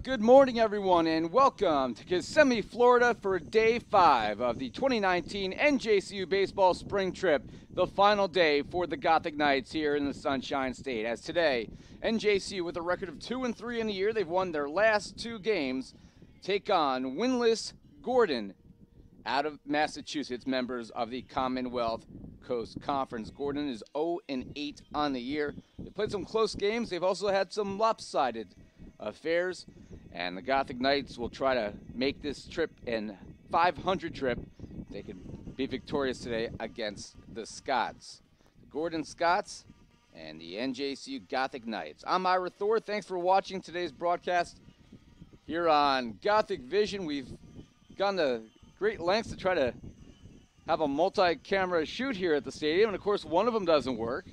Good morning, everyone, and welcome to Kissimmee, Florida for Day 5 of the 2019 NJCU Baseball Spring Trip, the final day for the Gothic Knights here in the Sunshine State. As today, NJCU, with a record of 2-3 in the year, they've won their last 2 games, take on winless Gordon out of Massachusetts, members of the Commonwealth Coast Conference. Gordon is 0-8 on the year. They've played some close games. They've also had some lopsided affairs, and the Gothic Knights will try to make this trip an 500 trip. They can be victorious today against the Scots. Gordon Scots and the NJCU Gothic Knights. I'm Ira Thor. Thanks for watching today's broadcast here on Gothic Vision. We've gone to great lengths to try to have a multi-camera shoot here at the stadium, and of course one of them doesn't work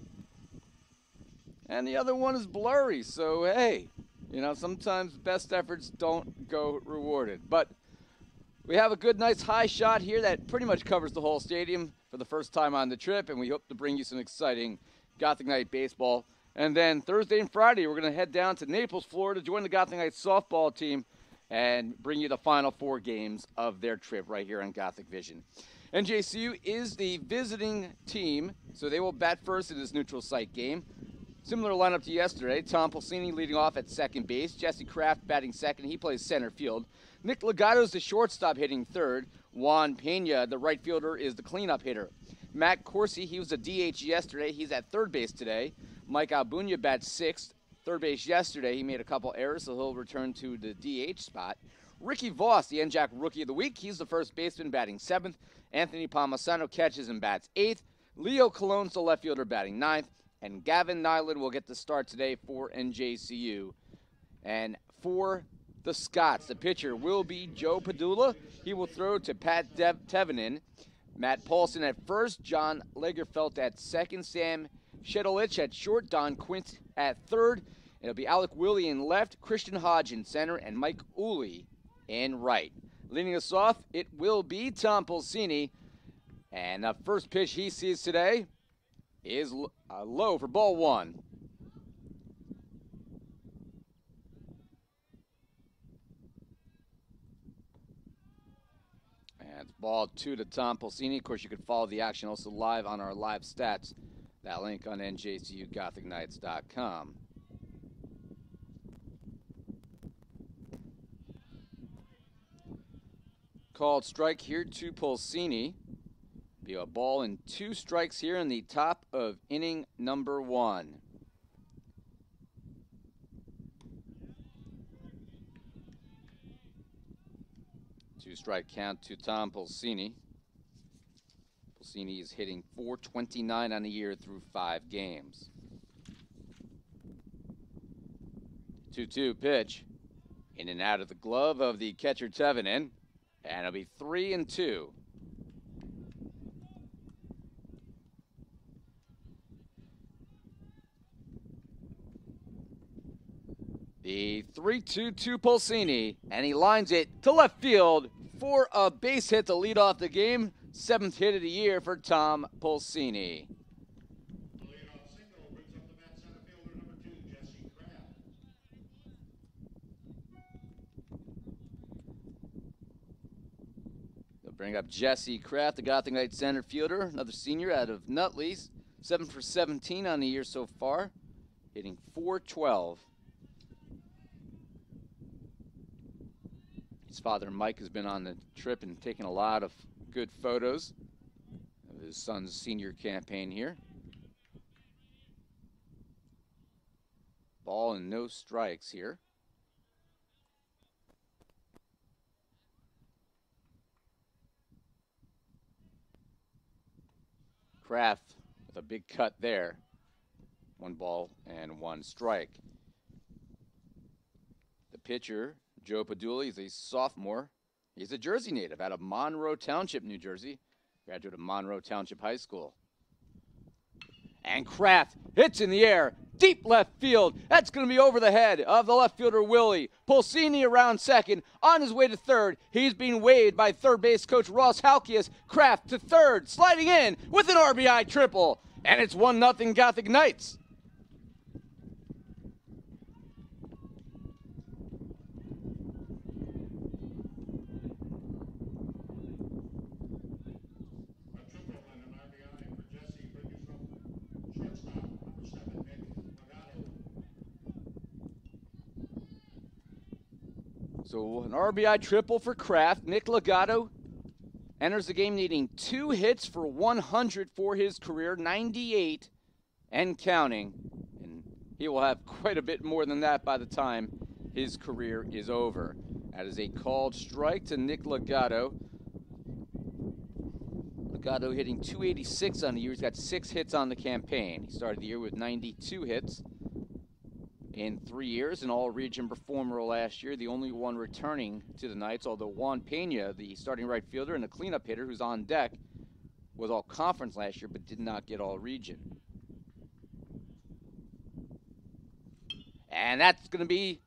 and the other one is blurry, so hey, you know, sometimes best efforts don't go rewarded. But we have a good, nice high shot here that pretty much covers the whole stadium for the first time on the trip, and we hope to bring you some exciting Gothic Knight baseball. And then Thursday and Friday, we're going to head down to Naples, Florida, join the Gothic Knight softball team, and bring you the final 4 games of their trip right here on Gothic Vision. NJCU is the visiting team, so they will bat first in this neutral site game. Similar lineup to yesterday. Tom Pulsini leading off at second base. Jesse Kraft batting second. He plays center field. Nick Legato's the shortstop hitting third. Juan Pena, the right fielder, is the cleanup hitter. Matt Corsi, he was a DH yesterday. He's at third base today. Mike Albunya bats sixth. Third base yesterday. He made a couple errors, so he'll return to the DH spot. Ricky Voss, the NJAC Rookie of the Week. He's the first baseman batting seventh. Anthony Palmasano catches and bats eighth. Leo Colon's the left fielder batting ninth. And Gavin Nyland will get the start today for NJCU. And for the Scots, the pitcher will be Joe Padula. He will throw to Pat Tevenin. Matt Paulson at first. John Lagerfeld at second. Sam Shedelich at short. Don Quint at third. It'll be Alec Willie in left. Christian Hodge in center. And Mike Uli in right. Leading us off, it will be Tom Pulsini. And the first pitch he sees today is low for ball 1. And it's ball 2 to Tom Pulsini. Of course, you can follow the action also live on our live stats. That link on NJCUGothicKnights.com. Called strike here to Pulsini. Be a ball and 2 strikes here in the top of inning number 1. Two-strike count to Tom Pulsini. Pulsini is hitting .429 on the year through 5 games. 2-2 pitch. In and out of the glove of the catcher Tevenin. And it'll be 3-2. The 3-2 to Pulsini, and he lines it to left field for a base hit to lead off the game. 7th hit of the year for Tom Pulsini. They'll bring up Jesse Kraft, the Gothic Knights center fielder, another senior out of Nutley. 7 for 17 on the year so far, hitting .412. His father, Mike, has been on the trip and taken a lot of good photos of his son's senior campaign here. Ball and no strikes here. Kraft with a big cut there. 1 ball and 1 strike. The pitcher, Joe Padula, he's a sophomore. He's a Jersey native out of Monroe Township, New Jersey. Graduate of Monroe Township High School. And Kraft hits in the air, deep left field. That's going to be over the head of the left fielder, Willie. Pulsini around second, on his way to third. He's being waved by third base coach Ross Halkias. Kraft to third, sliding in with an RBI triple. And it's 1-0 Gothic Knights. So an RBI triple for Kraft. Nick Legato enters the game needing 2 hits for 100 for his career, 98 and counting. And he will have quite a bit more than that by the time his career is over. That is a called strike to Nick Legato. Legato hitting .286 on the year. He's got 6 hits on the campaign. He started the year with 92 hits in 3 years, an all-region performer last year, the only one returning to the Knights, although Juan Pena, the starting right fielder and the cleanup hitter who's on deck, was all-conference last year but did not get all-region. And that's going to be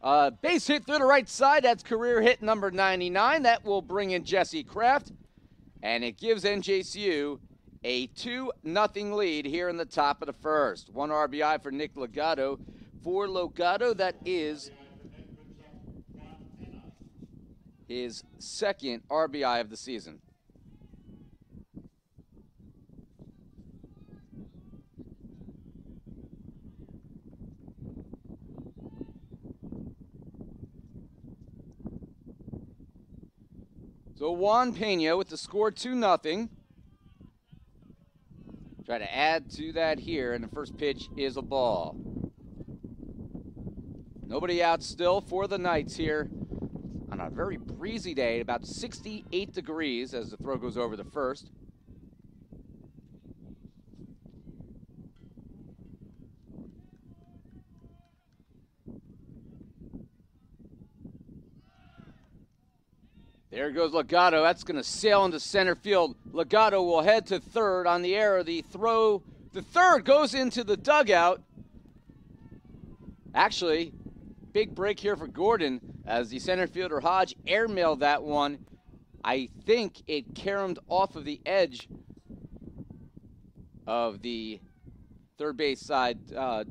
a base hit through the right side. That's career hit number 99. That will bring in Jesse Kraft, and it gives NJCU a 2-0 lead here in the top of the first. 1 RBI for Nick Legato. For Legato, that is his 2nd RBI of the season. So Juan Pena with the score 2-0. Try to add to that here, and the first pitch is a ball. Nobody out still for the Knights here on a very breezy day, about 68 degrees as the throw goes over the first. There goes Legato. That's going to sail into center field. Legato will head to third on the error. The throw, the third goes into the dugout. Actually, big break here for Gordon as the center fielder Hodge airmailed that one. I think it caromed off of the edge of the third base side. I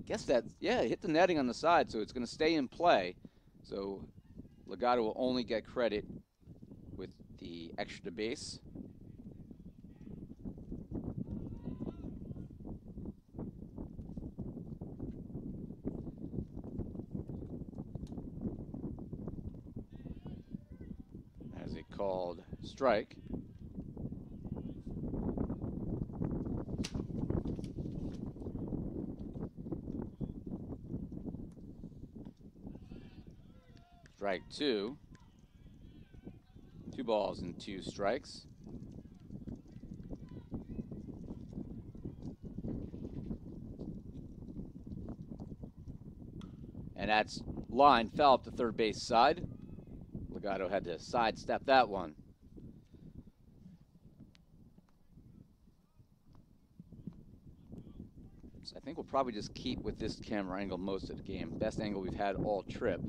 guess that, yeah, it hit the netting on the side, so it's going to stay in play. So Legato will only get credit with the extra base. As a called strike. Strike 2. 2 balls and 2 strikes. And that's line fell up the third base side. Legato had to sidestep that one. So I think we'll probably just keep with this camera angle most of the game. Best angle we've had all trip.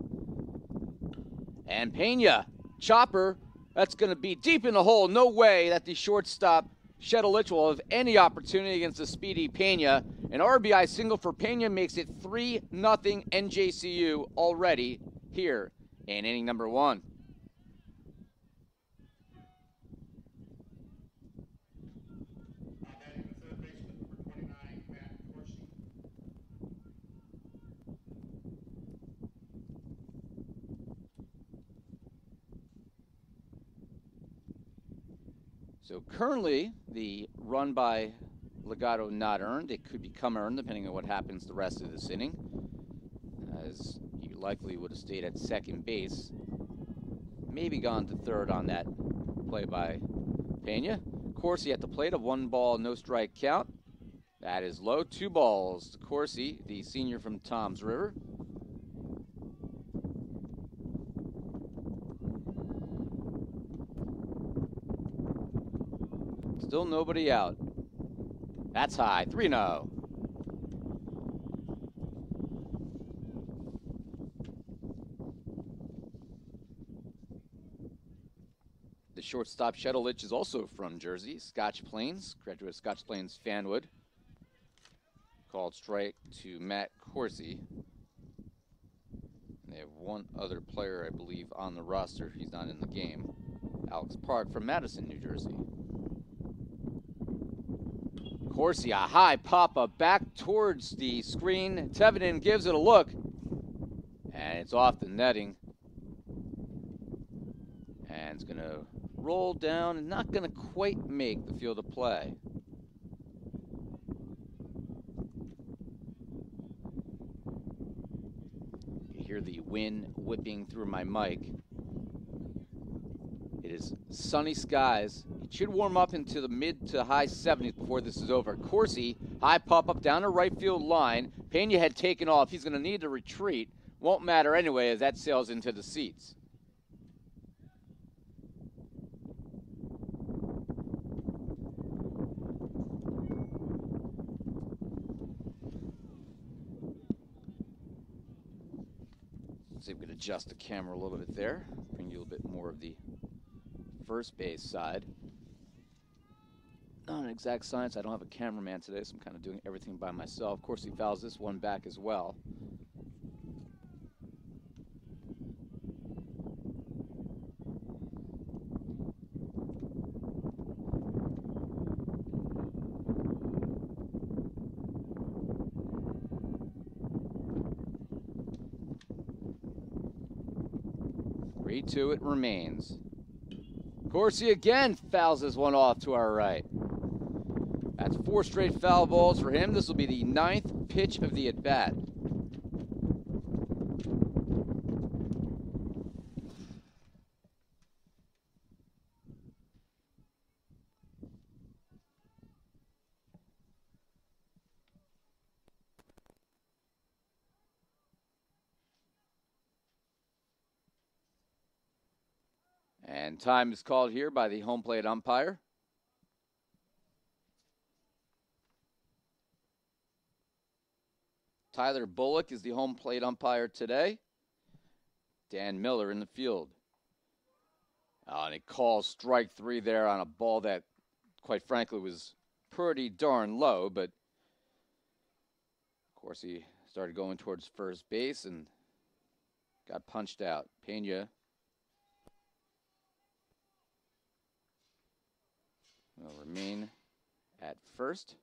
And Pena, chopper, that's going to be deep in the hole. No way that the shortstop, Shedelich, will have any opportunity against the speedy Pena. An RBI single for Pena makes it 3-0 NJCU already here in inning number 1. So currently, the run by Legato not earned. It could become earned depending on what happens the rest of this inning, as he likely would have stayed at second base. Maybe gone to third on that play by Pena. Corsi at the plate, a 1 ball, no strike count. That is low. 2 balls to Corsi, the senior from Toms River. Still nobody out. That's high. 3-0. The shortstop Shedelich is also from Jersey, Scotch Plains, graduate of Scotch Plains Fanwood. Called strike to Matt Corsi. They have one other player, I believe, on the roster. He's not in the game. Alex Park from Madison, New Jersey. Corsi, a high pop-up back towards the screen. Teveden gives it a look, and it's off the netting. roll down and not going to quite make the field of play. You hear the wind whipping through my mic. It is sunny skies. It should warm up into the mid to high 70s before this is over. Corsi, high pop-up down the right field line. Pena had taken off. He's going to need to retreat. Won't matter anyway as that sails into the seats. See if we can adjust the camera a little bit there. Bring you a little bit more of the first base side. Not an exact science. I don't have a cameraman today, so I'm kind of doing everything by myself. Of course, he fouls this one back as well. Two it remains. Corsi again fouls this one off to our right. That's 4 straight foul balls for him. This will be the 9th pitch of the at-bat. And time is called here by the home plate umpire. Tyler Bullock is the home plate umpire today. Dan Miller in the field. And he calls strike 3 there on a ball that, quite frankly, was pretty darn low. But, of course, he started going towards first base and got punched out. Pena will remain at first.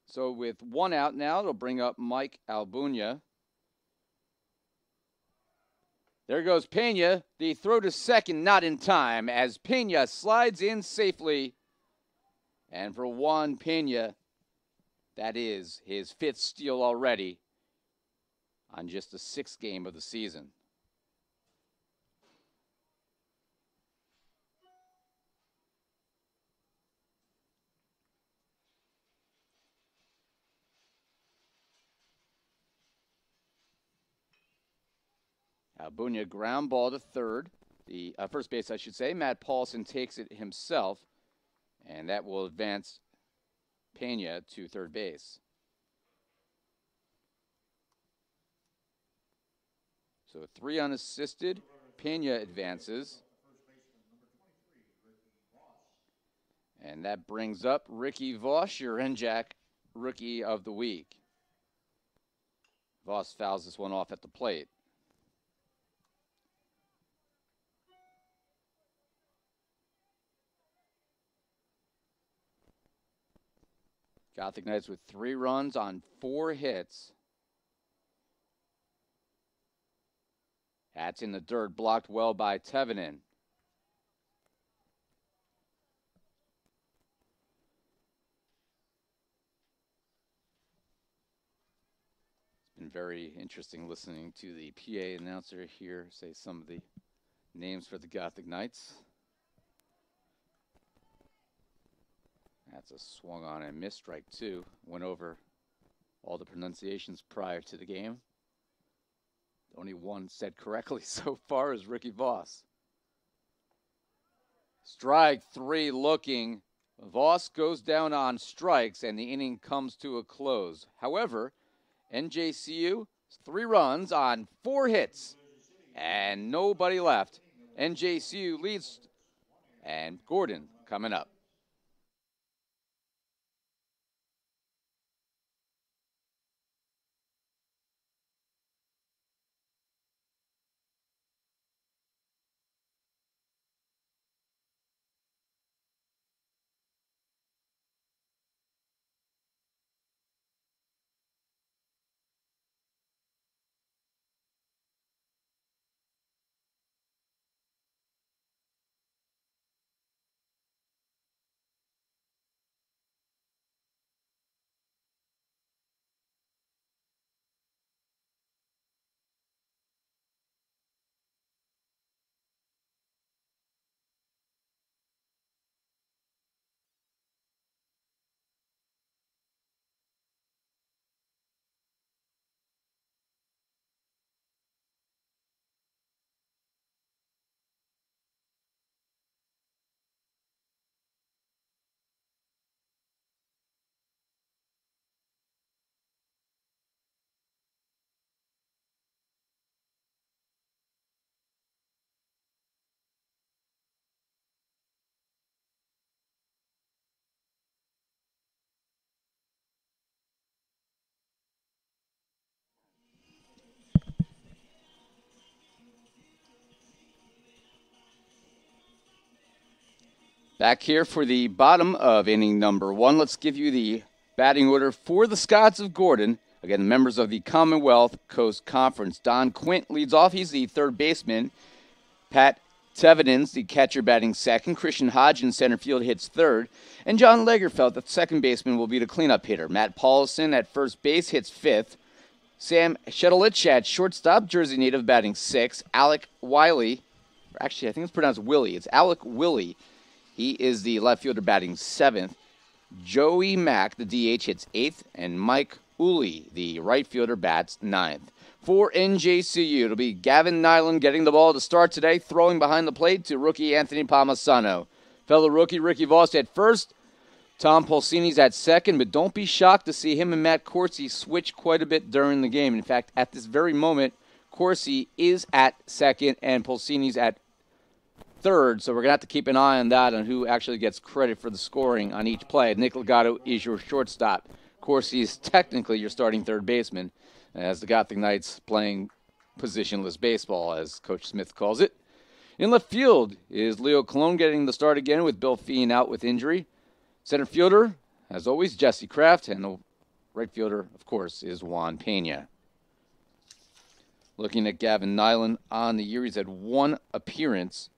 So with 1 out now, it'll bring up Mike Albunya. There goes Pena. The throw to second, not in time, as Pena slides in safely. And for Juan Pena, that is his 5th steal already on just the 6th game of the season. Albunya ground ball to third. The first base, I should say. Matt Paulson takes it himself, and that will advance Pena to third base. So 3 unassisted. Pena advances. And that brings up Ricky Voss, your NJAC Rookie of the Week. Voss fouls this one off at the plate. Gothic Knights with 3 runs on 4 hits. That's in the dirt, blocked well by Tevenen. It's been very interesting listening to the PA announcer here say some of the names for the Gothic Knights. That's a swung on and missed strike 2. Went over all the pronunciations prior to the game. Only one said correctly so far is Ricky Voss. Strike 3 looking. Voss goes down on strikes and the inning comes to a close. However, NJCU 3 runs on 4 hits and nobody left. NJCU leads, and Gordon coming up. Back here for the bottom of inning number 1. Let's give you the batting order for the Scots of Gordon. Again, members of the Commonwealth Coast Conference. Don Quint leads off. He's the third baseman. Pat Tevenins, the catcher, batting second. Christian Hodge in center field hits third. And John Lagerfeld, the second baseman, will be the cleanup hitter. Matt Paulson at first base hits fifth. Sam Shedelich at shortstop, Jersey native, batting sixth. Alec Wiley, or actually I think it's pronounced Willie. It's Alec Willie. He is the left fielder, batting seventh. Joey Mack, the DH, hits eighth. And Mike Uli, the right fielder, bats ninth. For NJCU, it'll be Gavin Nyland getting the ball to start today, throwing behind the plate to rookie Anthony Palmisano. Fellow rookie Ricky Voss at first. Tom Pulsini's at second, but don't be shocked to see him and Matt Corsi switch quite a bit during the game. In fact, at this very moment, Corsi is at second and Pulsini's at third, so we're going to have to keep an eye on that, on who actually gets credit for the scoring on each play. Nick Legato is your shortstop. Corsi is technically your starting third baseman, as the Gothic Knights playing positionless baseball, as Coach Smith calls it. In left field is Leo Colon getting the start again with Bill Feehan out with injury. Center fielder, as always, Jesse Kraft, and the right fielder, of course, is Juan Pena. Looking at Gavin Nyland on the year, he's had one appearance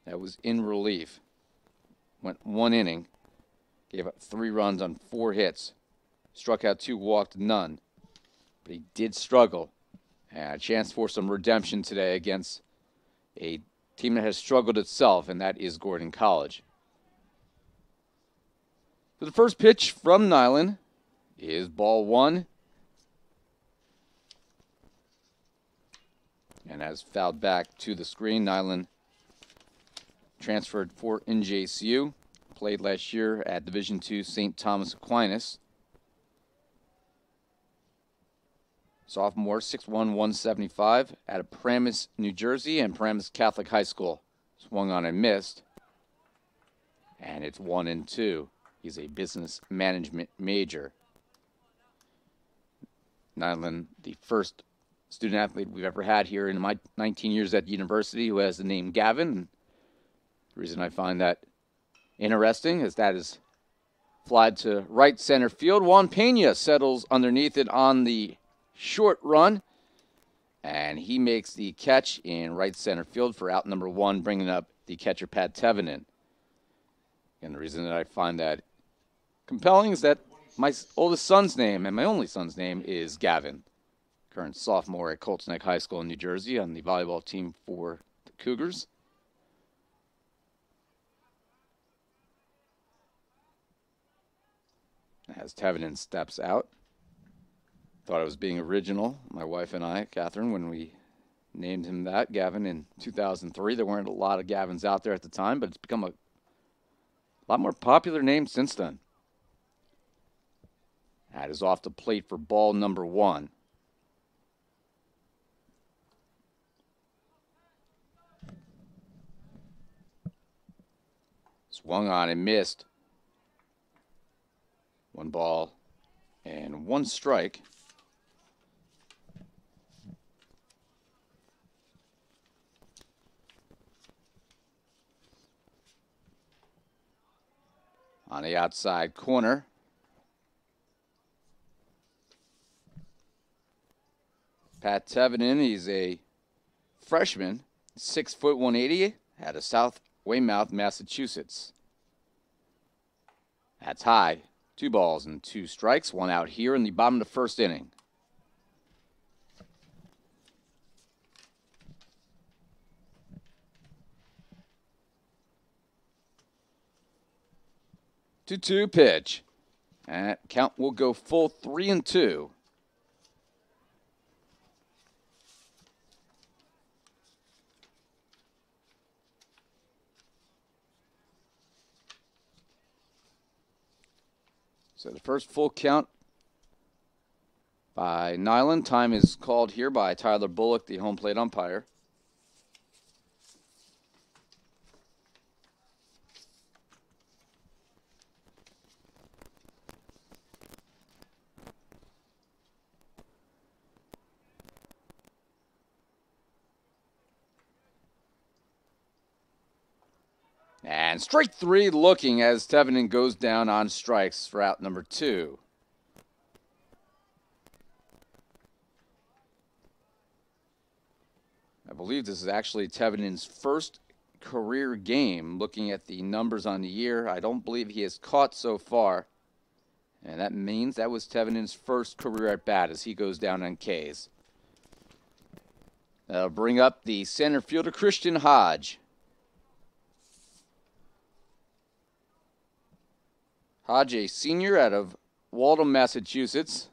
that was in relief. Went one inning, gave up 3 runs on 4 hits, struck out 2, walked none. But he did struggle. And a chance for some redemption today against a team that has struggled itself, and that is Gordon College. So the first pitch from Nyland is ball 1. And as fouled back to the screen, Nyland transferred for NJCU, played last year at Division II St. Thomas Aquinas. Sophomore, 6'1", 175, out of Paramus, New Jersey, and Paramus Catholic High School. Swung on and missed. And it's 1-2. He's a business management major. Nyland, the first student athlete we've ever had here in my 19 years at the university who has the name Gavin. The reason I find that interesting is that is flied to right center field. Juan Pena settles underneath it on the short run, and he makes the catch in right center field for out number 1, bringing up the catcher Pat Tevenin. And the reason that I find that compelling is that my oldest son's name and my only son's name is Gavin, current sophomore at Colts Neck High School in New Jersey on the volleyball team for the Cougars. As Tevenin steps out. Thought I was being original, my wife and I, Catherine, when we named him that, Gavin, in 2003. There weren't a lot of Gavins out there at the time, but it's become a lot more popular name since then. That is off the plate for ball number 1. Swung on and missed. 1 ball and 1 strike. On the outside corner. Pat Tevenin, he's a freshman, 6', 180, out of South Weymouth, Massachusetts. That's high. 2 balls and 2 strikes, 1 out here in the bottom of the first inning. Two pitch. And count will go full 3-2. So the first full count by Nyland. Time is called here by Tyler Bullock, the home plate umpire. And strike three looking as Tevenen goes down on strikes for out number 2. I believe this is actually Tevenen's first career game. Looking at the numbers on the year, I don't believe he has caught so far. And that means that was Tevenen's first career at bat as he goes down on Ks. That'll bring up the center fielder, Christian Hodge. Hodge, a senior out of Waltham, Massachusetts.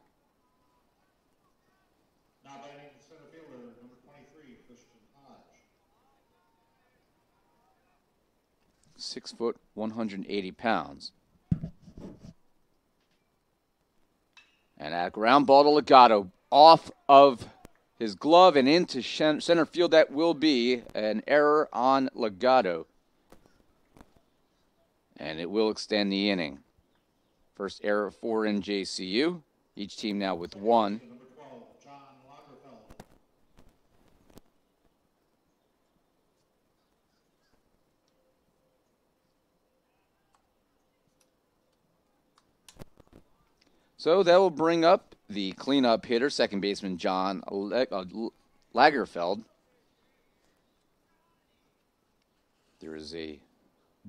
Now batting center fielder, number 23, Christian Hodge. 6 foot, 180 pounds. And at ground ball to Legato, off of his glove and into center field. That will be an error on Legato. And it will extend the inning. First error for NJCU. Each team now with 1. Number 12, John Lagerfeld. So that will bring up the cleanup hitter, second baseman John Lagerfeld. There is a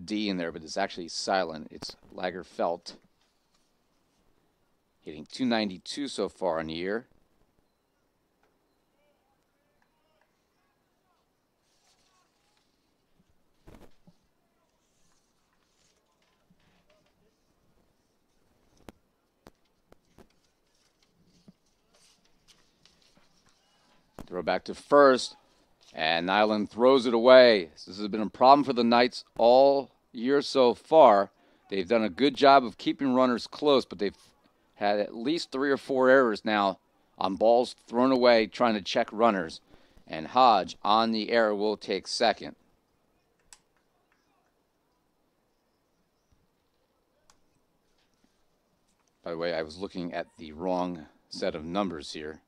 D in there, but it's actually silent. It's Lagerfeld. Hitting .292 so far in the year. Throw back to first, and Nyland throws it away. This has been a problem for the Knights all year so far. They've done a good job of keeping runners close, but they've had at least 3 or 4 errors now on balls thrown away trying to check runners. And Hodge on the error will take second. By the way, I was looking at the wrong set of numbers here.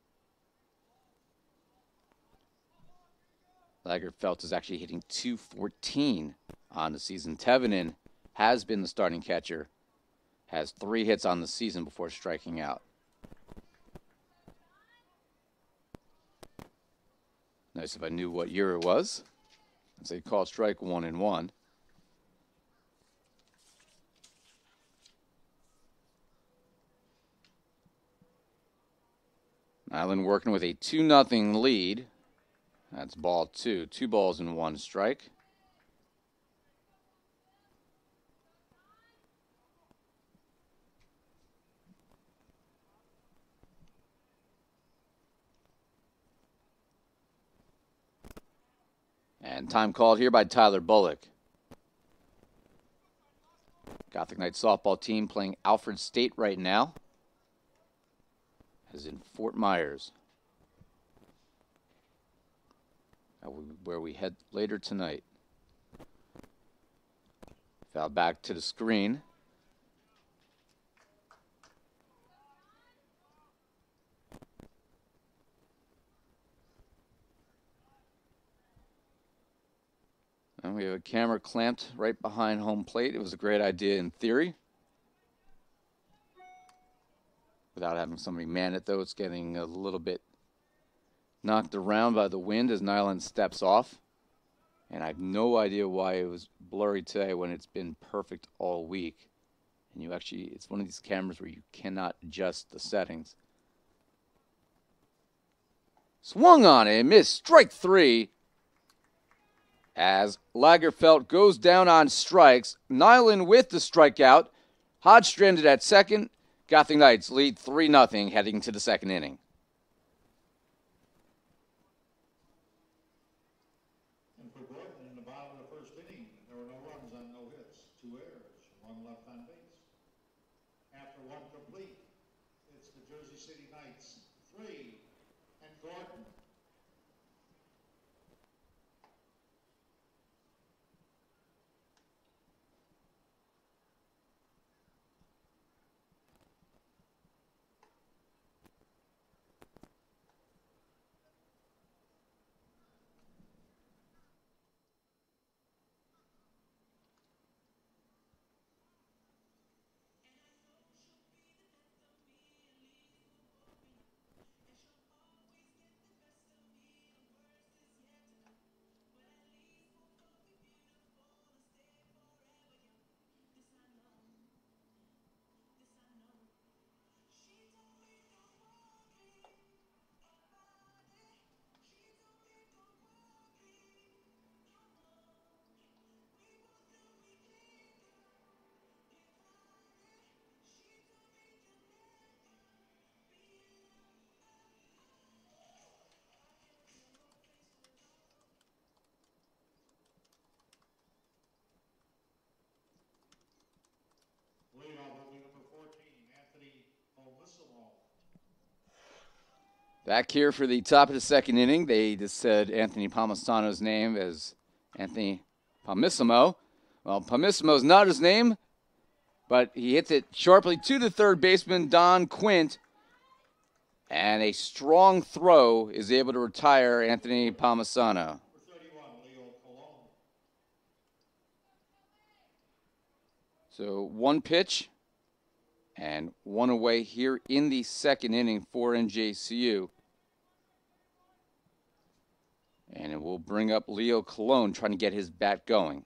Lagerfeld is actually hitting .214 on the season. Tevenen has been the starting catcher. Has 3 hits on the season before striking out. Nice if I knew what year it was. As they call strike 1 and 1. Nyland working with a 2-0 lead. That's ball 2. 2 balls and 1 strike. And time called here by Tyler Bullock. Gothic Knights softball team playing Alfred State right now, as in Fort Myers, where we head later tonight. Foul back to the screen. And we have a camera clamped right behind home plate. It was a great idea in theory. Without having somebody man it, though, it's getting a little bit knocked around by the wind as Nyland steps off. And I have no idea why it was blurry today when it's been perfect all week. And you actually, it's one of these cameras where you cannot adjust the settings. Swung on it, missed, strike 3. As Lagerfeld goes down on strikes, Nyland with the strikeout. Hodge stranded at second. Gothic Knights lead 3-0 heading to the second inning. And for Gordon, in the bottom of the first inning, there were no runs on no hits, 2 errors, 1 left on base. After 1 complete, it's the Jersey City Knights 3 and Gordon. Back here for the top of the second inning. They just said Anthony Palmisano's name as Anthony Palmisimo. Well, Palmisimo's not his name, but he hits it sharply to the third baseman, Don Quint. And a strong throw is able to retire Anthony Palmisano. So one pitch and one away here in the second inning for NJCU. And it will bring up Leo Colon trying to get his bat going.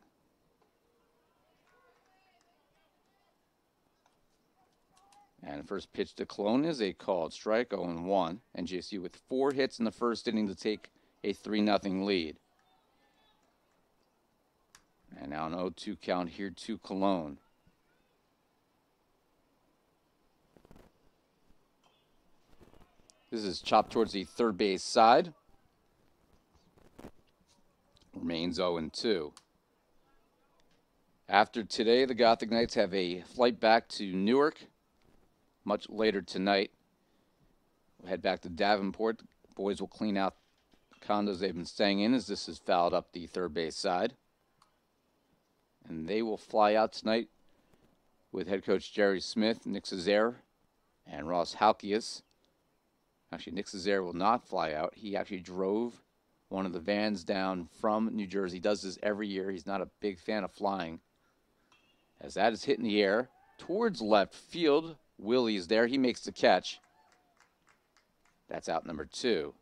And the first pitch to Colon is a called strike, 0-1. NJCU with 4 hits in the first inning to take a 3-0 lead. And now an 0-2 count here to Colon. This is chopped towards the third base side. Remains 0-2. After today, the Gothic Knights have a flight back to Newark much later tonight. We'll head back to Davenport. The boys will clean out the condos they've been staying in as this is fouled up the third base side. And they will fly out tonight with head coach Jerry Smith, Nick Cesare, and Ross Halkias. Actually, Nick Cesare will not fly out. He actually drove one of the vans down from New Jersey. He does this every year. He's not a big fan of flying. As that is hit in the air towards left field, Willie's there. He makes the catch. That's out number 2.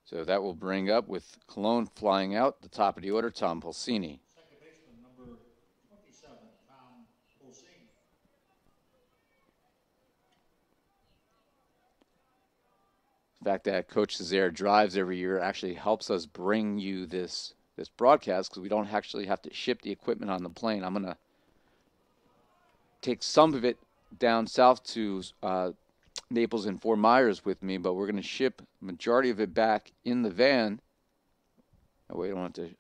So that will bring up, with Colon flying out, the top of the order, Tom Pulsini. Second baseman, number 27, Tom Pulsini. The fact that Coach Cesare drives every year actually helps us bring you this broadcast because we don't actually have to ship the equipment on the plane. I'm going to take some of it down south to Naples and Fort Myers with me, but we're going to ship the majority of it back in the van. That way we don't have to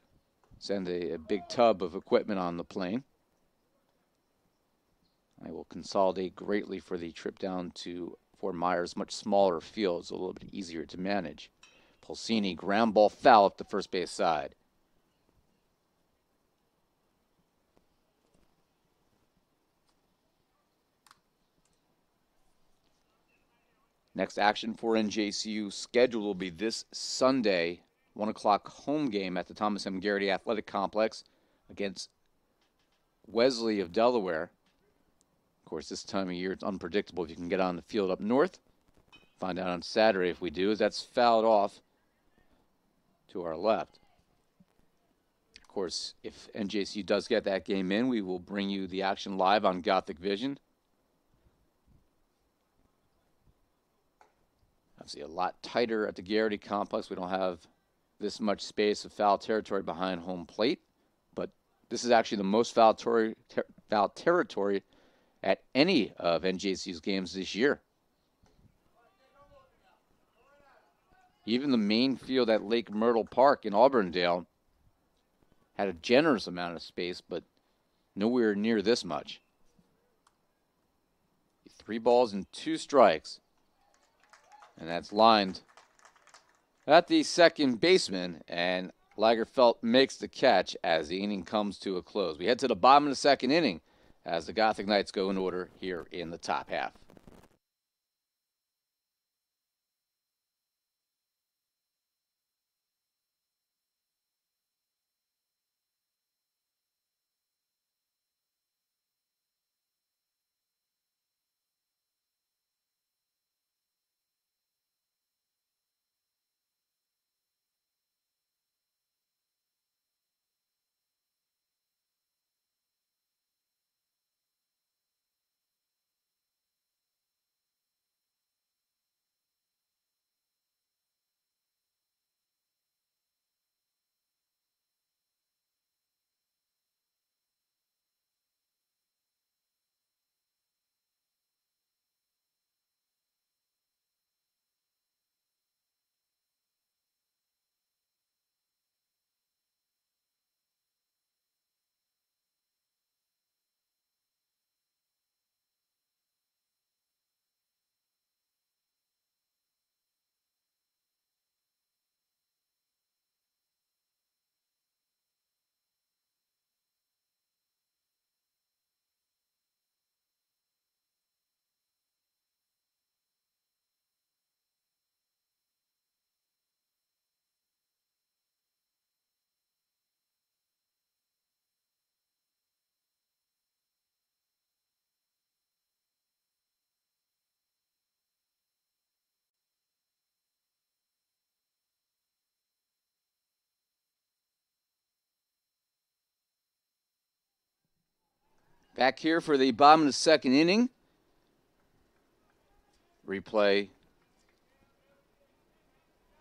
send a big tub of equipment on the plane. I will consolidate greatly for the trip down to Fort Myers. Much smaller fields, a little bit easier to manage. Pulsini, ground ball foul up the first base side. Next action for NJCU schedule will be this Sunday, 1 o'clock home game at the Thomas M. Garrity Athletic Complex against Wesley of Delaware. Of course, this time of year it's unpredictable if you can get on the field up north. Find out on Saturday if we do, as that's fouled off to our left. Of course, if NJCU does get that game in, we will bring you the action live on Gothic Vision. Obviously a lot tighter at the Garrity complex. We don't have this much space of foul territory behind home plate, but this is actually the most foul territory at any of NJCU's games this year. Even the main field at Lake Myrtle Park in Auburndale had a generous amount of space, but nowhere near this much. 3 balls and 2 strikes. And that's lined at the second baseman, and Lagerfeld makes the catch as the inning comes to a close. We head to the bottom of the second inning as the Gothic Knights go in order here in the top half. Back here for the bottom of the second inning. Replay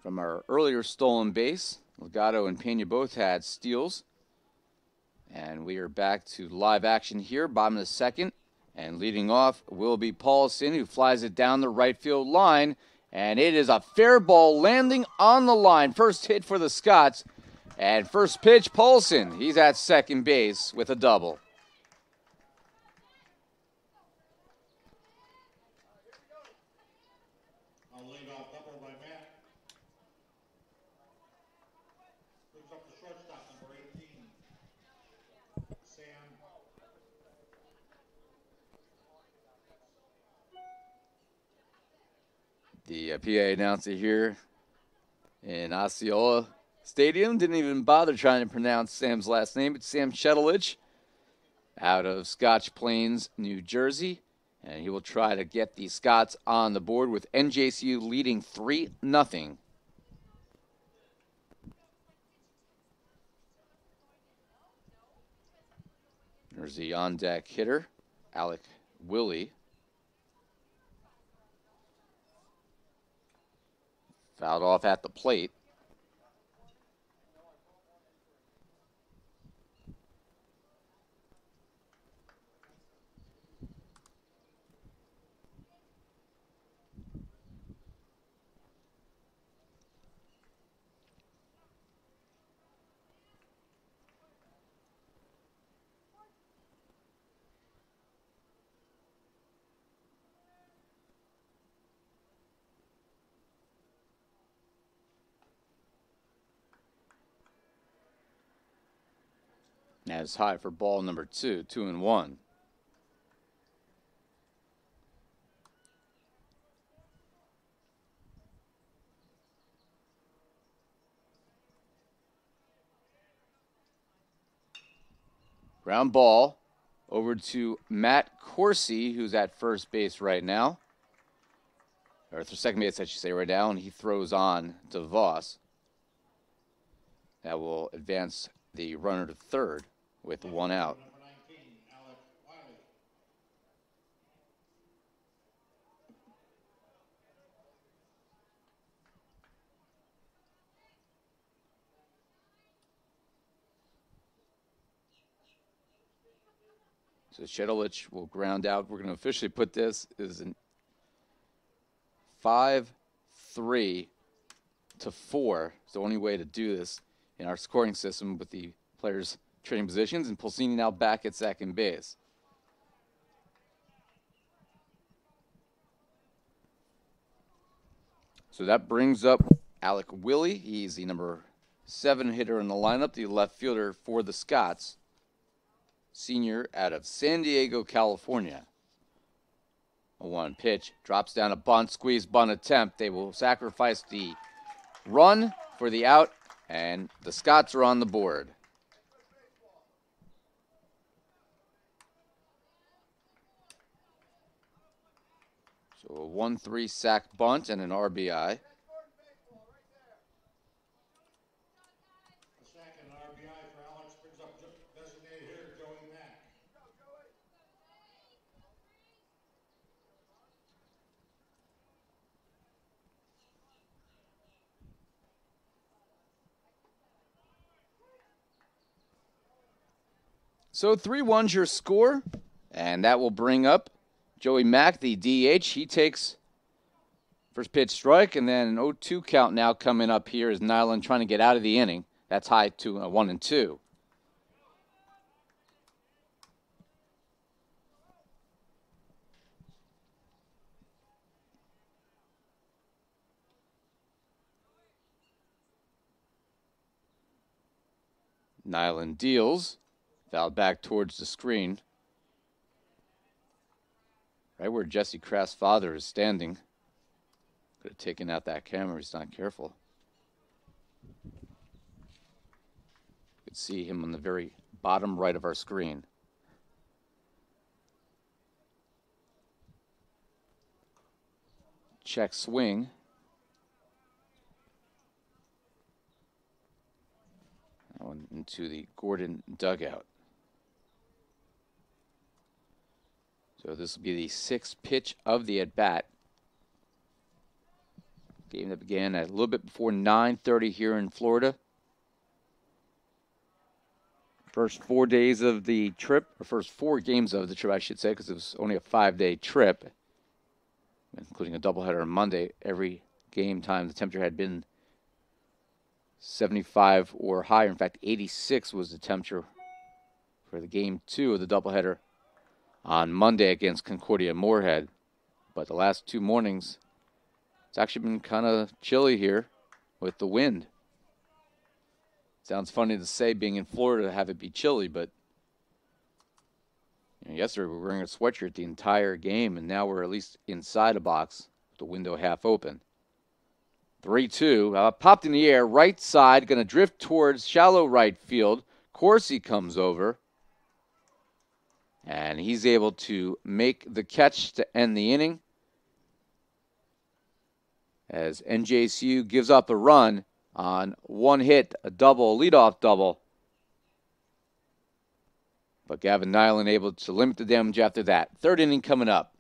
from our earlier stolen base. Legato and Pena both had steals. And we are back to live action here, bottom of the second. And leading off will be Paulson, who flies it down the right field line. And it is a fair ball landing on the line. First hit for the Scots. And first pitch, Paulson. He's at second base with a double. I'll lead off double by Matt. Brings up the shortstop, number 18. Sam. The PA announcer here in Osceola Stadium didn't even bother trying to pronounce Sam's last name. It's Sam Shetelich out of Scotch Plains, New Jersey. And he will try to get the Scots on the board with NJCU leading 3-0. There's the on-deck hitter, Alec Willie. Fouled off at the plate. That's high for ball number 2, 2-1. Ground ball over to Matt Corsi, who's at first base right now. Or second base, I should say, right now. And he throws on to Voss. That will advance the runner to third with one out. Number 19, Alec Wiley. So Shetelich will ground out. We're going to officially put this as a 5-3 to 4. It's the only way to do this in our scoring system with the players trading positions, and Pulsini now back at second base. So that brings up Alec Willie. He's the number 7 hitter in the lineup, the left fielder for the Scots. Senior out of San Diego, California. A 1 pitch, drops down a bunt, squeeze bunt attempt. They will sacrifice the run for the out, and the Scots are on the board. So a 1-3 sack bunt and an RBI. A sack and RBI for Alex brings up designated hitter Joey Mack. So 3-1's your score, and that will bring up Joey Mack, the DH. He takes first pitch strike, and then an 0-2 count now coming up here is Nyland trying to get out of the inning. That's high to 1-2. Nyland deals, fouled back towards the screen. Right where Jesse Kraft's father is standing. Could have taken out that camera. He's not careful. You could see him on the very bottom right of our screen. Check swing. That one into the Gordon dugout. So this will be the 6th pitch of the at-bat. Game that began at a little bit before 9:30 here in Florida. First 4 days of the trip, or first 4 games of the trip, I should say, because it was only a 5-day trip, including a doubleheader on Monday. Every game time, the temperature had been 75 or higher. In fact, 86 was the temperature for the game 2 of the doubleheader on Monday against Concordia Moorhead. But the last 2 mornings, it's actually been kind of chilly here with the wind. Sounds funny to say, being in Florida, to have it be chilly, but yesterday we were wearing a sweatshirt the entire game, and now we're at least inside a box with the window half open. 3-2, popped in the air, right side, going to drift towards shallow right field. Corsi comes over, and he's able to make the catch to end the inning, as NJCU gives up a run on 1 hit, a double, a leadoff double. But Gavin Nyland able to limit the damage after that. 3rd inning coming up.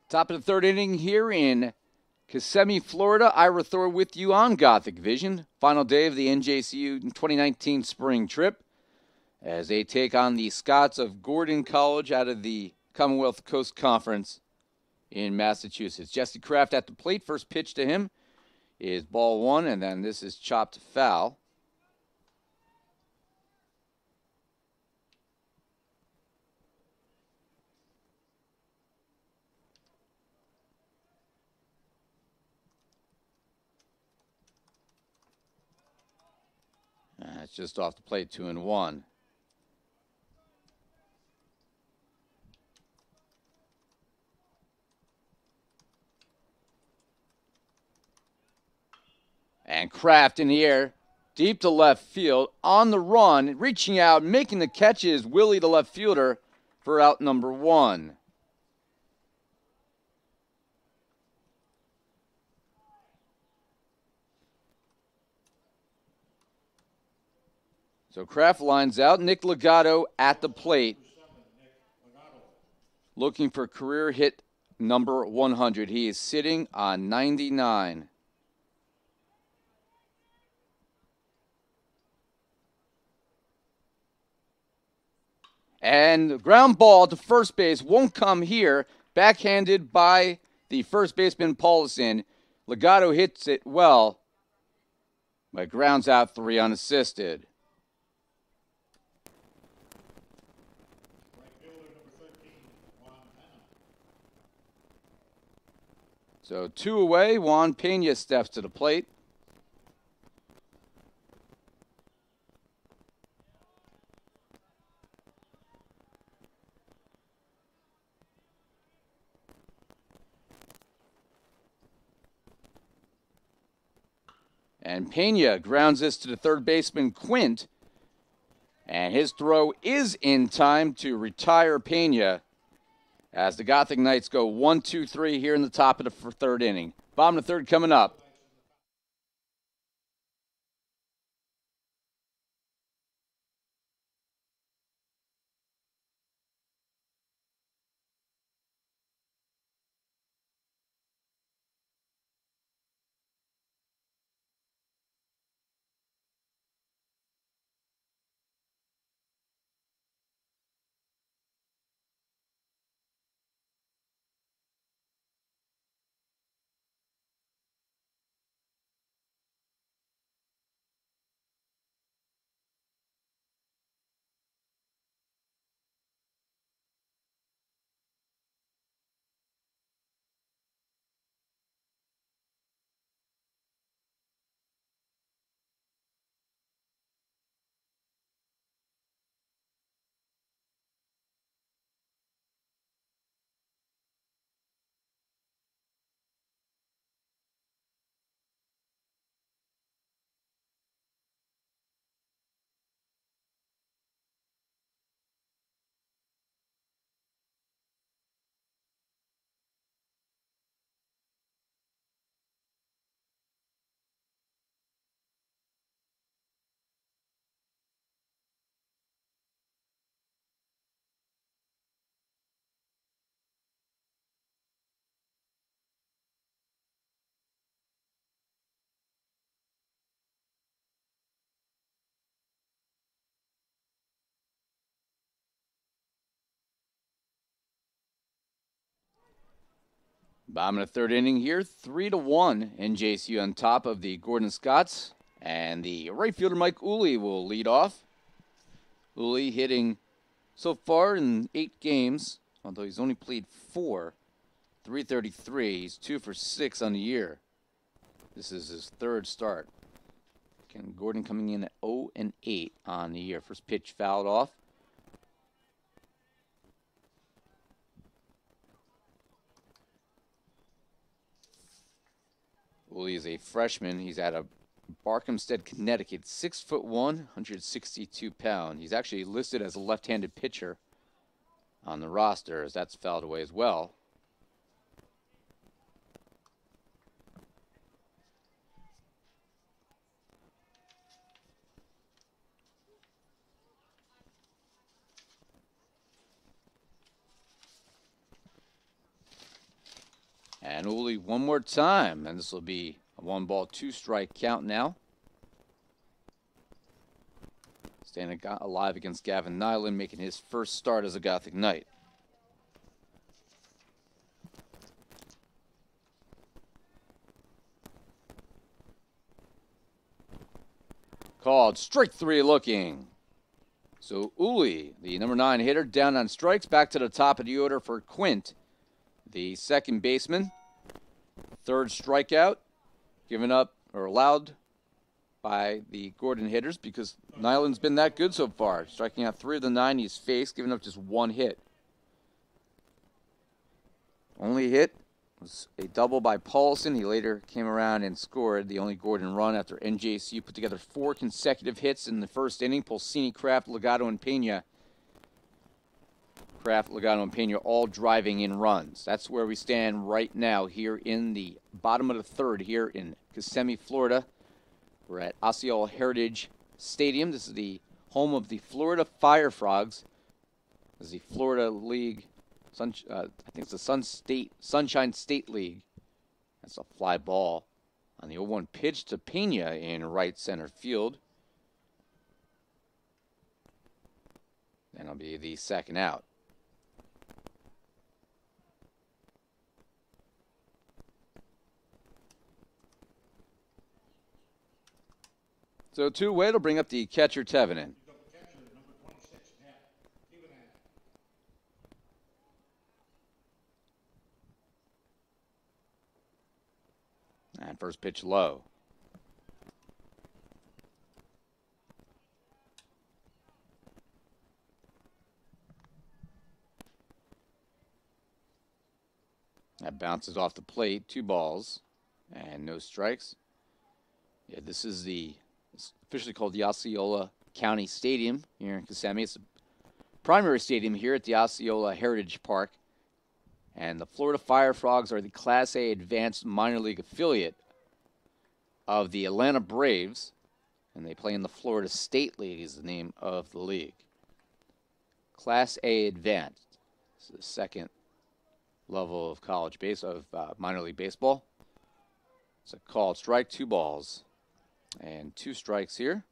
Top of the 3rd inning here in Kissimmee, Florida. Ira Thor with you on Gothic Vision. Final day of the NJCU 2019 spring trip as they take on the Scots of Gordon College out of the Commonwealth Coast Conference in Massachusetts. Jesse Kraft at the plate. First pitch to him is ball 1, and then this is chopped foul. It's just off the plate, 2-1. And Kraft in the air, deep to left field, on the run, reaching out, making the catches, Willie, the left fielder, for out number 1. So Kraft lines out. Nick Legato at the plate, looking for career hit number 100. He is sitting on 99. And the ground ball to first base won't come here. Backhanded by the first baseman Paulson. Legato hits it well, but grounds out 3 unassisted. So 2 away, Juan Pena steps to the plate. And Pena grounds this to the third baseman, Quint. And his throw is in time to retire Pena as the Gothic Knights go 1-2-3 here in the top of the third inning. Bottom of the third coming up. Bottom of the third inning here, 3-1. NJCU on top of the Gordon Scotts. And the right fielder Mike Uli will lead off. Uli hitting so far in 8 games, although he's only played 4, .333. He's 2 for 6 on the year. This is his third start. Ken Gordon coming in at 0-8 on the year. First pitch fouled off. Uli is a freshman. He's out of Barkhamsted, Connecticut. 6'1", 162 pounds. He's actually listed as a left-handed pitcher on the roster, as that's fouled away as well. And Uli one more time, and this will be a 1-ball, 2-strike count now. Staying alive against Gavin Nyland, making his first start as a Gothic Knight. Called strike 3 looking. So Uli, the number 9 hitter, down on strikes. Back to the top of the order for Quint, the second baseman. Third strikeout given up or allowed by the Gordon hitters because Nyland's been that good so far. Striking out 3 of the 9 he's faced, giving up just 1 hit. Only hit was a double by Paulson. He later came around and scored the only Gordon run after NJCU put together 4 consecutive hits in the first inning. Pulsini, Kraft, Legato, and Pena. Kraft, Legato, and Pena all driving in runs. That's where we stand right now here in the bottom of the third here in Kissimmee, Florida. We're at Osceola Heritage Stadium. This is the home of the Florida Fire Frogs. This is the Florida League, I think it's the Sunshine State League. That's a fly ball on the 0-1 pitch to Pena in right center field. That'll be the second out. So 2-way to bring up the catcher, Tevenen. And first pitch low. That bounces off the plate. 2 balls and no strikes. Yeah, this is it's officially called the Osceola County Stadium here in Kissimmee. It's the primary stadium here at the Osceola Heritage Park And the Florida Fire Frogs are the Class A Advanced Minor League affiliate of the Atlanta Braves, and they play in the Florida State League is the name of the league. Class A Advanced. This is the second level of minor league baseball. It's a called strike, 2 balls, and 2 strikes here.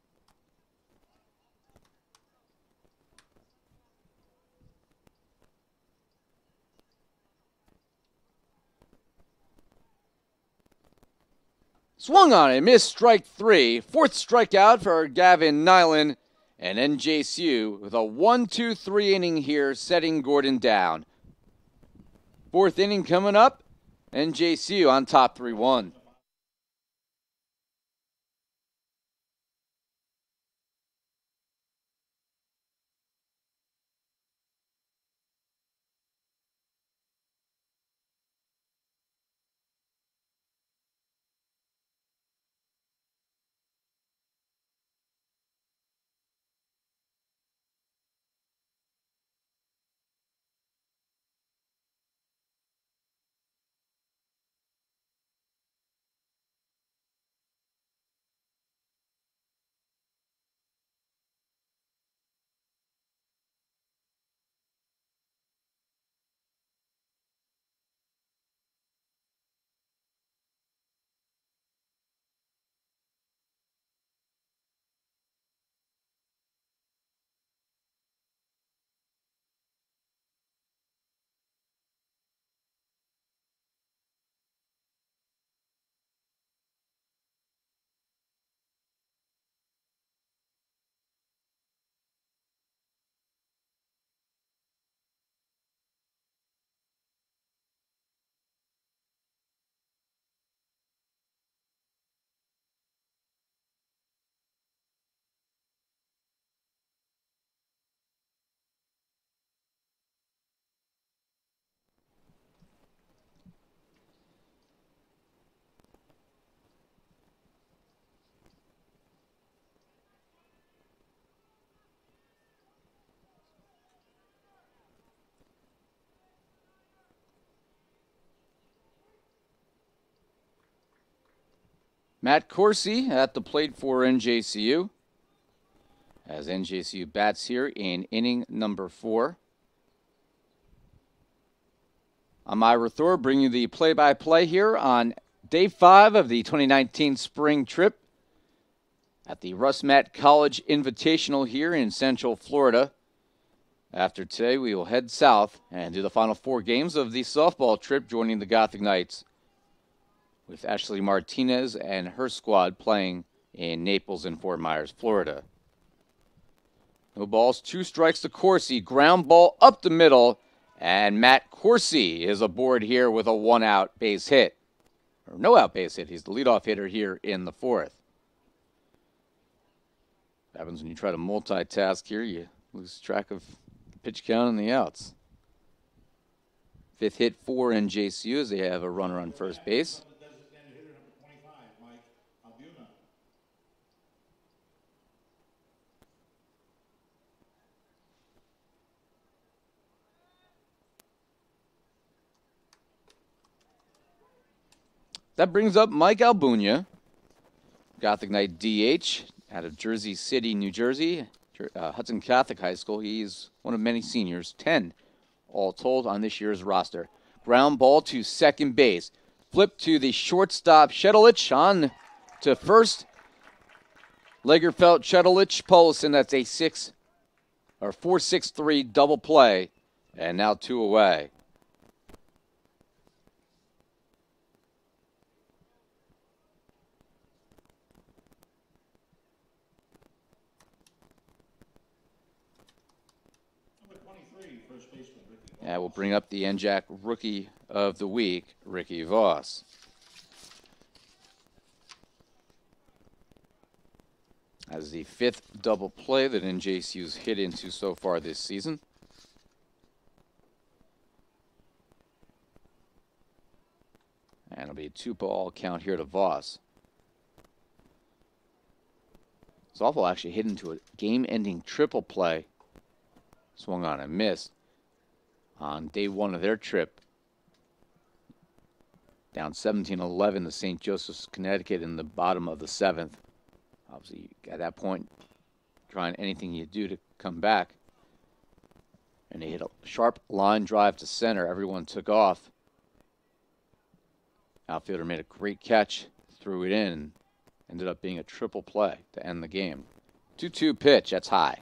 Swung on it, missed strike 3. 4th strikeout for Gavin Nyland, and NJCU with a 1-2-3 inning here, setting Gordon down. 4th inning coming up, NJCU on top 3-1. Matt Corsi at the plate for NJCU, as NJCU bats here in inning number 4. I'm Ira Thor, bringing you the play-by-play here on day 5 of the 2019 spring trip at the Russ Matt College Invitational here in Central Florida. After today, we will head south and do the final 4 games of the softball trip, joining the Gothic Knights, with Ashley Martinez and her squad playing in Naples and Fort Myers, Florida. No balls, 2 strikes to Corsi. Ground ball up the middle, and Matt Corsi is aboard here with a 1-out base hit. Or no-out base hit. He's the leadoff hitter here in the 4th. What happens when you try to multitask here? You lose track of pitch count and the outs. 5th hit for NJCU as they have a runner on first base. That brings up Mike Albunia, Gothic Knight DH out of Jersey City, New Jersey, Hudson Catholic High School. He's one of many seniors, 10 all told on this year's roster. Ground ball to second base. Flip to the shortstop, Shedelich on to first. Lagerfeld, Shedelich, Polison. That's a 4-6-3 double play, and now 2 away. And we'll bring up the NJAC Rookie of the Week, Ricky Voss. As the 5th double play that NJCU's hit into so far this season. And it'll be a 2-ball count here to Voss. Softball actually hit into a game-ending triple play. Swung on and missed on day 1 of their trip Down 17-11 to St. Joseph's, Connecticut in the bottom of the 7th. Obviously, at that point, trying anything you do to come back. And they hit a sharp line drive to center. Everyone took off. Outfielder made a great catch, threw it in, ended up being a triple play to end the game. 2-2 pitch, that's high.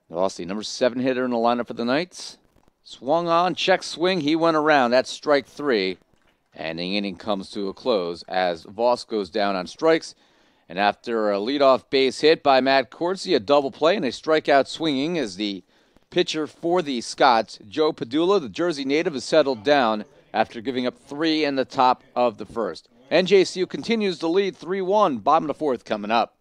Velocity, number 7 hitter in the lineup for the Knights. Swung on, check swing, he went around. That's strike 3. And the inning comes to a close as Voss goes down on strikes. And after a leadoff base hit by Matt Corsi, a double play and a strikeout swinging as the pitcher for the Scots, Joe Padula, the Jersey native, has settled down after giving up 3 in the top of the first. NJCU continues to lead 3-1, bottom of the 4th coming up.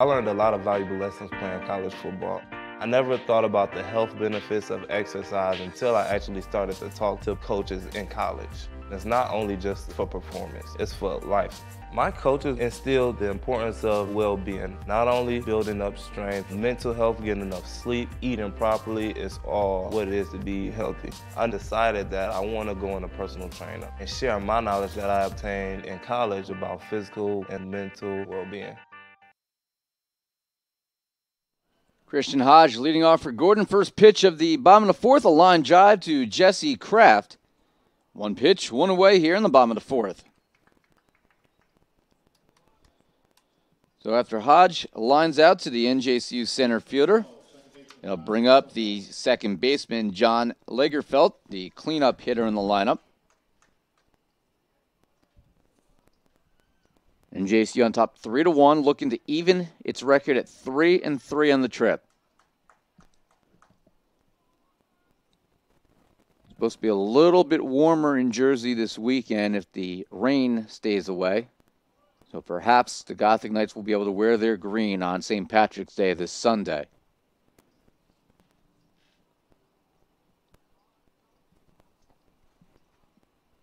I learned a lot of valuable lessons playing college football. I never thought about the health benefits of exercise until I actually started to talk to coaches in college. It's not only just for performance, it's for life. My coaches instilled the importance of well-being, not only building up strength, mental health, getting enough sleep, eating properly is all what it is to be healthy. I decided that I want to go into personal trainer and share my knowledge that I obtained in college about physical and mental well-being. Christian Hodge leading off for Gordon. First pitch of the bottom of the 4th, a line drive to Jesse Kraft. 1 pitch, 1 away here in the bottom of the 4th. So after Hodge lines out to the NJCU center fielder, it'll bring up the second baseman, John Lagerfeld, the cleanup hitter in the lineup. NJCU on top 3-1, looking to even its record at 3-3 on the trip. It's supposed to be a little bit warmer in Jersey this weekend if the rain stays away. So perhaps the Gothic Knights will be able to wear their green on St. Patrick's Day this Sunday.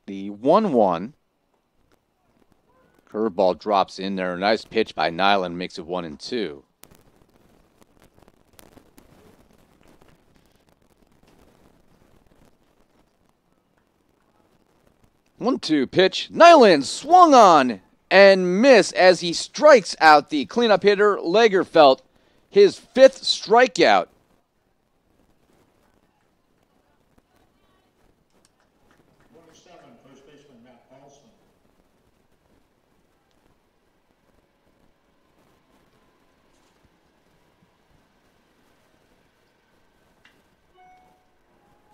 The 1-1. Curveball drops in there. A nice pitch by Nyland makes it 1-2. One-two pitch. Nyland swung on and missed as he strikes out the cleanup hitter Lagerfeld, his 5th strikeout. First baseman Matt Paulson.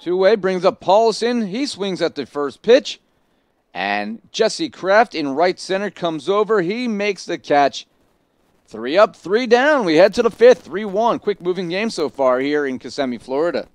Two-way brings up Paulson. He swings at the first pitch. And Jesse Kraft in right center comes over. He makes the catch. 3 up, 3 down. We head to the 5th, 3-1. Quick moving game so far here in Kissimmee, Florida.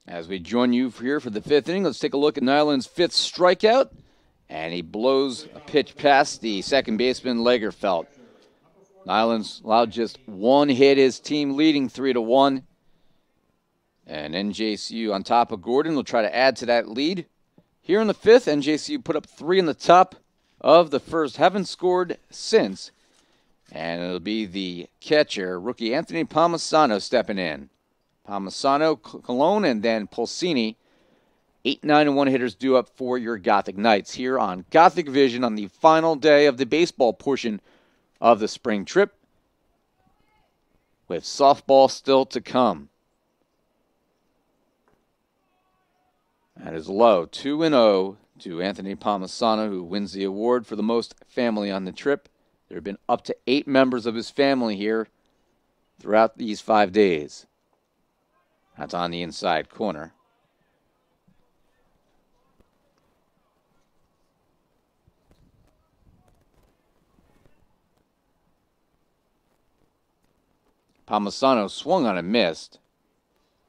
As we join you here for the 5th inning, let's take a look at Nyland's 5th strikeout. And he blows a pitch past the second baseman, Lagerfeld. Nyland's allowed just one hit, his team leading 3-1. And NJCU on top of Gordon will try to add to that lead. Here in the 5th, NJCU put up 3 in the top of the first. Haven't scored since. And it'll be the catcher, rookie Anthony Palmisano, stepping in. Palmisano, Colon, and then Pulsini. 8, 9, and 1 hitters due up for your Gothic Knights here on Gothic Vision on the final day of the baseball portion of the spring trip, with softball still to come. That is low, 2-0 to Anthony Palmisano, who wins the award for the most family on the trip. There have been up to 8 members of his family here throughout these 5 days. That's on the inside corner. Palmisano swung on and missed.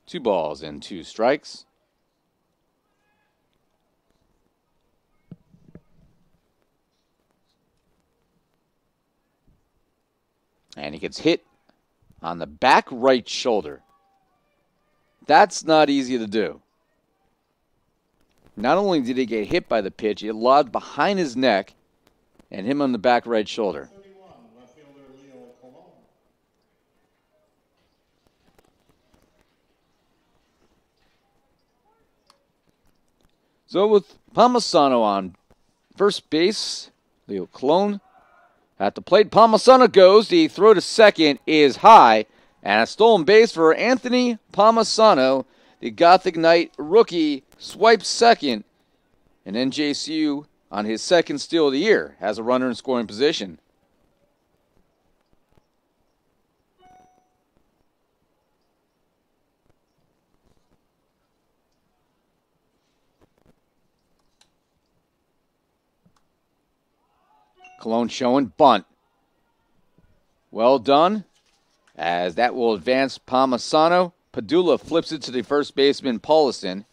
2 balls and 2 strikes. And he gets hit on the back right shoulder. That's not easy to do. Not only did he get hit by the pitch, it lodged behind his neck and him on the back right shoulder. So with Palmisano on first base, Leo Colon at the plate. Palmisano goes. The throw to second is high. And a stolen base for Anthony Palmisano. The Gothic Knight rookie swipes second. And NJCU on his second steal of the year has a runner in scoring position. Colon showing bunt. Well done, as that will advance Palmisano. Padula flips it to the first baseman, Paulison,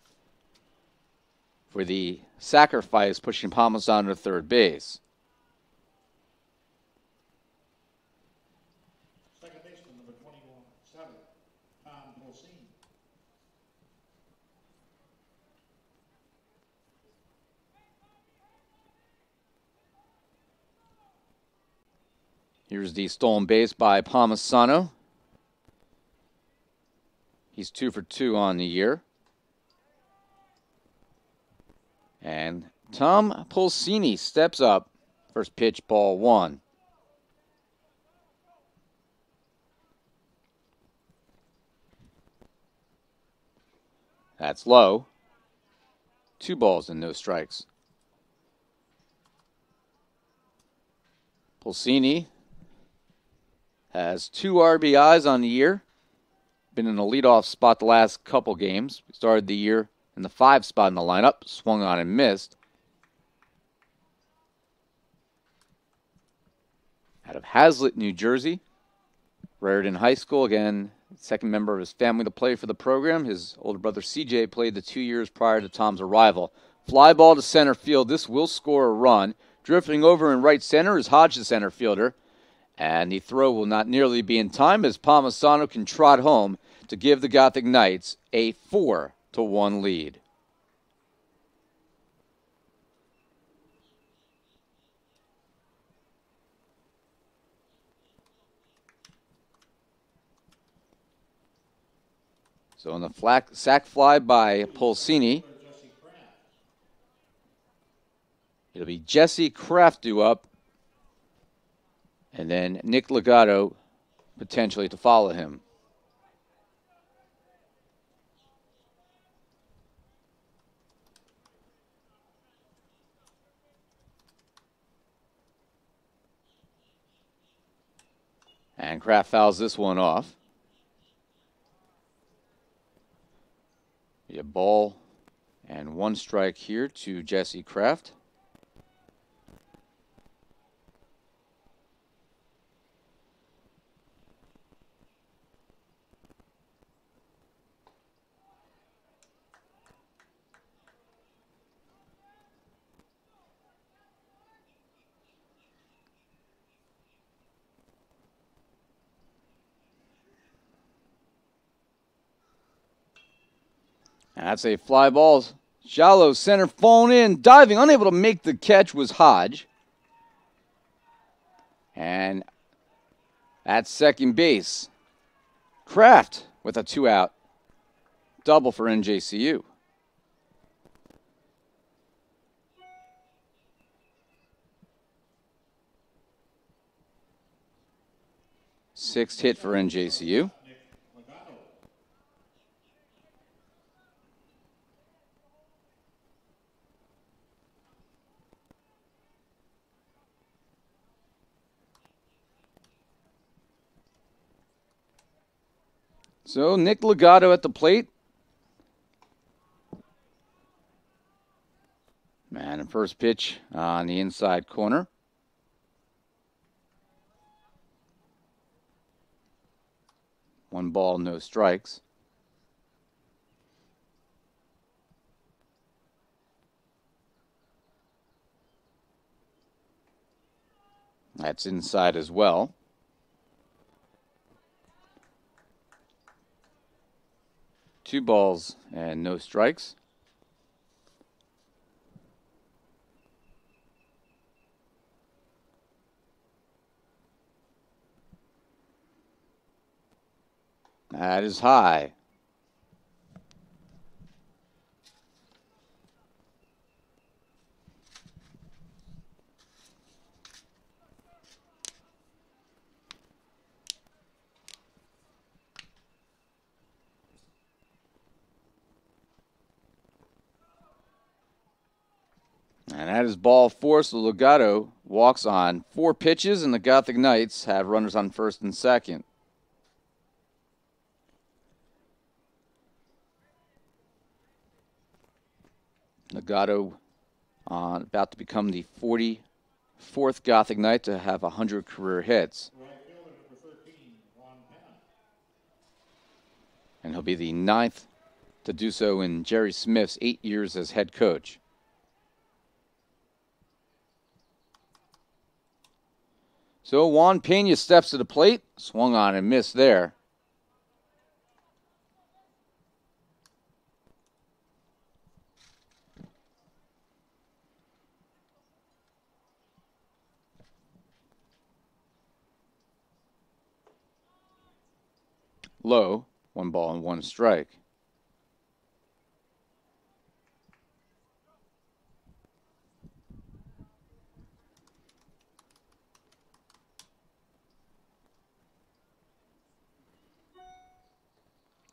for the sacrifice, pushing Palmisano to third base. Second baseman, number 21-7, Tom Pulsini. Here's the stolen base by Palmisano. He's 2 for 2 on the year. And Tom Pulsini steps up. First pitch, ball 1. That's low. 2 balls and no strikes. Pulsini has 2 RBIs on the year. Been in the leadoff spot the last couple games. Started the year in the 5 spot in the lineup. Swung on and missed. Out of Hazlet, New Jersey. Raritan High School. Again, second member of his family to play for the program. His older brother CJ played the 2 years prior to Tom's arrival. Fly ball to center field. This will score a run. Drifting over in right center is Hodge, the center fielder. And the throw will not nearly be in time as Palmisano can trot home to give the Gothic Knights a 4-1 lead. So on the sac fly by Pulsini, it'll be Jesse Kraft due up. And then Nick Legato potentially to follow him. And Kraft fouls this one off. A ball and 1 strike here to Jesse Kraft. That's a fly ball. Shallow center, falling in, diving, unable to make the catch was Hodge. And at second base, Kraft with a 2-out double for NJCU. Sixth hit for NJCU. So Nick Legato at the plate. Man, and first pitch on the inside corner. One ball, no strikes. That's inside as well. Two balls and no strikes. That is high. And that is ball four, so Legato walks on 4 pitches, and the Gothic Knights have runners on first and second. Legato about to become the 44th Gothic Knight to have 100 career hits. And he'll be the 9th to do so in Jerry Smith's 8 years as head coach. So Juan Pena steps to the plate, swung on and missed there. Low, 1 ball and 1 strike.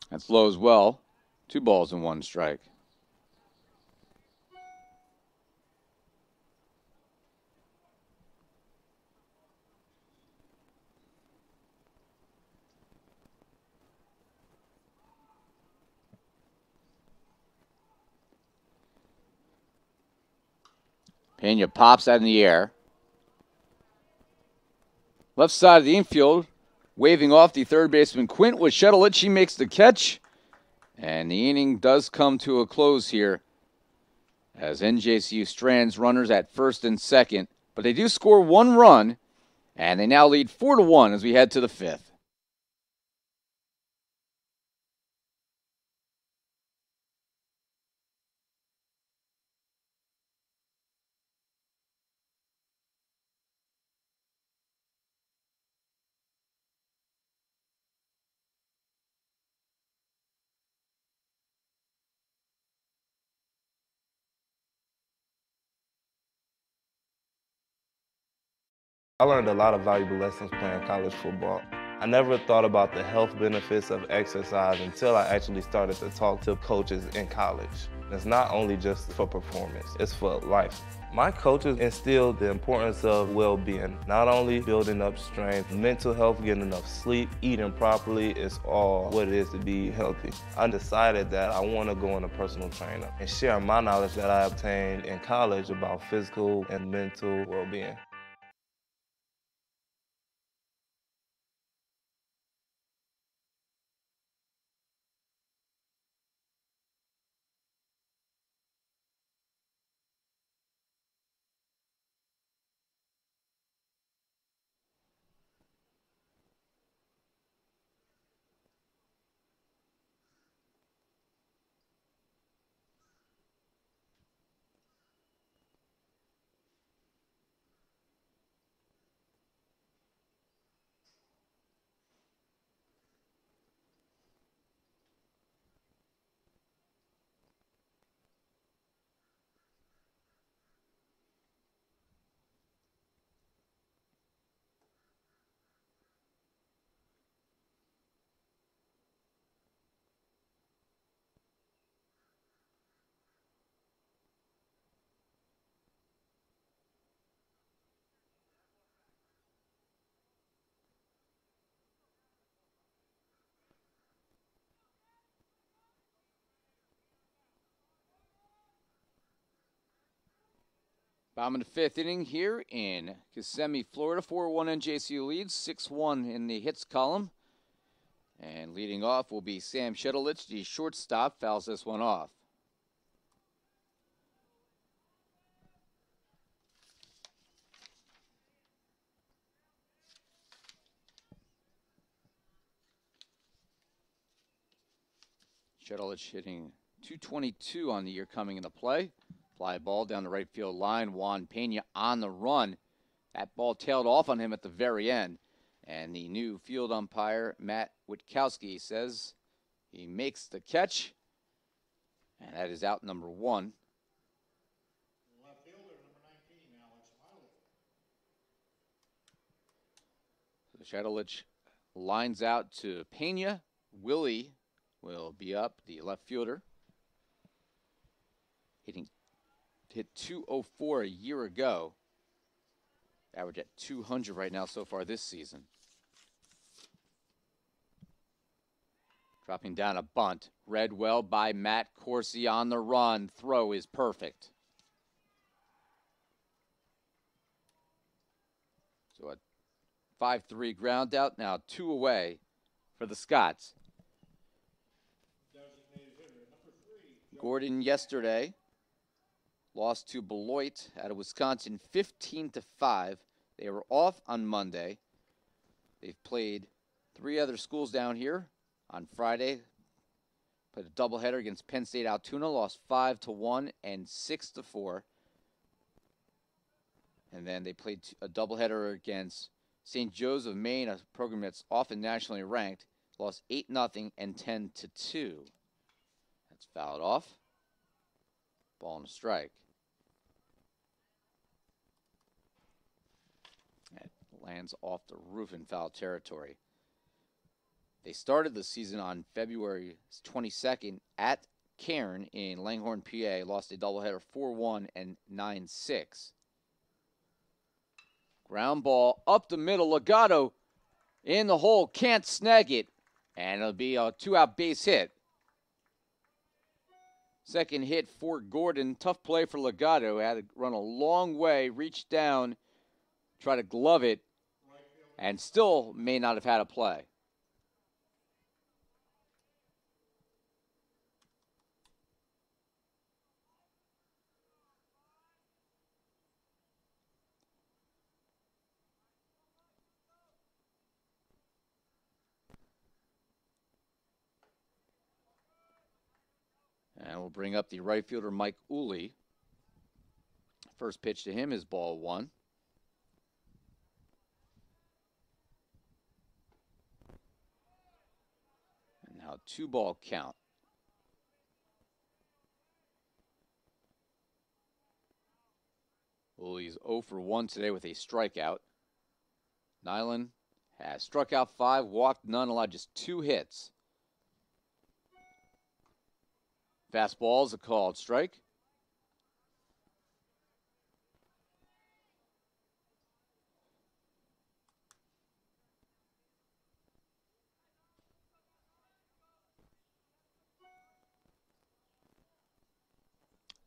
That's low as well. 2 balls and 1 strike. Pena pops that in the air. Left side of the infield, waving off the third baseman Quint with Shettle. She makes the catch. And the inning does come to a close here as NJCU strands runners at first and second. But they do score 1 run, and they now lead 4-1 as we head to the 5th. I learned a lot of valuable lessons playing college football. I never thought about the health benefits of exercise until I actually started to talk to coaches in college. It's not only just for performance, it's for life. My coaches instilled the importance of well-being, not only building up strength, mental health, getting enough sleep, eating properly is all what it is to be healthy. I decided that I want to go on a personal trainer and share my knowledge that I obtained in college about physical and mental well-being. Bottom of the fifth inning here in Kissimmee, Florida. 4-1 NJCU leads, 6-1 in the hits column. And leading off will be Sam Shedelich, the shortstop, fouls this one off. Shedelich hitting .222 on the year coming into play. Fly ball down the right field line. Juan Pena on the run. That ball tailed off on him at the very end. And the new field umpire, Matt Witkowski, says he makes the catch. And that is out number one. Left fielder, number 19, Alex Miley. So Shedelich lines out to Pena. Willie will be up, the left fielder. Hit .204 a year ago. Average at 200 right now so far this season. Dropping down a bunt. Read well by Matt Corsi on the run. Throw is perfect. So a 5-3 ground out. Now 2 away for the Scots. Gordon yesterday lost to Beloit out of Wisconsin 15-5. They were off on Monday. They've played 3 other schools down here. On Friday, played a doubleheader against Penn State Altoona, lost 5-1 and 6-4. And then they played a doubleheader against St. Joe's of Maine, a program that's often nationally ranked, lost 8-0 and 10-2. That's fouled off. Ball and a strike. It lands off the roof in foul territory. They started the season on February 22nd at Cairn in Langhorne, PA. Lost a doubleheader 4-1 and 9-6. Ground ball up the middle. Legato in the hole. Can't snag it. And it'll be a 2-out base hit. Second hit for Gordon. Tough play for Legato. Had to run a long way, reach down, try to glove it, and still may not have had a play. And we'll bring up the right fielder, Mike Uli. First pitch to him is ball 1. And now 2-ball count. Uli's 0 for 1 today with a strikeout. Nyland has struck out 5, walked none, allowed just 2 hits. Fastball is a called strike.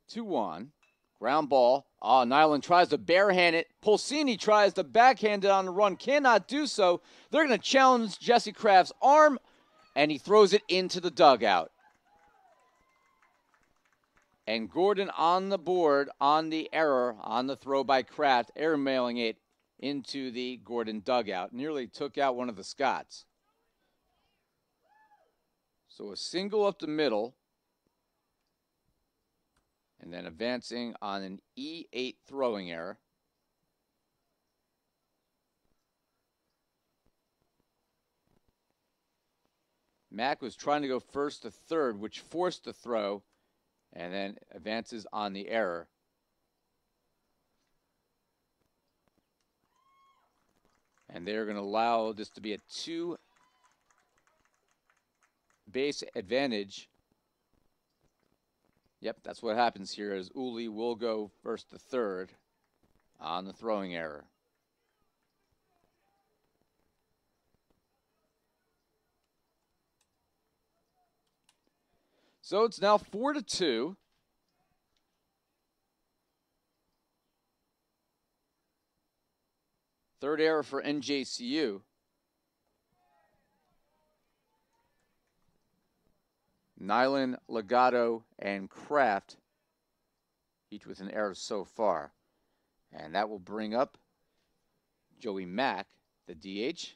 Two on. Ground ball. Nyland tries to barehand it. Pulsini tries to backhand it on the run. Cannot do so. They're going to challenge Jesse Kraft's arm, and he throws it into the dugout. And Gordon on the board on the error on the throw by Kraft, airmailing it into the Gordon dugout. Nearly took out one of the Scots. So a single up the middle. And then advancing on an E8 throwing error. Mack was trying to go first to third, which forced the throw. And then advances on the error. And they're going to allow this to be a 2-base advantage. Yep, that's what happens here as Uli will go first to third on the throwing error. So it's now 4-2. Third error for NJCU. Nyland, Legato, and Kraft, each with an error so far. And that will bring up Joey Mack, the DH.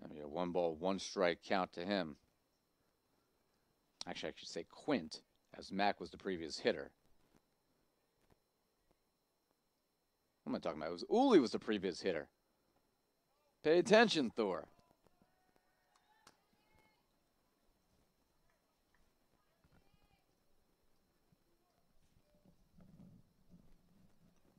That'll be a 1-ball, 1-strike count to him. Actually, I should say Quint, as Mack was the previous hitter. What am I talking about? It was Uli was the previous hitter. Pay attention, Thor.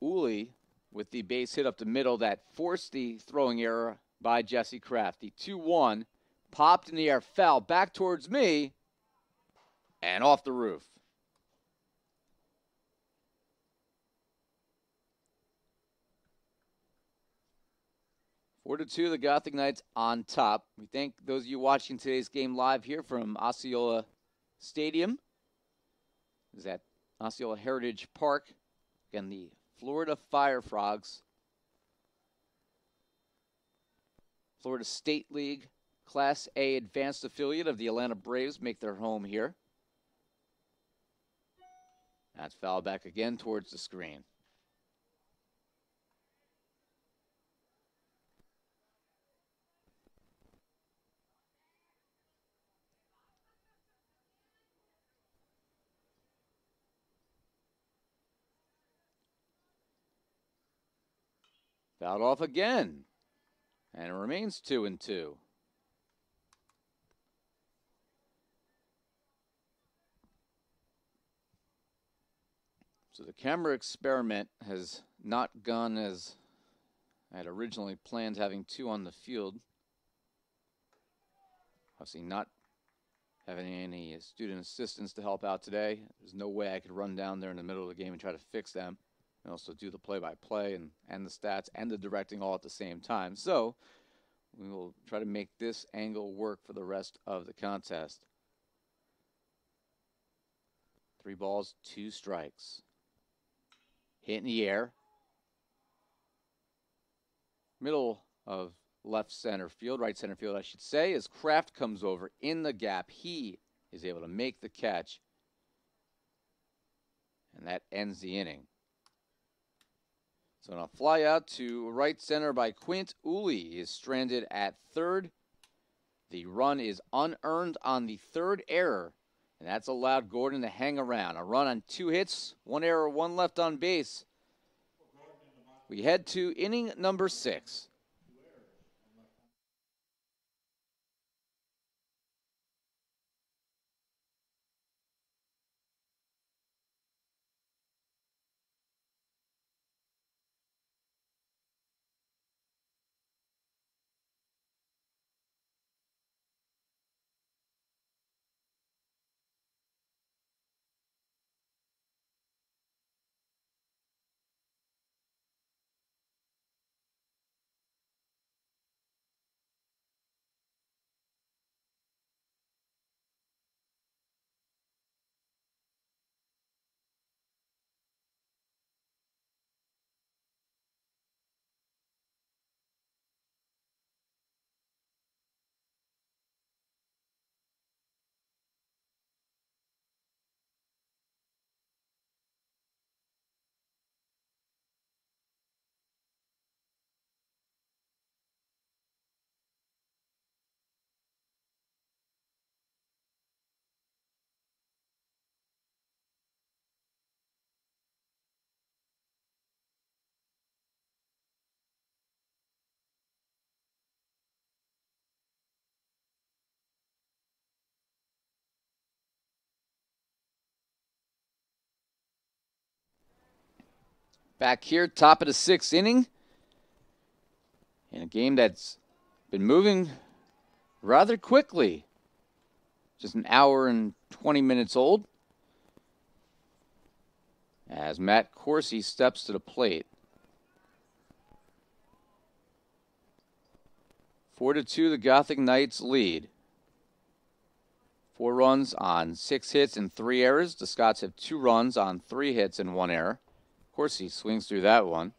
Uli with the base hit up the middle that forced the throwing error by Jesse Kraft. The 2-1 popped in the air, foul back towards me, and off the roof. Four to 2, the Gothic Knights on top. We thank those of you watching today's game live here from Osceola Stadium. Is at Osceola Heritage Park. Again, the Florida Fire Frogs, Florida State League Class A advanced affiliate of the Atlanta Braves, make their home here. That's foul back again towards the screen. Fouled off again, and it remains 2-2. So the camera experiment has not gone as I had originally planned, having 2 on the field. Obviously not having any student assistants to help out today. There's no way I could run down there in the middle of the game and try to fix them. And also do the play-by-play and the stats and the directing all at the same time. So we will try to make this angle work for the rest of the contest. 3 balls, 2 strikes. Hit in the air. Middle of left center field, right center field I should say, as Kraft comes over in the gap. He is able to make the catch. And that ends the inning. So on a fly out to right center by Quint, Uli is stranded at third. The run is unearned on the third error, and that's allowed Gordon to hang around. A run on 2 hits, 1 error, 1 left on base. We head to inning number 6. Back here, top of the 6th inning, in a game that's been moving rather quickly. Just an hour and 20 minutes old. As Matt Corsi steps to the plate. 4-2, the Gothic Knights lead. 4 runs on 6 hits and 3 errors. The Scots have 2 runs on 3 hits and 1 error. Of course, he swings through that one.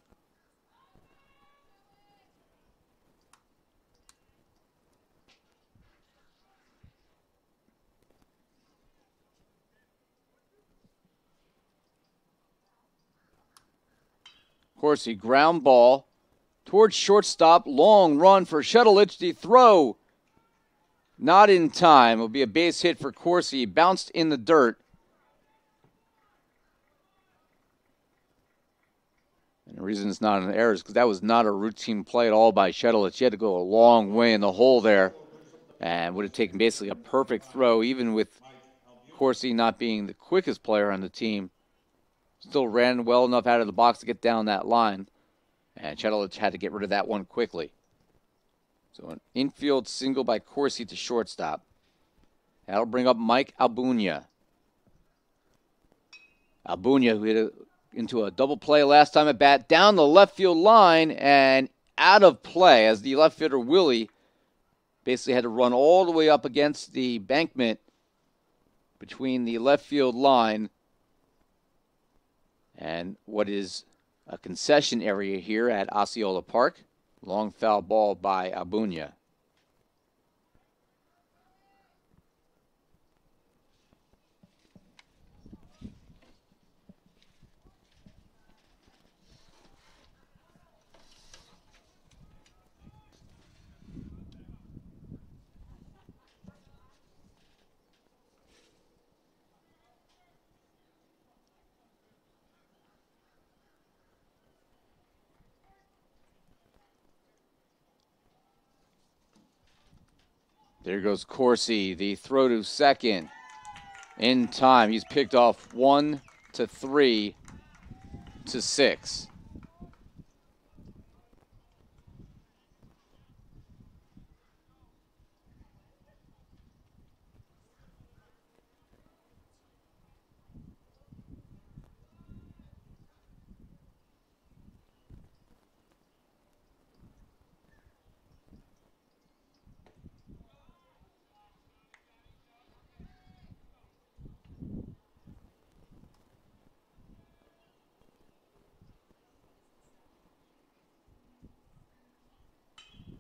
Corsi, ground ball towards shortstop. Long run for Shuttleich. The throw not in time. It'll be a base hit for Corsi. Bounced in the dirt. And the reason it's not an error is because that was not a routine play at all by Shuttleich. He had to go a long way in the hole there and would have taken basically a perfect throw, even with Corsi not being the quickest player on the team. Still ran well enough out of the box to get down that line. And Shuttleich had to get rid of that one quickly. So an infield single by Corsi to shortstop. That'll bring up Mike Albunia. Albunia, who hit into a double play last time at bat, down the left field line and out of play as the left fielder Willie basically had to run all the way up against the bankment between the left field line and what is a concession area here at Osceola Park. Long foul ball by Albunia. There goes Corsi, the throw to second. In time, he's picked off 1 to 3 to 6.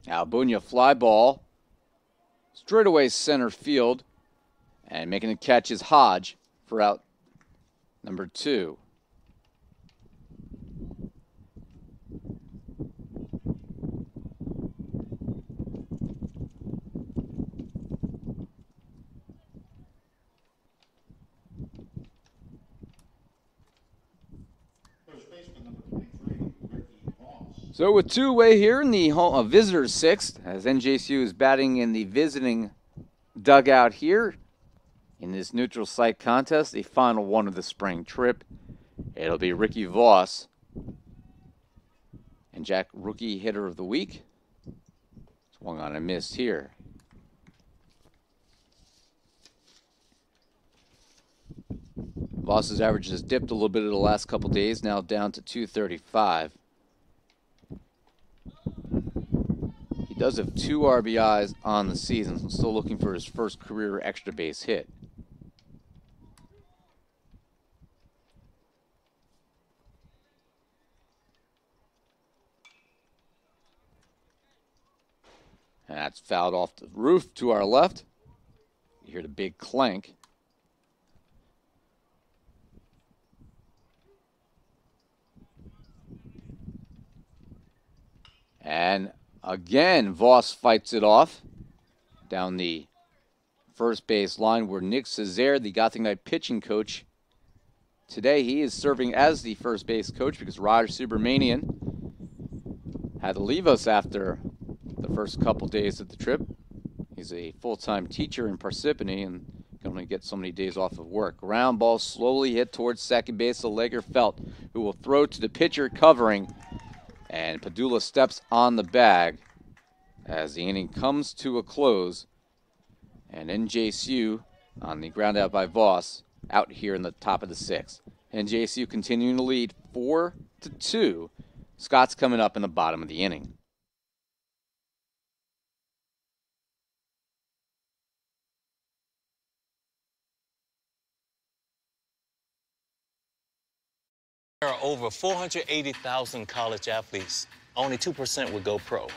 Albunia fly ball. Straightaway center field. And making the catch is Hodge for out number 2. So with 2 away here in the visitors' 6th, as NJCU is batting in the visiting dugout here in this neutral site contest, the final one of the spring trip. It'll be Ricky Voss and Jack, rookie hitter of the week. Swung on a miss here. Voss's average has dipped a little bit in the last couple days, now down to 235. He does have 2 RBIs on the season, so still looking for his first career extra base hit. And that's fouled off the roof to our left. You hear the big clank. And again, Voss fights it off down the first base line where Nick Cesare, the Gothic Knight pitching coach, today he is serving as the first base coach because Roger Subramanian had to leave us after the first couple days of the trip. He's a full-time teacher in Parsippany and can only get so many days off of work. Ground ball slowly hit towards second base to Lager Felt, who will throw to the pitcher covering. And Padula steps on the bag as the inning comes to a close. And NJCU on the ground out by Voss out here in the top of the 6th. NJCU continuing to lead 4-2. Scott's coming up in the bottom of the inning. There are over 480,000 college athletes. Only 2% would go pro.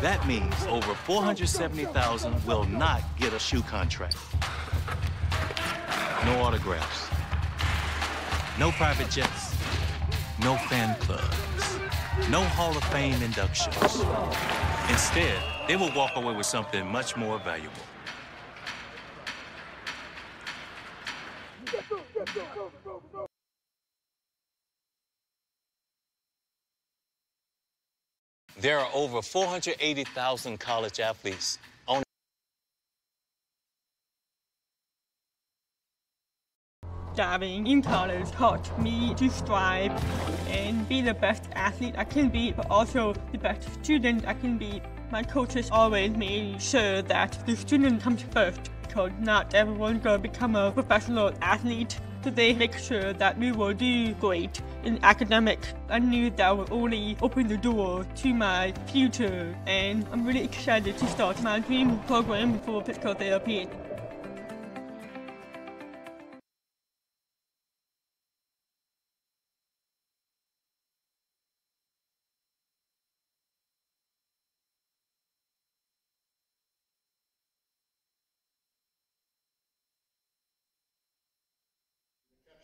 That means over 470,000 will not get a shoe contract. No autographs. No private jets. No fan clubs. No Hall of Fame inductions. Instead, they will walk away with something much more valuable. There are over 480,000 college athletes. Only Diving in college taught me to strive and be the best athlete I can be, but also the best student I can be. My coaches always made sure that the student comes first, because not everyone's gonna become a professional athlete. So they make sure that we will do great in academics. I knew that would only open the door to my future, and I'm really excited to start my dream program for physical therapy.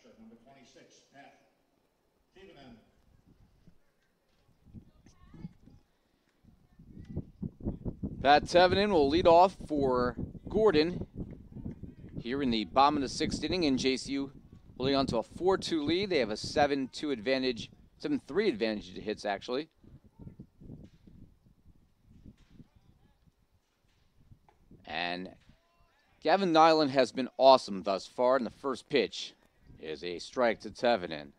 Catcher, number 26, Pat Keevanen. Pat Tevenen will lead off for Gordon here in the bottom of the sixth inning. NJCU holding on to a 4-2 lead. They have a 7-2 advantage, 7-3 advantage to hits, actually. And Gavin Nyland has been awesome thus far, and the first pitch is a strike to Tevenen.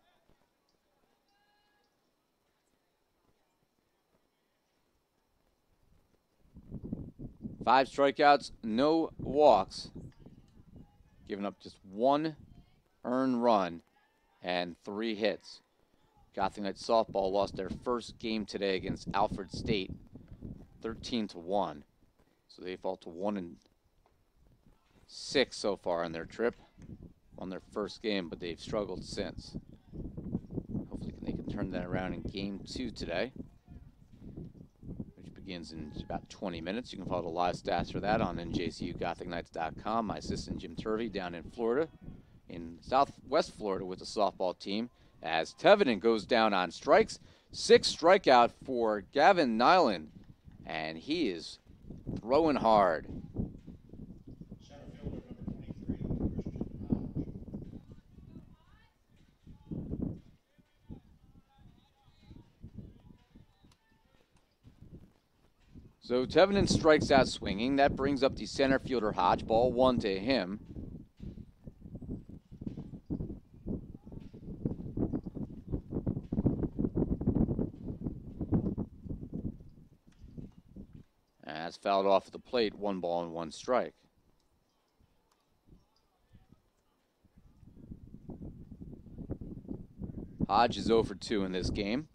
Five strikeouts, no walks, giving up just one earned run and 3 hits. Gothic Knights softball lost their first game today against Alfred State, 13-1. So they fall to 1-6 so far on their trip. Won their first game, but they've struggled since. Hopefully they can turn that around in game 2 today, which begins in about 20 minutes. You can follow the live stats for that on NJCUGothicKnights.com. My assistant Jim Turvey down in Florida, in Southwest Florida with the softball team, as Tevenen goes down on strikes. 6 strikeout for Gavin Nyland, and he is throwing hard. Center fielder, number 23, So Tevenen strikes out swinging. That brings up the center fielder Hodge. Ball 1 to him. And that's fouled off at the plate. 1 ball and 1 strike. Hodge is 0 for 2 in this game.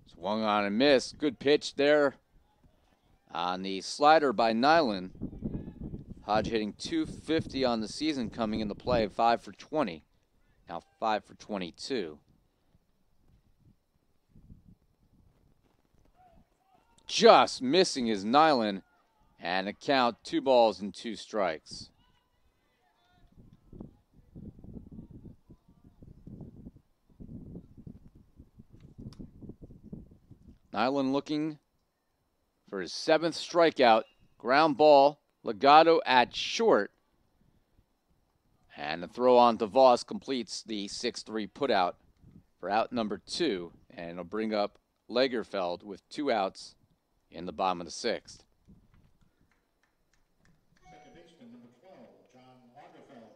Swung on and missed. Good pitch there on the slider by Nyland. Hodge hitting .250 on the season, coming into play, 5 for 20. Now 5 for 22. Just missing is Nyland, and a count 2 balls and 2 strikes. Nyland looking for his 7th strikeout. Ground ball, Legato at short. And the throw on to Voss completes the 6-3 putout for out number 2. And it'll bring up Lagerfeld with 2 outs in the bottom of the 6th. second baseman, number 12, John Lagerfeld.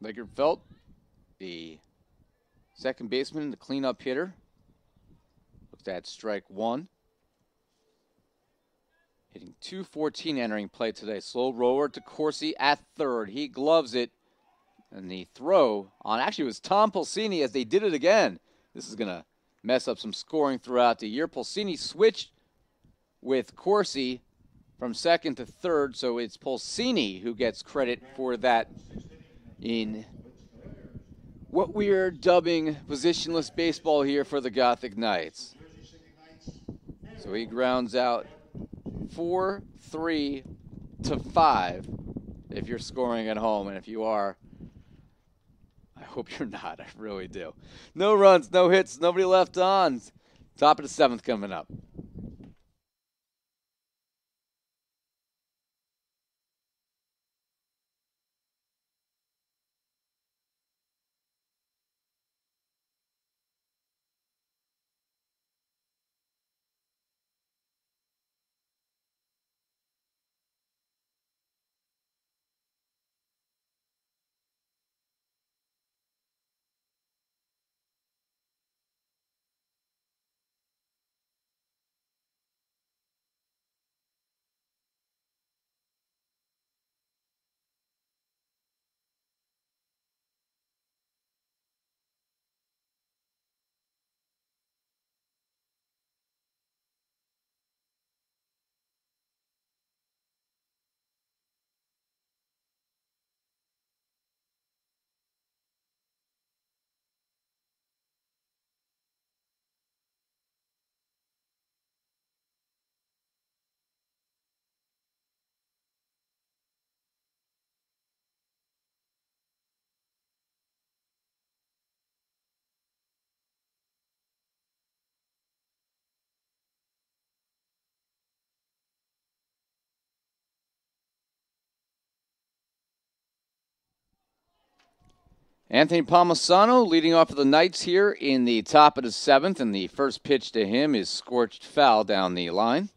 Lagerfeld, the second baseman, the cleanup hitter. First at strike one. Hitting .214 entering play today. Slow roller to Corsi at third. He gloves it. And the throw on, actually it was Tom Pulsini as they did it again. This is going to mess up some scoring throughout the year. Pulsini switched with Corsi from second to third, so it's Pulsini who gets credit for that in what we are dubbing positionless baseball here for the Gothic Knights. So he grounds out 4-3 to 5 if you're scoring at home, and if you are, I hope you're not. I really do. No runs, no hits, nobody left on. Top of the seventh coming up. Anthony Palmisano leading off for the Knights here in the top of the seventh, and the first pitch to him is scorched foul down the line.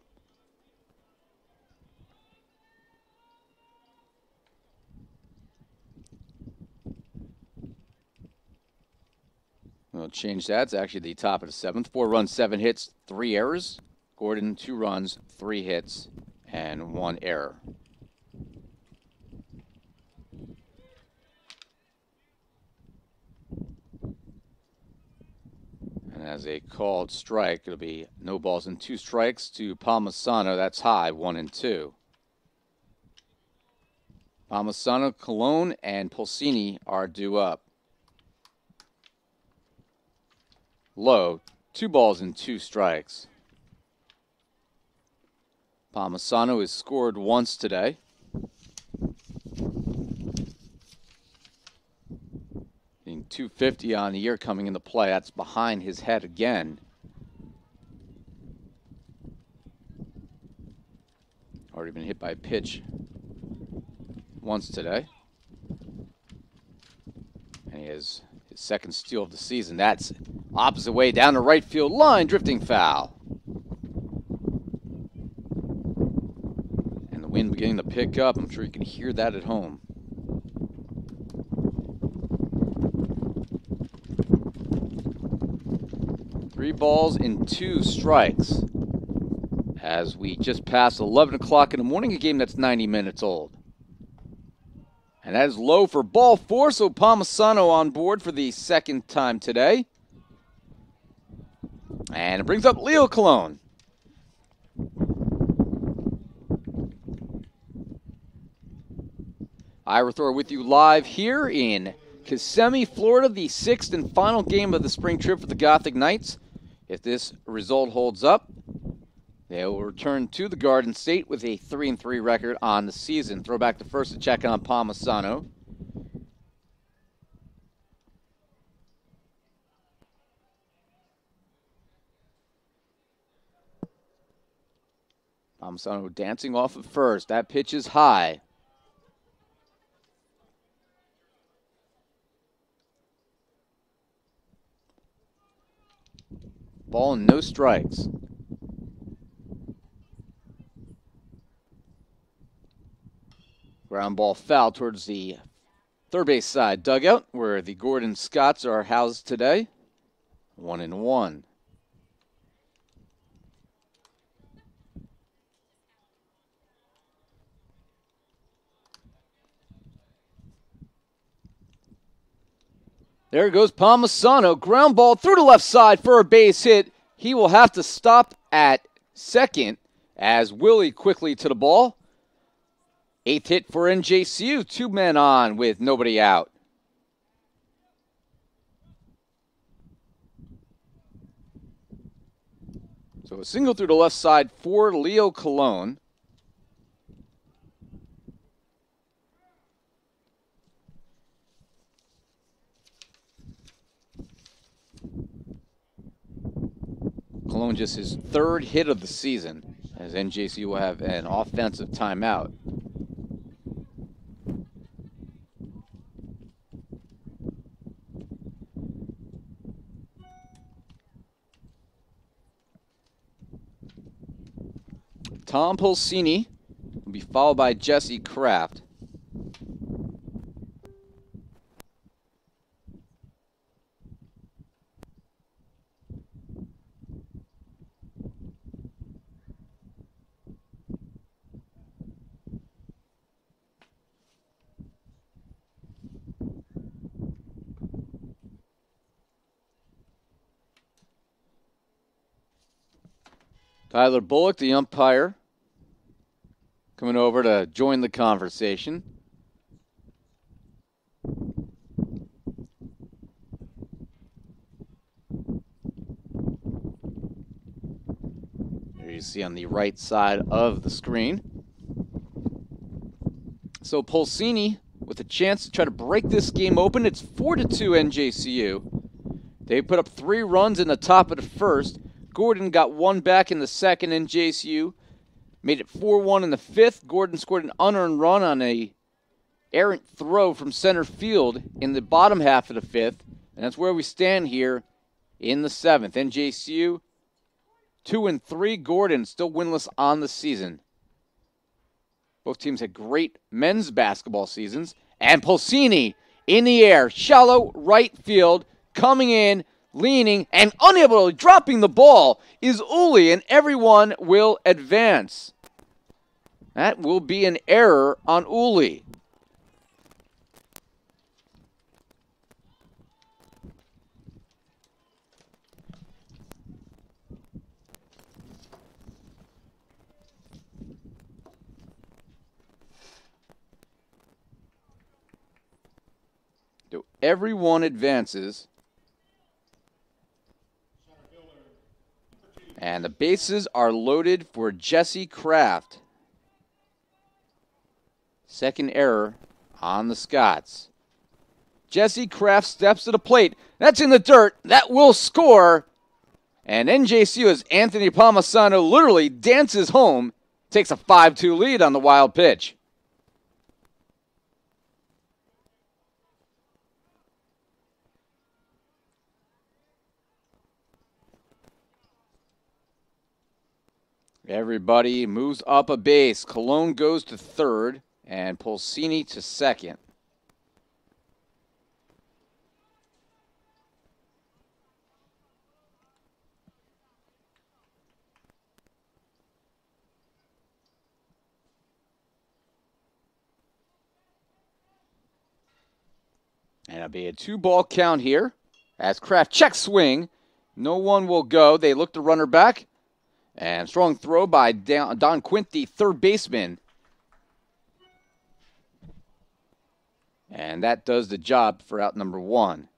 We'll change that. It's actually the top of the seventh. 4 runs, 7 hits, 3 errors. Gordon, 2 runs, 3 hits, and 1 error. And as a called strike, it'll be no balls and 2 strikes to Palmisano. That's high, 1-2. Palmisano, Colon, and Pulsini are due up. Low, 2 balls and 2 strikes. Palmisano has scored once today. Hitting .250 on the year coming into play. That's behind his head again. Already been hit by a pitch once today. And he has his second steal of the season. That's opposite way down the right field line, drifting foul. And the wind beginning to pick up. I'm sure you can hear that at home. Three balls and 2 strikes as we just passed 11 o'clock in the morning, a game that's 90 minutes old. And that is low for ball 4, so Palmisano on board for the second time today. And it brings up Leo Colon. Ira Thor with you live here in Kissimmee, Florida, the 6th and final game of the spring trip for the Gothic Knights. If this result holds up, they will return to the Garden State with a 3-3 record on the season. Throw back to first to check on Palmisano. Palmisano dancing off of first. That pitch is high. Ball and no strikes. Ground ball foul towards the third base side dugout where the Gordon Scotts are housed today. 1-1. There goes Palmisano. Ground ball through the left side for a base hit. He will have to stop at second as Willie quickly to the ball. 8th hit for NJCU. 2 men on with nobody out. So a single through the left side for Leo Colon. Colon just his 3rd hit of the season, as NJC will have an offensive timeout. Tom Pulsini will be followed by Jesse Kraft. Tyler Bullock, the umpire, coming over to join the conversation. There you see on the right side of the screen. So Pulsini with a chance to try to break this game open. It's 4-2 NJCU. They put up 3 runs in the top of the first. Gordon got 1 back in the second. NJCU made it 4-1 in the 5th. Gordon scored an unearned run on a errant throw from center field in the bottom half of the 5th. And that's where we stand here in the 7th. NJCU 2-3. Gordon still winless on the season. Both teams had great men's basketball seasons. And Pulsini in the air, shallow right field, coming in, leaning, and unable, dropping the ball is Uli, and everyone will advance. That will be an error on Uli. So everyone advances. And the bases are loaded for Jesse Kraft. Second error on the Scots. Jesse Kraft steps to the plate. That's in the dirt. That will score. And NJCU, as Anthony Palmisano literally dances home, takes a 5-2 lead on the wild pitch. Everybody moves up a base. Colon goes to 3rd and Pulsini to 2nd. And it'll be a 2-ball count here as Kraft checks swing. No one will go. They look the runner back. And strong throw by Don Quinty, 3rd baseman. And that does the job for out number 1.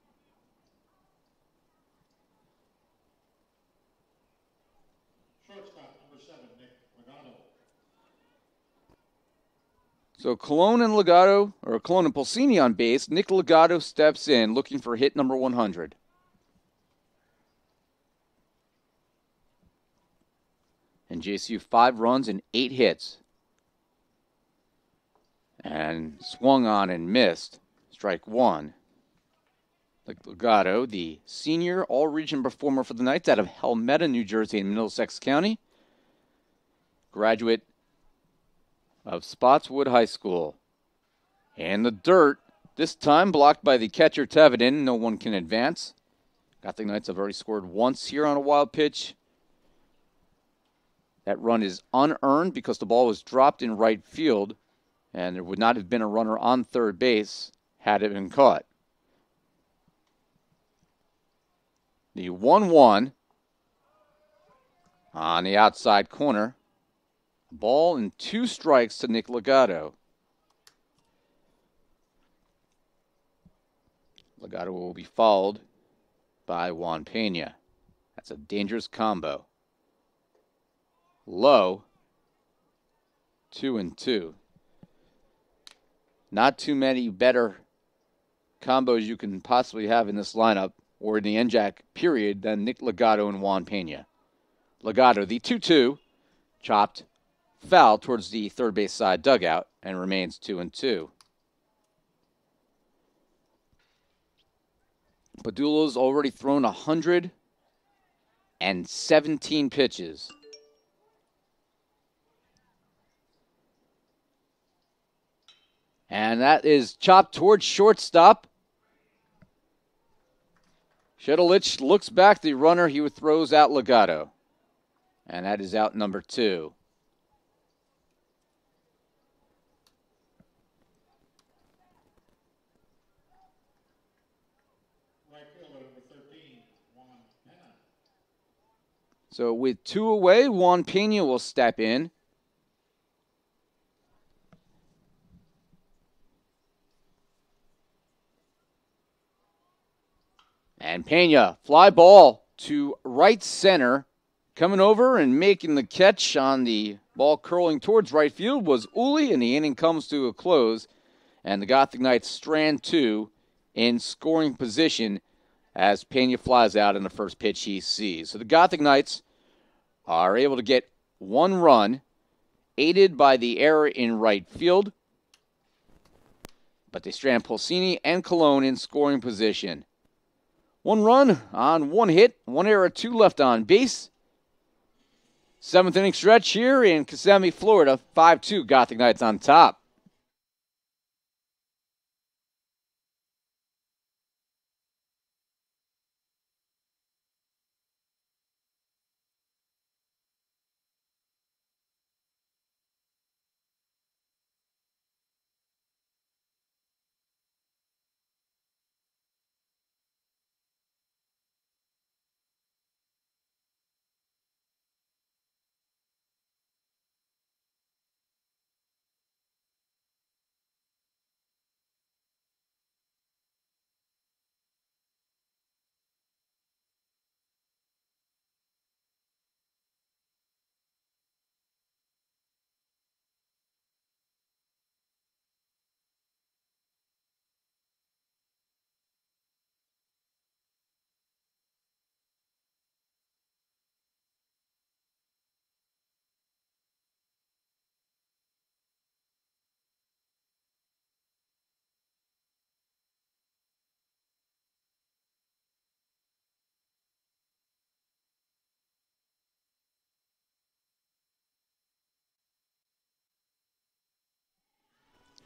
Shortstop, number 7, Nick Legato. So Colon and Legato, or Colon and Pulsini on base. Nick Legato steps in looking for hit number 100. And JCU 5 runs and 8 hits. And swung on and missed. Strike 1. Legato, the senior all-region performer for the Knights out of Helmetta, New Jersey in Middlesex County. Graduate of Spotswood High School. And the dirt, this time blocked by the catcher Teveden. No one can advance. Gothic Knights have already scored once here on a wild pitch. That run is unearned because the ball was dropped in right field, and there would not have been a runner on 3rd base had it been caught. The 1-1 on the outside corner. Ball and 2 strikes to Nick Legato. Legato will be followed by Juan Pena. That's a dangerous combo. Low, 2-2. Not too many better combos you can possibly have in this lineup or in the NJAC period than Nick Legato and Juan Pena. Legato, the 2-2, chopped foul towards the third base side dugout and remains 2-2. Padulo's already thrown 117 pitches. And that is chopped towards shortstop. Shedelich looks back the runner. He throws out Legato. And that is out number 2. Right fielder, number 13, Juan Pena. So with 2 away, Juan Pena will step in. And Pena, fly ball to right center. Coming over and making the catch on the ball curling towards right field was Uli, and the inning comes to a close. And the Gothic Knights strand 2 in scoring position as Pena flies out in the first pitch he sees. So the Gothic Knights are able to get 1 run, aided by the error in right field. But they strand Pulsini and Colon in scoring position. 1 run on 1 hit, 1 error, 2 left on base. 7th inning stretch here in Kissimmee, Florida. 5-2 Gothic Knights on top.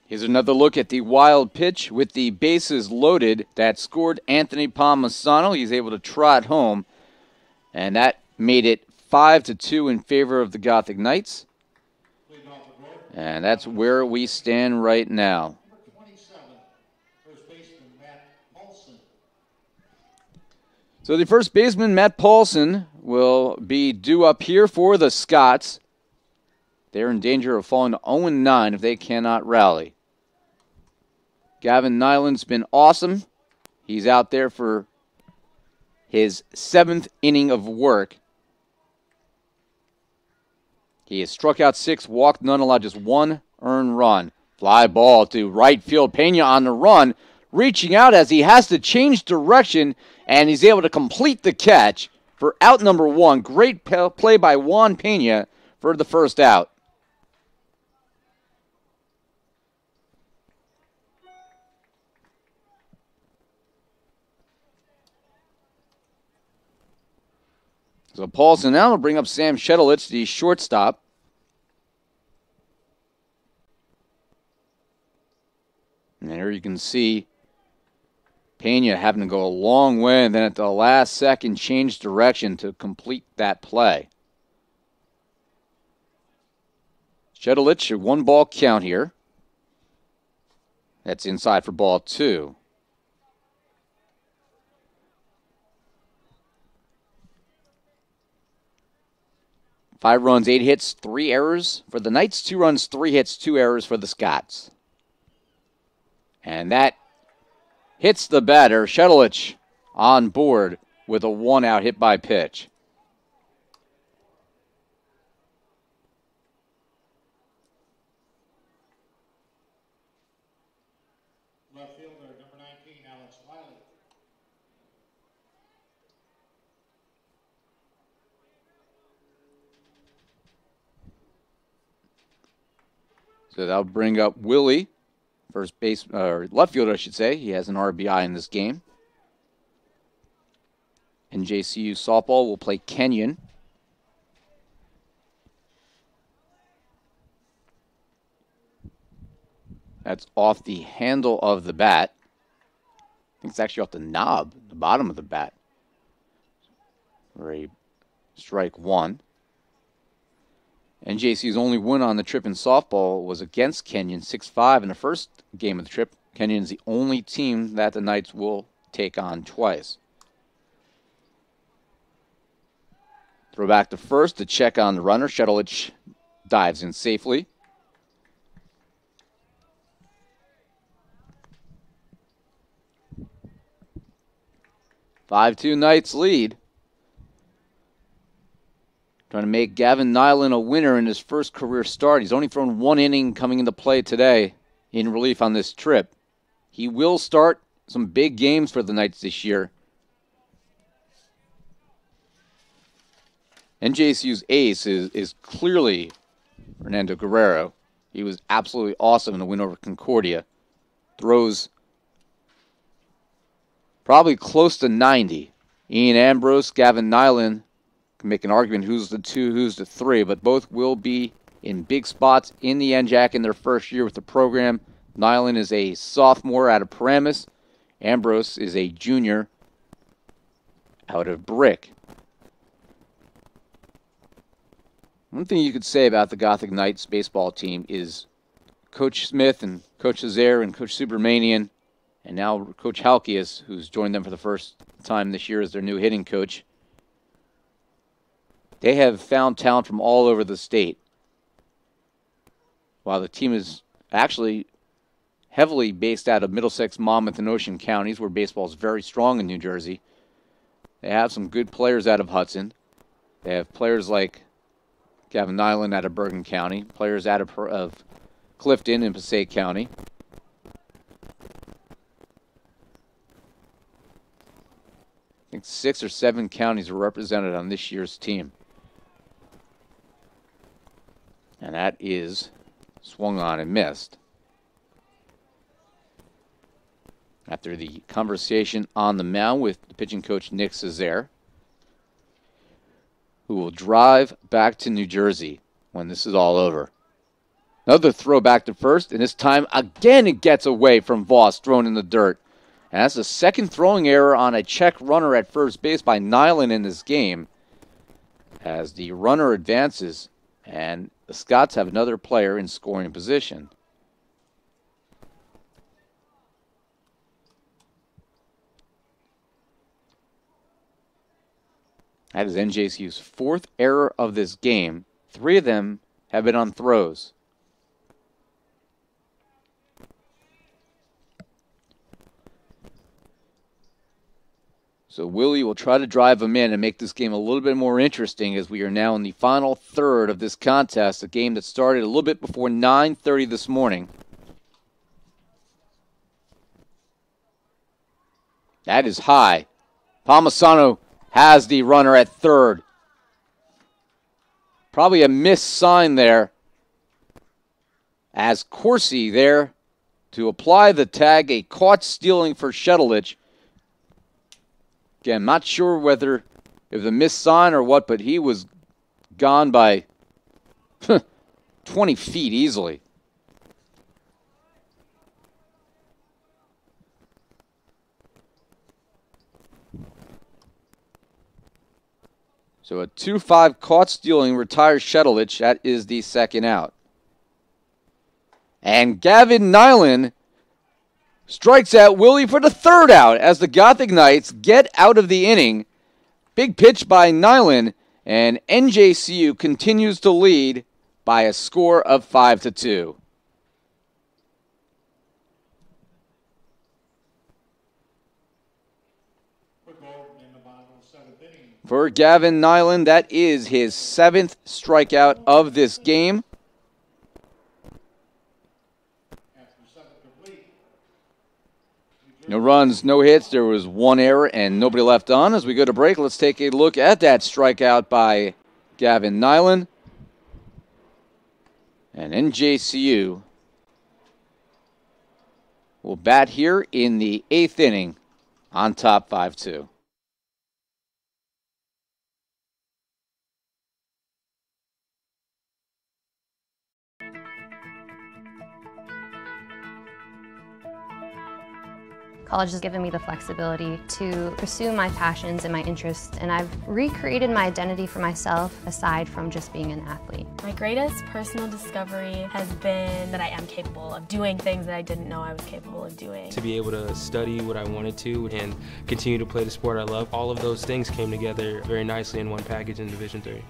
Here's another look at the wild pitch with the bases loaded that scored Anthony Palmisano. He's able to trot home, and that made it 5-2 in favor of the Gothic Knights. And that's where we stand right now. Number 27, first baseman Matt Paulson. So the first baseman, Matt Paulson, will be due up here for the Scots. They're in danger of falling to 0-9 if they cannot rally. Gavin Nyland's been awesome. He's out there for his 7th inning of work. He has struck out 6, walked none, allowed just 1 earned run. Fly ball to right field. Pena on the run, reaching out as he has to change direction, and he's able to complete the catch for out number 1. Great play by Juan Pena for the first out. So Paulson now will bring up Sam Shedelich, the shortstop. And here you can see Pena having to go a long way and then at the last second change direction to complete that play. Shedelich, a 1-ball count here. That's inside for ball 2. 5 runs, 8 hits, 3 errors for the Knights. 2 runs, 3 hits, 2 errors for the Scots. And that hits the batter, Shedelich, on board with a 1-out hit by pitch. Left fielder, number 19, Alex Wiley. So that'll bring up Willie, first base, or left fielder, I should say. He has an RBI in this game. NJCU softball will play Kenyon. That's off the handle of the bat. I think it's actually off the knob, the bottom of the bat. For a strike 1. NJCU's only win on the trip in softball was against Kenyon, 6-5 in the first game of the trip. Kenyon is the only team that the Knights will take on twice. Throw back to first to check on the runner. Shedelich dives in safely. "5-2 Knights lead. Trying to make Gavin Nyland a winner in his first career start. He's only thrown 1 inning coming into play today in relief on this trip. He will start some big games for the Knights this year. NJCU's ace is clearly Fernando Guerrero. He was absolutely awesome in the win over Concordia. Throws probably close to 90. Ian Ambrose, Gavin Nyland can make an argument who's the 2, who's the 3, but both will be in big spots in the NJAC in their first year with the program. Nyland is a sophomore out of Paramus. Ambrose is a junior out of Brick. One thing you could say about the Gothic Knights baseball team is Coach Smith and Coach Azair and Coach Subramanian, and now Coach Halkias, who's joined them for the first time this year as their new hitting coach. They have found talent from all over the state. While the team is actually heavily based out of Middlesex, Monmouth, and Ocean counties, where baseball is very strong in New Jersey, they have some good players out of Hudson. They have players like Gavin Nyland out of Bergen County, players out of Clifton in Passaic County. I think 6 or 7 counties are represented on this year's team. And that is swung on and missed. After the conversation on the mound with the pitching coach Nick Cesaire, who will drive back to New Jersey when this is all over. Another throw back to first, and this time again it gets away from Voss, thrown in the dirt. And that's the second throwing error on a check runner at first base by Nyland in this game, as the runner advances and the Scots have another player in scoring position. That is NJCU's 4th error of this game. 3 of them have been on throws. So Willie will try to drive him in and make this game a little bit more interesting, as we are now in the final third of this contest, a game that started a little bit before 9:30 this morning. That is high. Palmisano has the runner at third. Probably a missed sign there, as Corsi there to apply the tag, a caught stealing for Shedelich. Again, not sure whether it was a missed sign or what, but he was gone by 20 feet easily. So a 2-5 caught stealing retires Shedelich. That is the second out. And Gavin Nyland strikes out Willie for the third out as the Gothic Knights get out of the inning. Big pitch by Nyland, And NJCU continues to lead by a score of 5-2. For Gavin Nyland, that is his 7th strikeout of this game. No runs, no hits. There was 1 error and nobody left on. As we go to break, let's take a look at that strikeout by Gavin Nyland. And NJCU will bat here in the 8th inning on top 5-2. College has given me the flexibility to pursue my passions and my interests, and I've recreated my identity for myself aside from just being an athlete. My greatest personal discovery has been that I am capable of doing things that I didn't know I was capable of doing. To be able to study what I wanted to and continue to play the sport I love, all of those things came together very nicely in one package in Division III.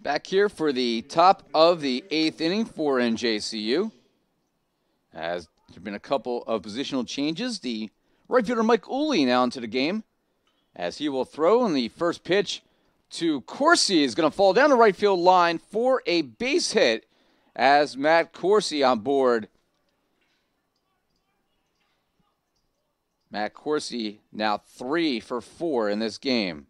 Back here for the top of the 8th inning for NJCU. As there have been a couple of positional changes, the right fielder Mike Uli now into the game, as he will throw, and the first pitch to Corsi is going to fall down the right field line for a base hit as Matt Corsi on board. Matt Corsi now 3 for 4 in this game.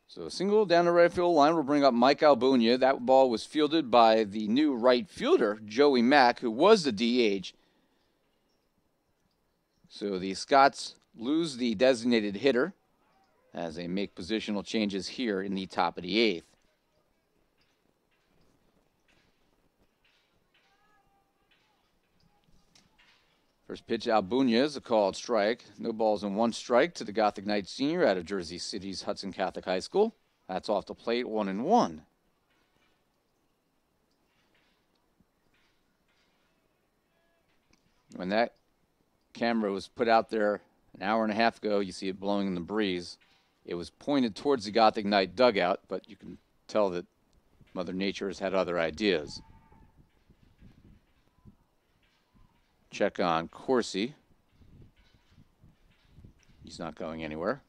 So a single down the right field line will bring up Mike Albunia. That ball was fielded by the new right fielder, Joey Mack, who was the DH. So the Scots lose the designated hitter as they make positional changes here in the top of the 8th. First pitch, Albunia, is a called strike. No balls and 1 strike to the Gothic Knights senior out of Jersey City's Hudson Catholic High School. That's off the plate, 1-1. When that camera was put out there an hour and a half ago, you see it blowing in the breeze. It was pointed towards the Gothic Knight dugout, but you can tell that Mother Nature has had other ideas. Check on Corsi. He's not going anywhere.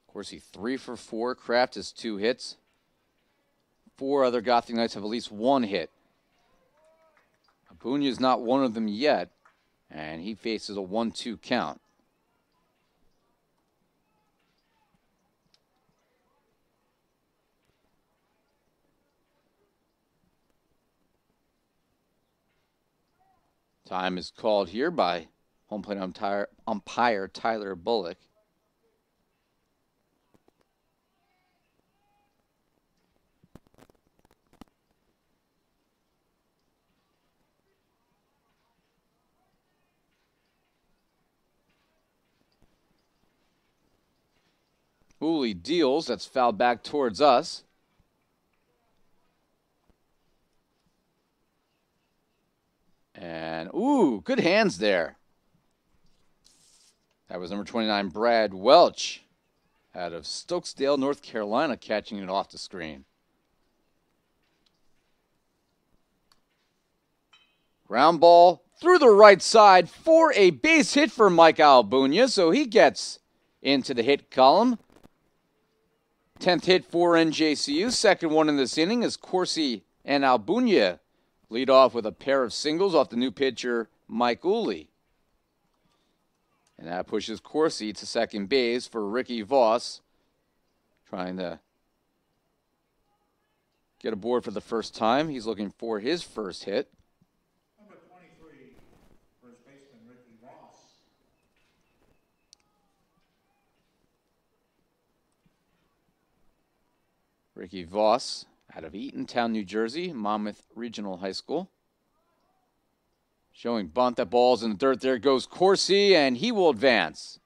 Corsi 3 for 4. Kraft has 2 hits. 4 other Gothic Knights have at least 1 hit. Abunia is not one of them yet, and he faces a 1-2 count. Time is called here by home plate umpire Tyler Bullock. Uli deals. That's fouled back towards us. And, ooh, good hands there. That was number 29, Brad Welch, out of Stokesdale, North Carolina, catching it off the screen. Ground ball, through the right side for a base hit for Mike Albunia, so he gets into the hit column. 10th hit for NJCU, second one in this inning as Corsi and Albunia lead off with a pair of singles off the new pitcher, Mike Uli. And that pushes Corsi to second base for Ricky Voss, trying to get aboard for the first time. He's looking for his first hit. Number 23, first baseman Ricky Voss. Ricky Voss out of Eatontown, New Jersey, Monmouth Regional High School. Showing bunt, that ball's in the dirt. There goes Corsi, and he will advance.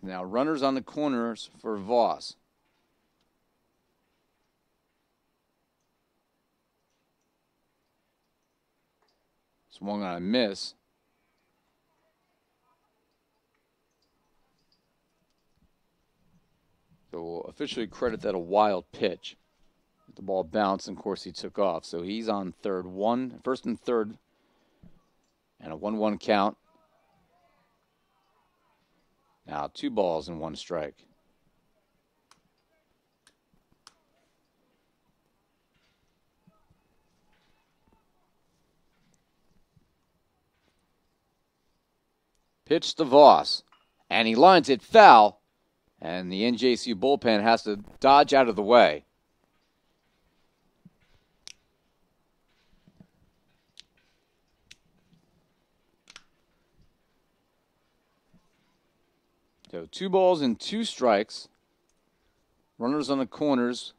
Now runners on the corners for Voss. Swung on a miss. So we'll officially credit that a wild pitch. The ball bounced and Corsi took off. So he's on first and third, and a 1-1 count. Now 2 balls and 1 strike. Pitch to Voss, and he lines it foul, and the NJCU bullpen has to dodge out of the way. So 2 balls and 2 strikes. Runners on the corners.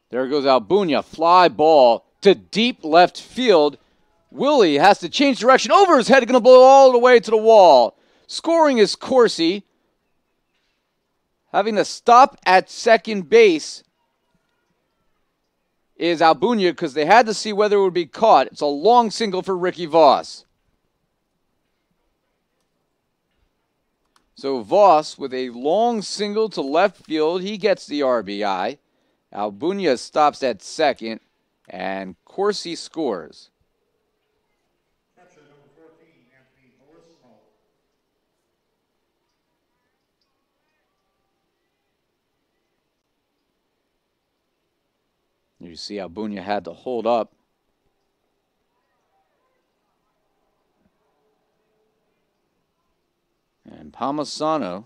There goes Albunia. Fly ball to deep left field. Willie has to change direction. Over his head, going to blow all the way to the wall. Scoring is Corsi. Having to stop at second base is Albunia because they had to see whether it would be caught. It's a long single for Ricky Voss. So Voss with a long single to left field. He gets the RBI. Albunia stops at second, and Corsi scores. Catcher number 14, Anthony Bellissimo. You see Albunia had to hold up. And Palmisano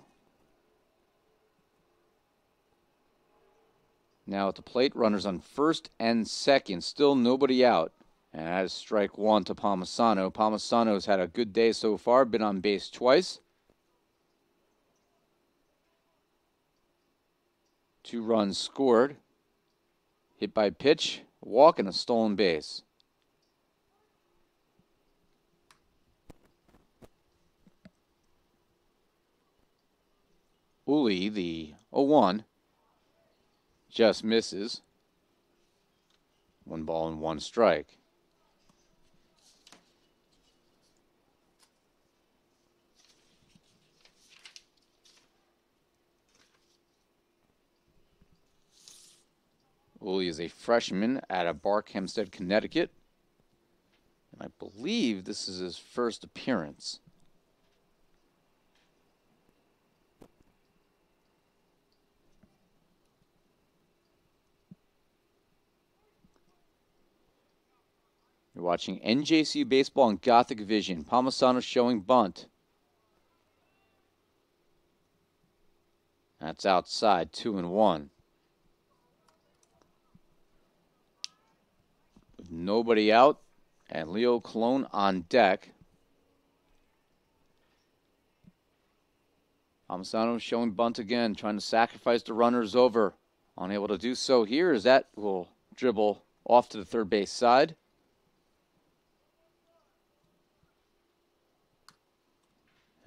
now at the plate. Runners on first and second. Still nobody out. And that is strike 1 to Palmisano. Palmisano's had a good day so far. Been on base twice. 2 runs scored. Hit by pitch, a walk, and a stolen base. Uli, the 0-1, just misses. 1 ball and 1 strike. Uli is a freshman out of Barkhamsted, Connecticut. And I believe this is his first appearance. You're watching NJCU Baseball on Gothic Vision. Palmisano showing bunt. That's outside, 2-1. With nobody out, and Leo Colon on deck. Palmisano showing bunt again, trying to sacrifice the runners over. Unable to do so here as that will dribble off to the third base side.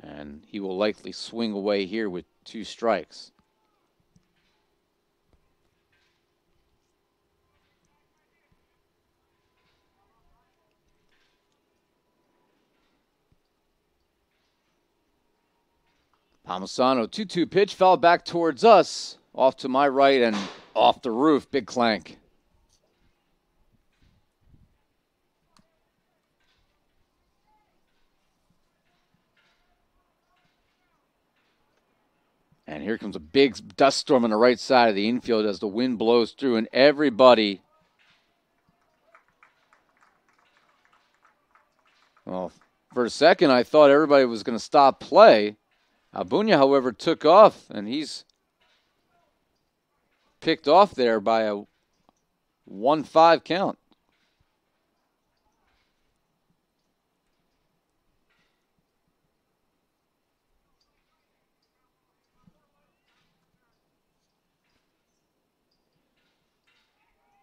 And he will likely swing away here with 2 strikes. Palmisano, 2-2 pitch, fell back towards us, off to my right and off the roof. Big clank. And here comes a big dust storm on the right side of the infield as the wind blows through, and everybody, well, for a second I thought everybody was going to stop play. Abunya, however, took off, and he's picked off there by a 1-5 count.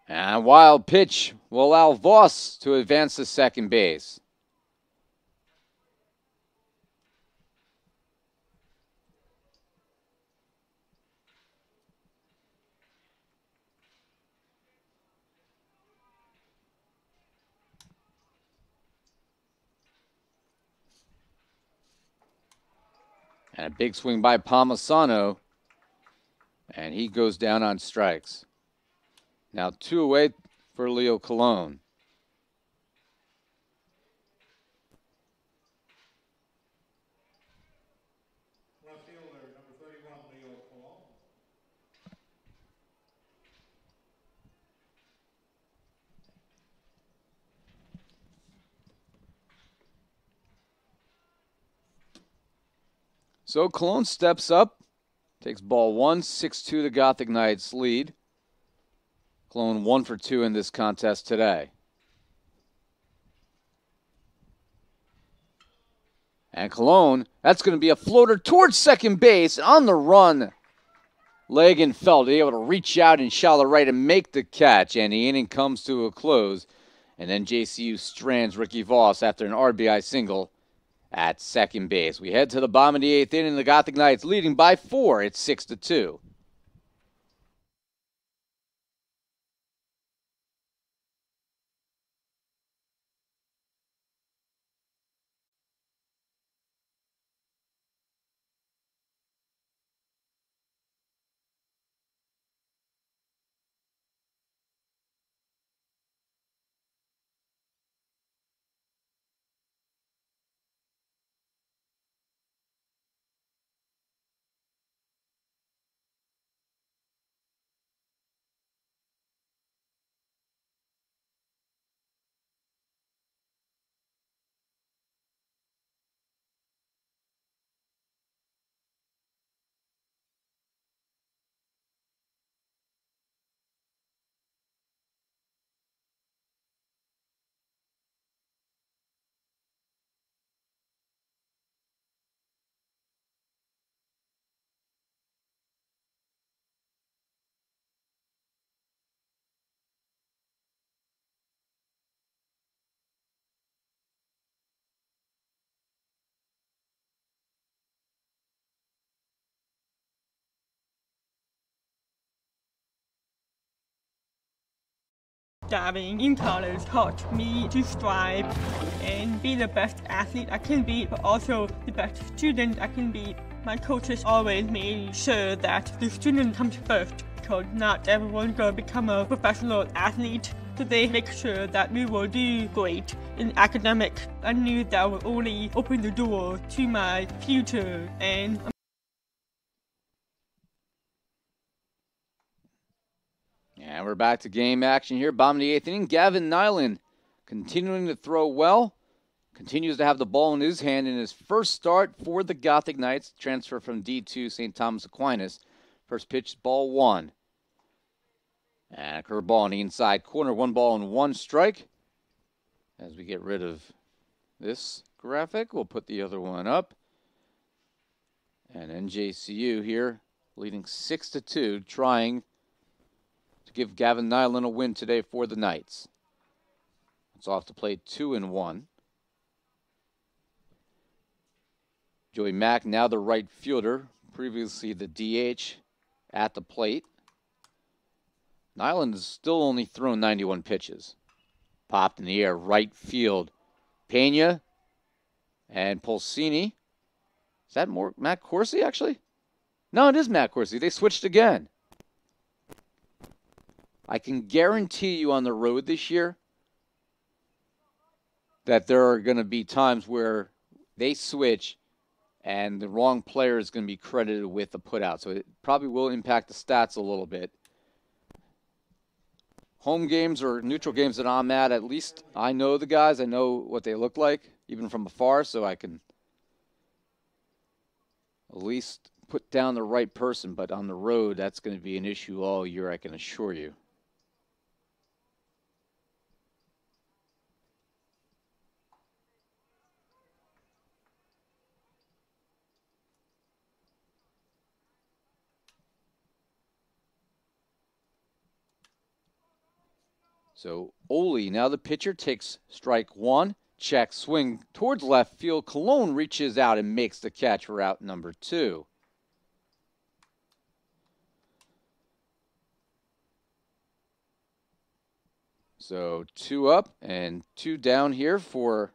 And a wild pitch will allow Voss to advance to second base. And a big swing by Palmisano, and he goes down on strikes. Now 2 away for Leo Colon. Left fielder, number 31, Leo Colon. So Cologne steps up, takes ball 1, 6-2 the Gothic Knights lead. Cologne 1 for 2 in this contest today. And Cologne, that's going to be a floater towards second base on the run. Lagenfeld able to reach out in shallow right and make the catch, and the inning comes to a close. And then NJCU strands Ricky Voss after an RBI single at second base. We head to the bottom of the 8th inning. The Gothic Knights leading by 4. It's 6-2. Diving in college taught me to strive and be the best athlete I can be, but also the best student I can be. My coaches always made sure that the student comes first, because not everyone's gonna become a professional athlete. So they make sure that we will do great in academic. I knew that would only open the door to my future, and And we're back to game action here. Bottom of the 8th inning. Gavin Nyland continuing to throw well. Continues to have the ball in his hand in his first start for the Gothic Knights. Transfer from D2 St. Thomas Aquinas. First pitch, ball 1. And a curveball on the inside corner. 1 ball and 1 strike. As we get rid of this graphic, we'll put the other one up. And NJCU here leading 6-2, trying to give Gavin Nyland a win today for the Knights. It's off to play 2-1. Joey Mack, now the right fielder, previously the DH at the plate. Nyland has still only thrown 91 pitches. Popped in the air, right field. Pena and Pulsini Is that more Matt Corsi, actually? No, it is Matt Corsi. They switched again. I can guarantee you on the road this year that there are going to be times where they switch and the wrong player is going to be credited with the putout. So it probably will impact the stats a little bit. Home games or neutral games that I'm at least I know the guys. I know what they look like, even from afar, so I can at least put down the right person. But on the road, that's going to be an issue all year, I can assure you. So Ole, now the pitcher, takes strike one. Check, swing towards left field. Cologne reaches out and makes the catch for out number 2. So 2 up and 2 down here for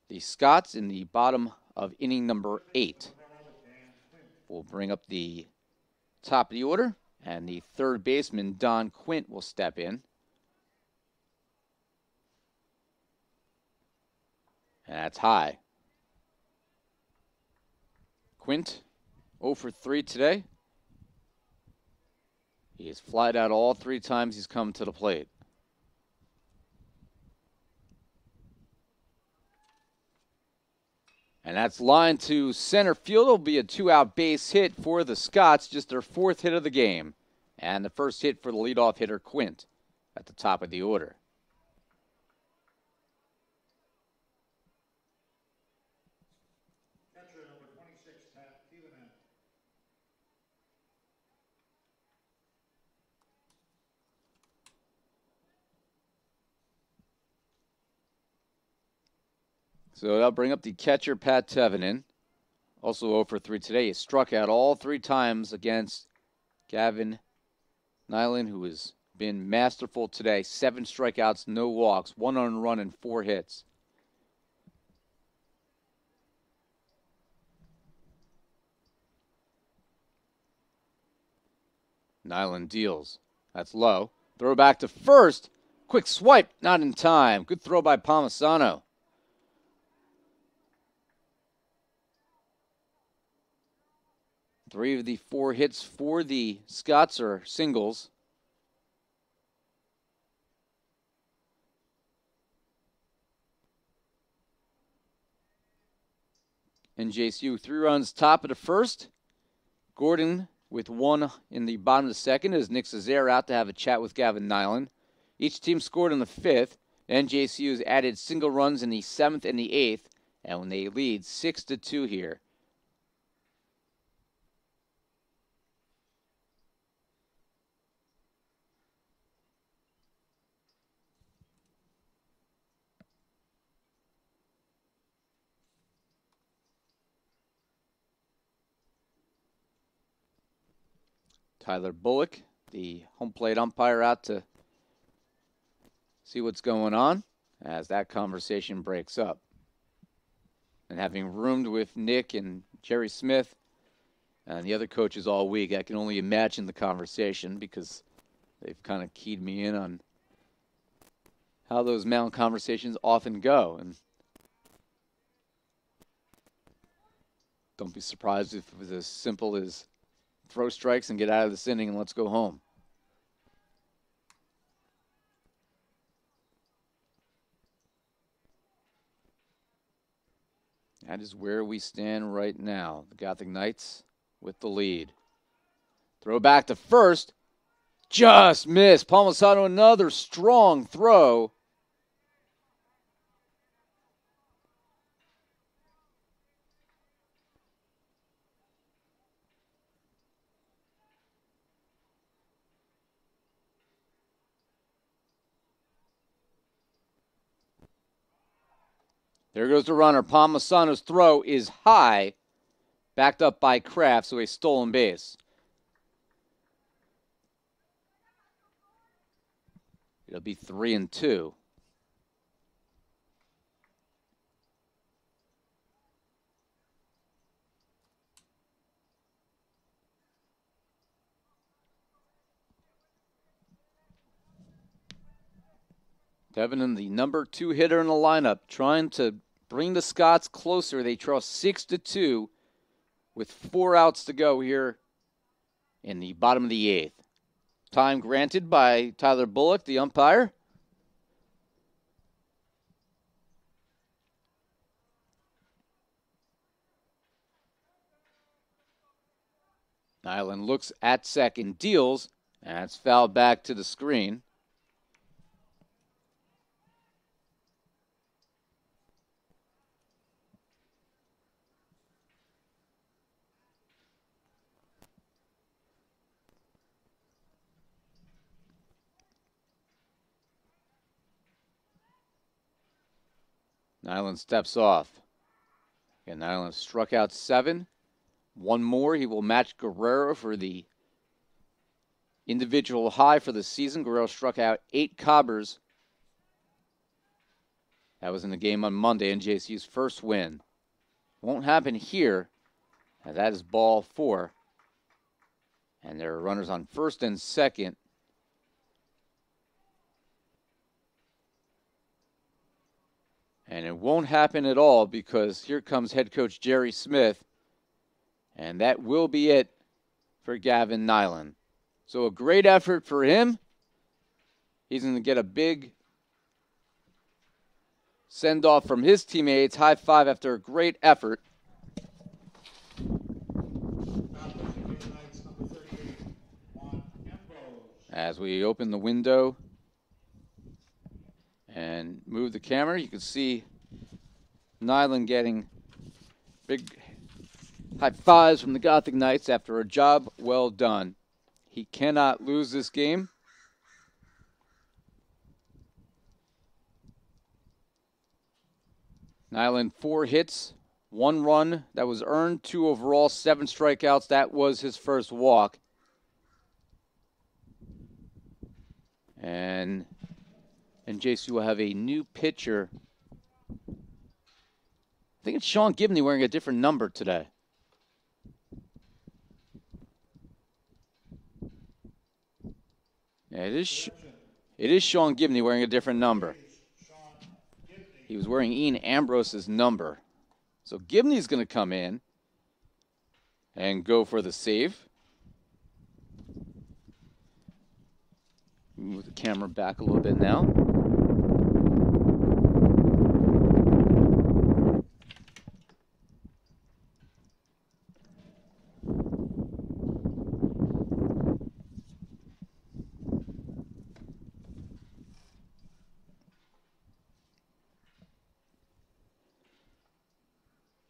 the Scots in the bottom of inning number 8. We'll bring up the top of the order, and the third baseman, Don Quint, will step in. And that's high. Quint, 0 for 3 today. He has flied out all 3 times he's come to the plate. And that's line to center field. It'll be a 2-out base hit for the Scots, just their 4th hit of the game. And the first hit for the leadoff hitter, Quint, at the top of the order. Catcher number 26, Pat Keelan. So that'll bring up the catcher, Pat Tevenen. Also 0 for 3 today. He struck out all 3 times against Gavin Nyland, who has been masterful today. 7 strikeouts, no walks, 1 earned run, and 4 hits. Nyland deals. That's low. Throw back to first. Quick swipe, not in time. Good throw by Palmisano. Three of the 4 hits for the Scots are singles. NJCU 3 runs top of the first. Gordon with 1 in the bottom of the second as Nick Cesare out to have a chat with Gavin Nyland. Each team scored in the 5th. NJCU has added single runs in the 7th and the 8th, and when they lead 6-2 here. Tyler Bullock, the home plate umpire, out to see what's going on as that conversation breaks up. And having roomed with Nick and Jerry Smith and the other coaches all week, I can only imagine the conversation because they've kind of keyed me in on how those mound conversations often go. And don't be surprised if it was as simple as throw strikes and get out of this inning and let's go home. That is where we stand right now. The Gothic Knights with the lead. Throw back to first. Just missed. Palmisano, another strong throw. There goes the runner. Palmisano's throw is high, backed up by Kraft, so a stolen base. It'll be 3-2. Devin, the number 2 hitter in the lineup, trying to bring the Scots closer. They trail 6-2 with 4 outs to go here in the bottom of the 8th. Time granted by Tyler Bullock, the umpire. Nyland looks at second, deals, and it's fouled back to the screen. Nyland steps off. And Nyland struck out 7. One more, he will match Guerrero for the individual high for the season. Guerrero struck out 8 Cobbers. That was in the game on Monday, NJCU's first win. Won't happen here, and that is ball 4. And there are runners on first and second. And it won't happen at all because here comes head coach Jerry Smith. And that will be it for Gavin Nyland. So a great effort for him. He's going to get a big send-off from his teammates. High five after a great effort. As we open the window and move the camera, you can see Nyland getting big high fives from the Gothic Knights after a job well done. He cannot lose this game. Nyland 4 hits, 1 run that was earned, 2 overall, 7 strikeouts. That was his first walk. And NJCU will have a new pitcher. I think it's Sean Gibney wearing a different number today. Yeah, it is Sean Gibney wearing a different number. He was wearing Ian Ambrose's number. So Gibney's going to come in and go for the save. Move the camera back a little bit now.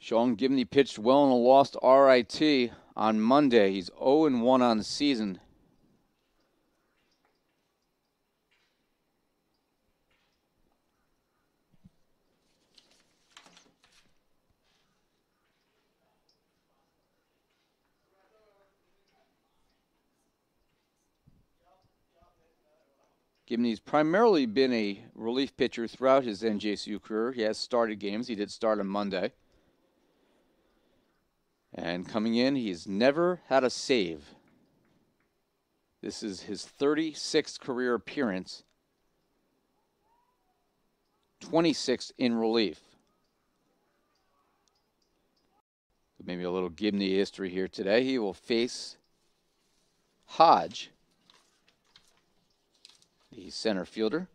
Sean Gibney pitched well in a lost RIT on Monday. He's 0-1 on the season. Gibney's primarily been a relief pitcher throughout his NJCU career. He has started games. He did start on Monday. And coming in, he's never had a save. This is his 36th career appearance, 26th in relief. Maybe a little Gibney history here today. He will face Hodge, the center fielder.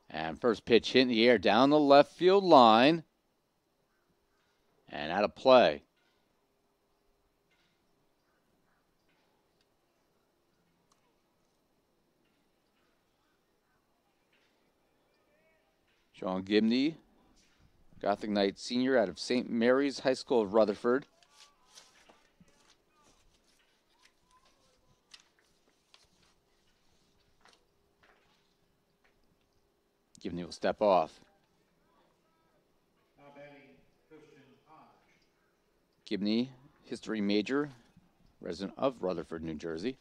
And first pitch hit in the air down the left field line. And out of play. Sean Gibney, Gothic Knight senior out of St. Mary's High School of Rutherford. Gibney will step off. Gibney, history major, resident of Rutherford, New Jersey.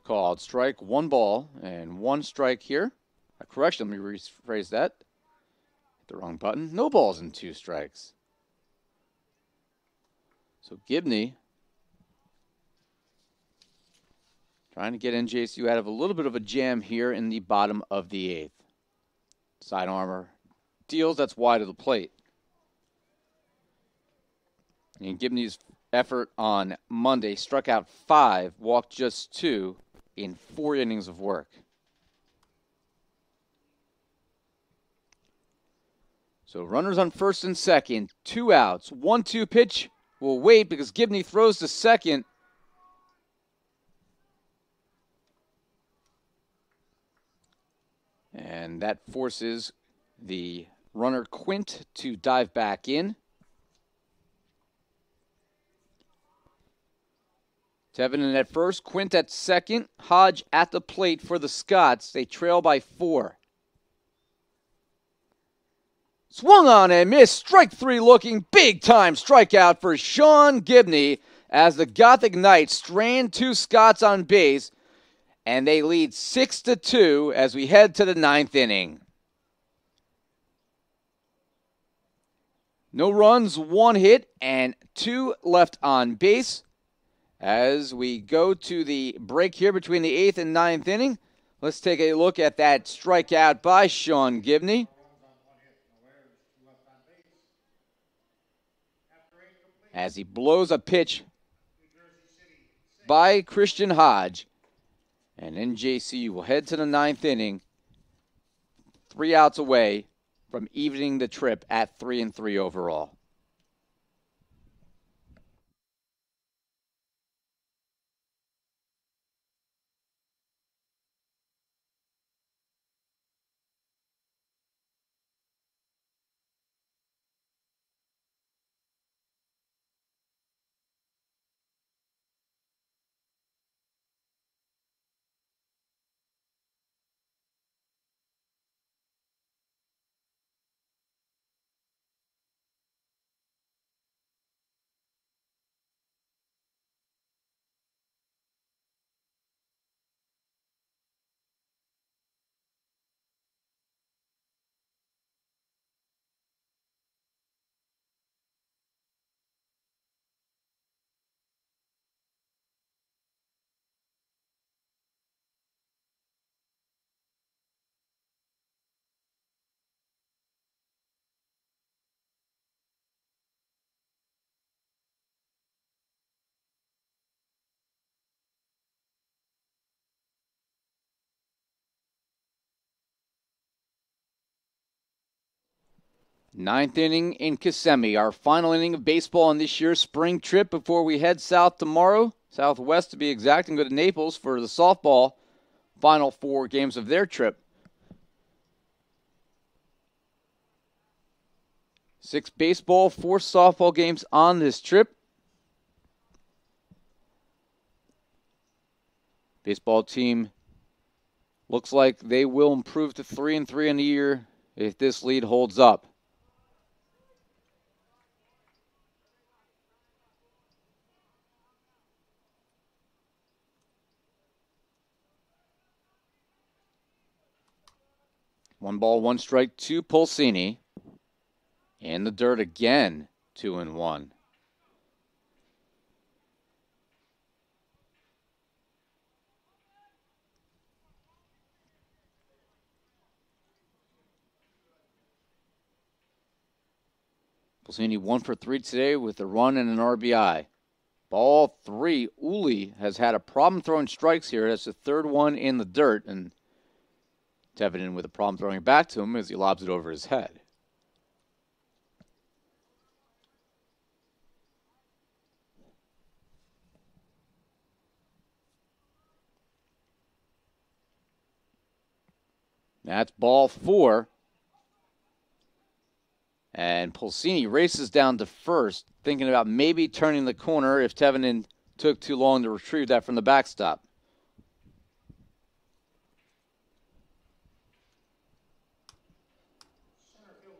Called strike, 1 ball, and 1 strike here. A correction, let me rephrase that. Hit the wrong button. No balls and 2 strikes. So Gibney Trying to get NJCU out of a little bit of a jam here in the bottom of the 8th. Side armor deals, that's wide of the plate. And Gibney's effort on Monday struck out 5, walked just 2 in 4 innings of work. So runners on first and second, 2 outs, 1-2 pitch. We'll wait because Gibney throws to second. And that forces the runner Quint to dive back in. Tevin at first, Quint at second, Hodge at the plate for the Scots. They trail by 4. Swung on and missed. Strike 3 looking. Big time strikeout for Sean Gibney as the Gothic Knights strand 2 Scots on base. And they lead 6-2 as we head to the 9th inning. No runs, 1 hit, and 2 left on base. As we go to the break here between the 8th and 9th inning, let's take a look at that strikeout by Sean Gibney. As he blows a pitch by Christian Hodge. And NJCU will head to the 9th inning, 3 outs away from evening the trip at 3-3 overall. Ninth inning in Kissimmee, our final inning of baseball on this year's spring trip before we head south tomorrow, southwest to be exact, and go to Naples for the softball final 4 games of their trip. 6 baseball, 4 softball games on this trip. Baseball team looks like they will improve to 3-3 in the year if this lead holds up. One ball, 1 strike to Pulsini. In the dirt again, 2-1. Pulsini 1 for 3 today with a run and an RBI. Ball 3. Uli has had a problem throwing strikes here. That's the 3rd one in the dirt, and Tevin with a problem throwing it back to him as he lobs it over his head. That's ball 4. And Pulsini races down to first, thinking about maybe turning the corner if Tevin took too long to retrieve that from the backstop.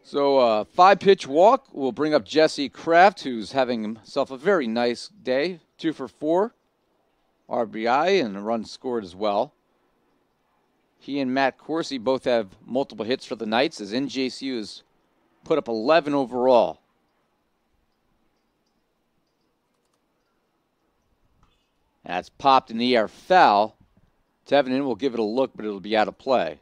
So 5-pitch walk will bring up Jesse Kraft, who's having himself a very nice day. 2 for 4, RBI, and a run scored as well. He and Matt Corsi both have multiple hits for the Knights as NJCU has put up 11 overall. That's popped in the air foul. Tevenen will give it a look, but it'll be out of play.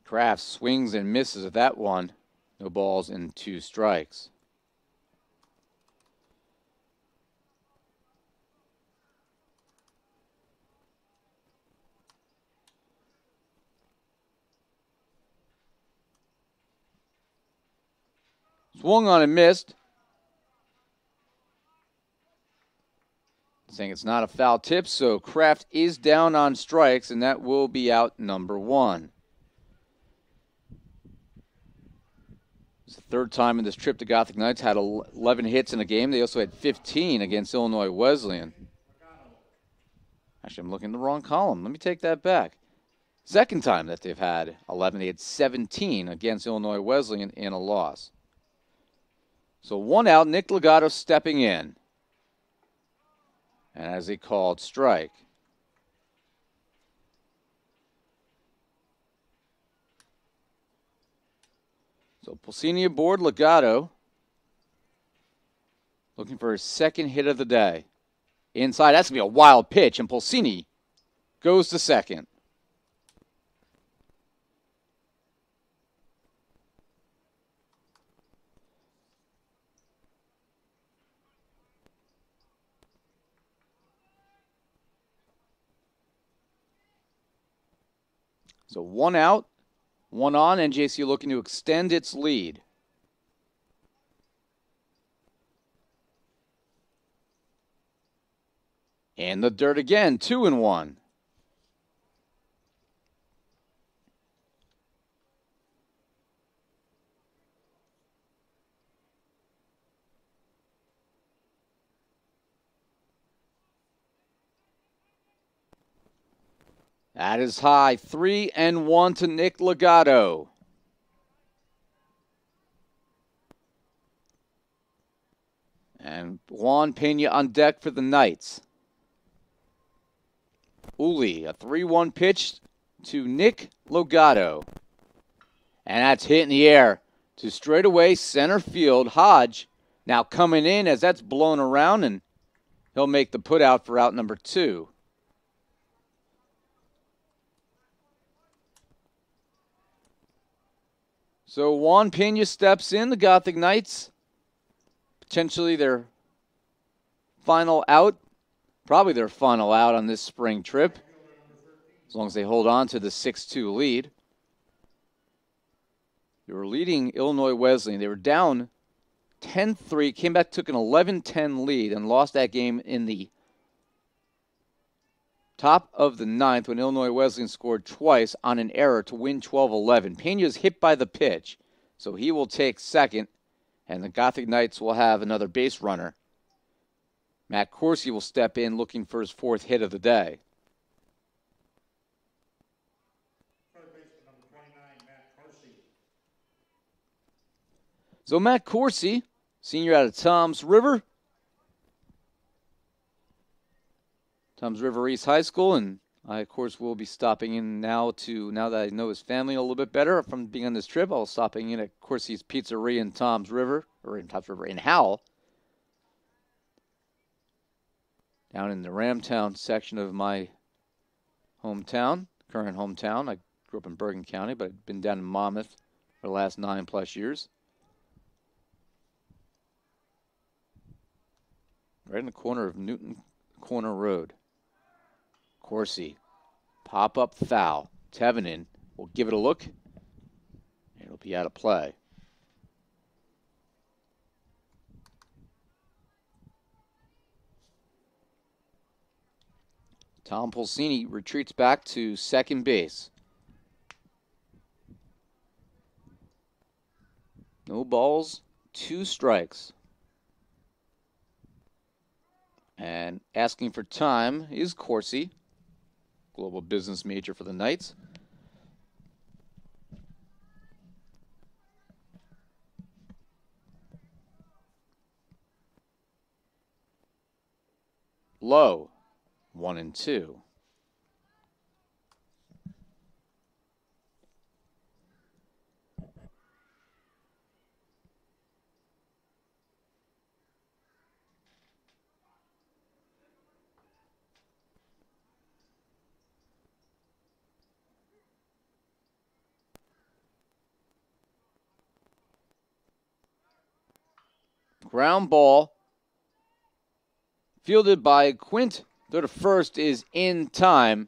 Kraft swings and misses at that one. No balls and 2 strikes. Swung on and missed. Saying it's not a foul tip, so Kraft is down on strikes, and that will be out number 1. It's the 3rd time in this trip the Gothic Knights had 11 hits in a game. They also had 15 against Illinois Wesleyan. Actually, I'm looking in the wrong column. Let me take that back. 2nd time that they've had 11. They had 17 against Illinois Wesleyan in a loss. So 1 out, Nick Legato stepping in. And as he called strike. So Pulsini aboard, Legato looking for his 2nd hit of the day. Inside, that's going to be a wild pitch, and Pulsini goes to second. So 1 out, 1 on. NJCU looking to extend its lead. In the dirt again, 2-1. That is high. 3-1 to Nick Legato. And Juan Pena on deck for the Knights. Uli, a 3-1 pitch to Nick Legato. And that's hit in the air to straightaway center field. Hodge now coming in as that's blown around, and he'll make the put out for out number 2. So Juan Pena steps in, the Gothic Knights. Potentially their final out. Probably their final out on this spring trip. As long as they hold on to the 6-2 lead. They were leading Illinois Wesleyan. They were down 10-3, came back, took an 11-10 lead, and lost that game in the top of the 9th when Illinois Wesleyan scored twice on an error to win 12-11. Pena's hit by the pitch, so he will take second, and the Gothic Knights will have another base runner. Matt Corsi will step in looking for his 4th hit of the day. Third baseman, number 29, Matt Corsi. So Matt Corsi, senior out of Toms River. Toms River East High School, and I, of course, will be stopping in now that I know his family a little bit better from being on this trip. I'll stopping in at Corsi's Pizzeria in Toms River, in Howell, down in the Ramtown section of my hometown, current hometown. I grew up in Bergen County, but I've been down in Monmouth for the last 9+ years. Right in the corner of Newton Corner Road. Corsi, pop-up foul. Tevenen will give it a look. It'll be out of play. Tom Pulsini retreats back to second base. No balls, 2 strikes. And asking for time is Corsi, global business major for the Knights. low, 1-2. Ground ball fielded by Quint. Throw to first is in time.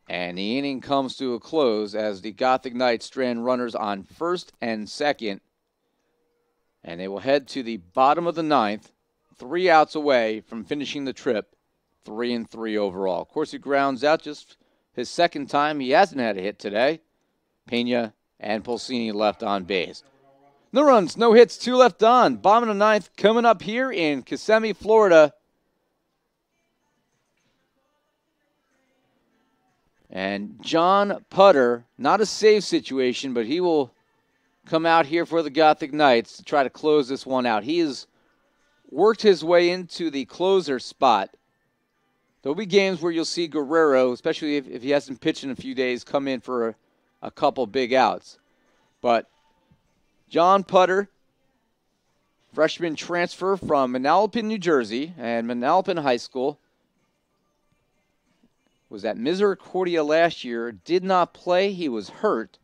And the inning comes to a close as the Gothic Knights strand runners on first and second. And they will head to the bottom of the ninth, 3 outs away from finishing the trip, 3-3 overall. Of course, he grounds out just his second time. He hasn't had a hit today. Pena and Pulsini left on base. No runs, no hits, 2 left on. Bottom of the ninth coming up here in Kissimmee, Florida. And John Putter, not a save situation, but he will come out here for the Gothic Knights to try to close this one out. He has worked his way into the closer spot. There'll be games where you'll see Guerrero, especially if he hasn't pitched in a few days, come in for a couple big outs. But John Putter, freshman transfer from Manalapan, New Jersey, and Manalapan High School, was at Misericordia last year, did not play, he was hurt,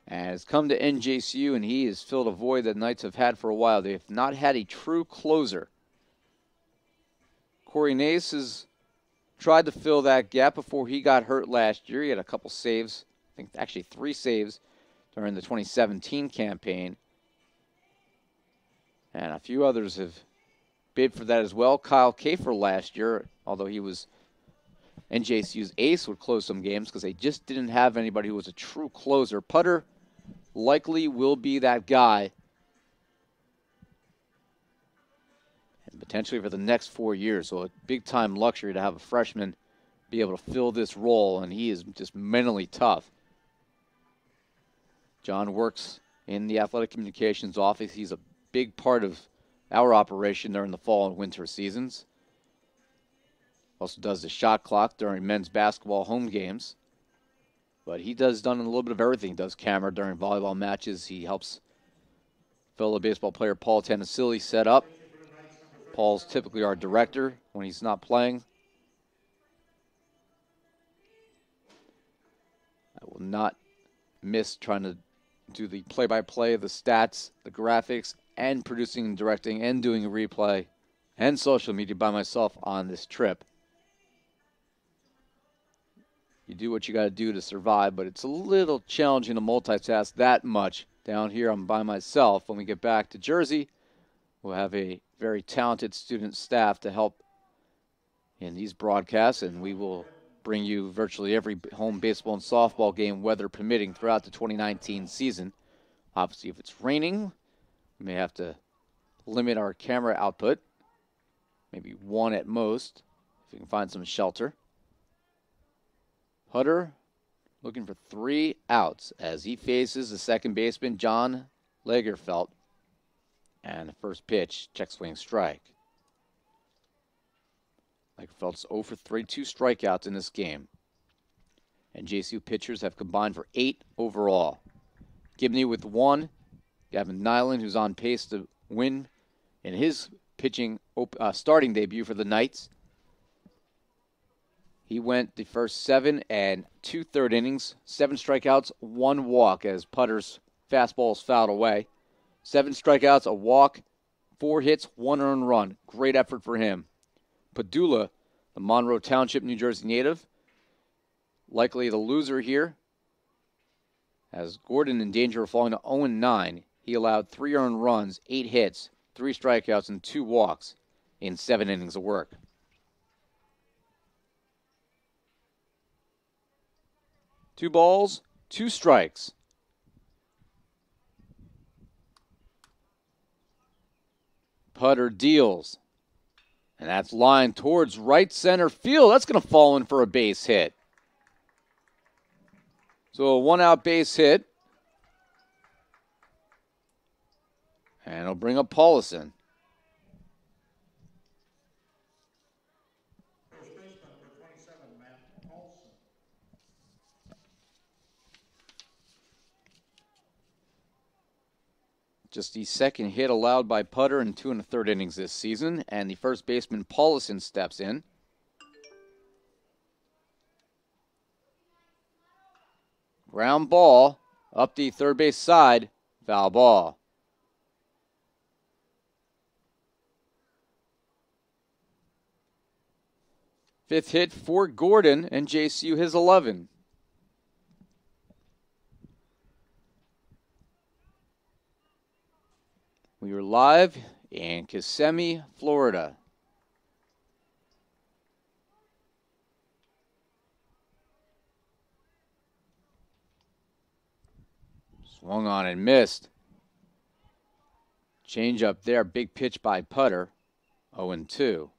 and has come to NJCU, and he has filled a void that Knights have had for a while. They have not had a true closer. Corey Nace has tried to fill that gap before he got hurt last year. He had a couple saves, I think actually 3 saves during the 2017 campaign. And a few others have bid for that as well. Kyle Kafer last year, although he was NJCU's ace, would close some games because they just didn't have anybody who was a true closer. Putter likely will be that guy. And potentially for the next 4 years. So a big-time luxury to have a freshman be able to fill this role, and he is just mentally tough. John works in the athletic communications office. He's a big part of our operation during the fall and winter seasons. Also does the shot clock during men's basketball home games. But he done a little bit of everything. He does camera during volleyball matches. He helps fellow baseball player Paul Tennessili set up. Paul's typically our director when he's not playing. I will not miss trying to do the play-by-play, the stats, the graphics, and producing and directing and doing a replay and social media by myself on this trip. You do what you got to do to survive, but it's a little challenging to multitask that much. Down here, I'm by myself. When we get back to Jersey, we'll have a very talented student staff to help in these broadcasts, and we will bring you virtually every home baseball and softball game, weather permitting, throughout the 2019 season. Obviously, if it's raining, we may have to limit our camera output, maybe 1 at most, if we can find some shelter. Putter looking for 3 outs as he faces the second baseman, John Lagerfeld. And the first pitch, check swing strike. Lagerfeld's 0 for 3, 2 strikeouts in this game. And NJCU pitchers have combined for 8 overall. Gibney with 1. Gavin Nyland, who's on pace to win in his pitching starting debut for the Knights. He went the first 7 and 2/3 innings, 7 strikeouts, 1 walk as Putter's fastball is fouled away. 7 strikeouts, a walk, 4 hits, 1 earned run. Great effort for him. Padula, the Monroe Township, New Jersey native, likely the loser here, as Gordon in danger of falling to 0-9. He allowed 3 earned runs, 8 hits, 3 strikeouts, and 2 walks in 7 innings of work. Two balls, 2 strikes. Putter deals. And that's lined towards right center field. That's going to fall in for a base hit. So a 1-out base hit. And it'll bring up Paulison. Just the second hit allowed by Putter in 2 1/3 innings this season, and the first baseman Paulison steps in. Ground ball up the third base side, foul ball. Fifth hit for Gordon, and NJCU his 11. We are live in Kissimmee, Florida. Swung on and missed. Change up there, big pitch by Putter, 0-2.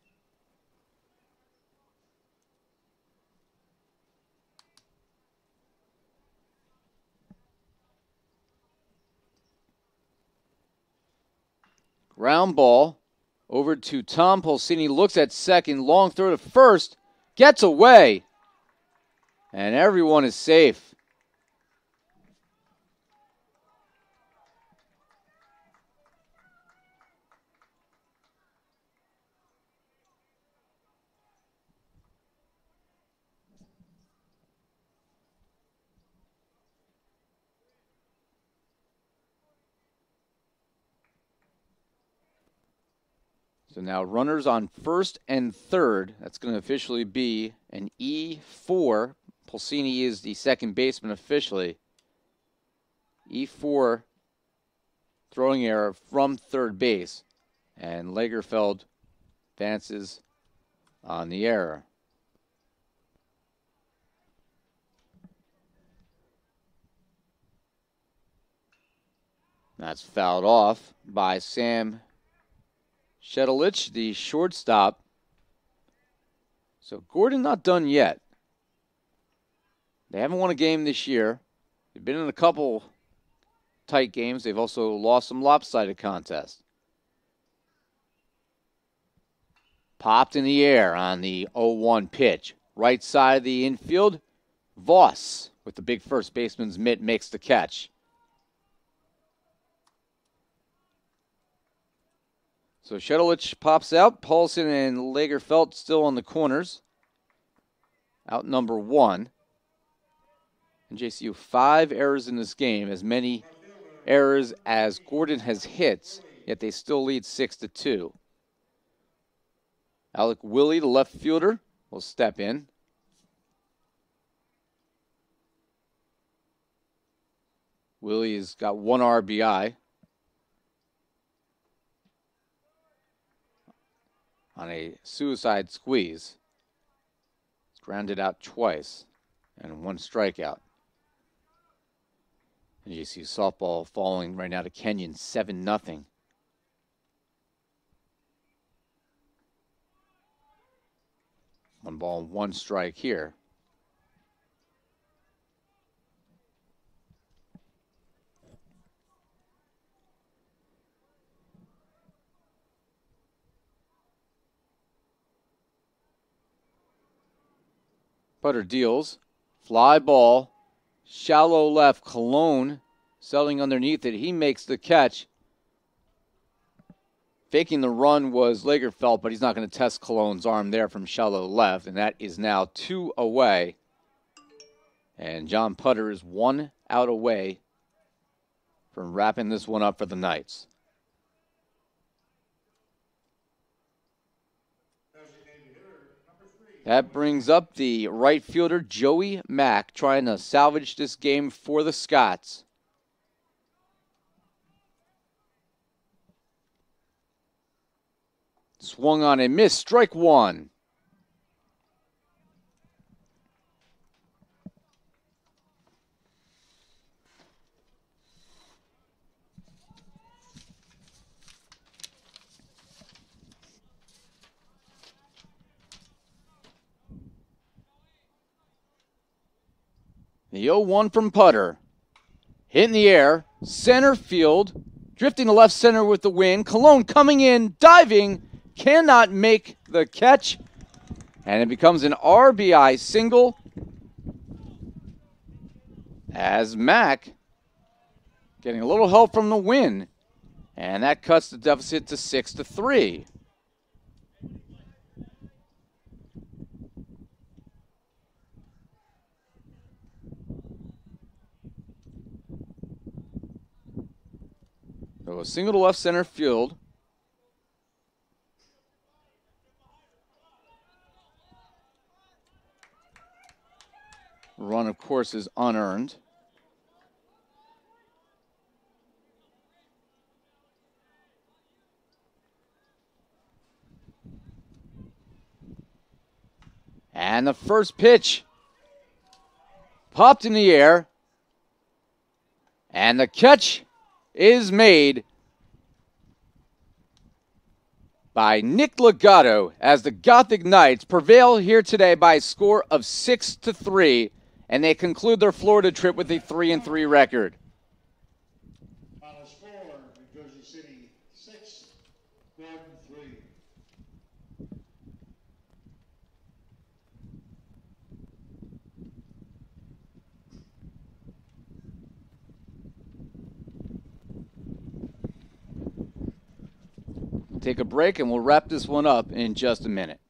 Ground ball over to Tom Polsini, looks at second, long throw to first, gets away, and everyone is safe. So now runners on first and third. That's going to officially be an E4. Polsini is the second baseman officially. E4 throwing error from third base. And Lagerfeld advances on the error. That's fouled off by Sam Shedelich, the shortstop. So Gordon not done yet. They haven't won a game this year. They've been in a couple tight games. They've also lost some lopsided contests. Popped in the air on the 0-1 pitch. Right side of the infield. Voss with the big first baseman's mitt makes the catch. So Shedelich pops out. Paulson and Lagerfeld still on the corners. Out number 1. NJCU 5 errors in this game, as many errors as Gordon has hits, yet they still lead 6-2. Alec Willie, the left fielder, will step in. Willie's got 1 RBI. On a suicide squeeze. It's grounded out twice and 1 strikeout. And you see softball falling right now to Kenyon, 7-0. One ball, 1 strike here. Putter deals. Fly ball. Shallow left. Cologne settling underneath it. He makes the catch. Faking the run was Lagerfeld, but he's not going to test Cologne's arm there from shallow left. And that is now 2 away. And John Putter is 1 out away from wrapping this one up for the Knights. That brings up the right fielder, Joey Mack, trying to salvage this game for the Scots. Swung on and missed, strike 1. The 0-1 from Putter. Hit in the air, center field, drifting to left center with the wind. Cologne coming in, diving, cannot make the catch. And it becomes an RBI single as Mack, getting a little help from the wind, And that cuts the deficit to 6-3. So a single to left center field. Run, of course, is unearned. And the first pitch popped in the air. And the catch is made by Nick Legato as the Gothic Knights prevail here today by a score of 6-3, and they conclude their Florida trip with a 3-3 record. Final score, New Jersey City 6, Gordon 3. Take a break, and we'll wrap this one up in just a minute.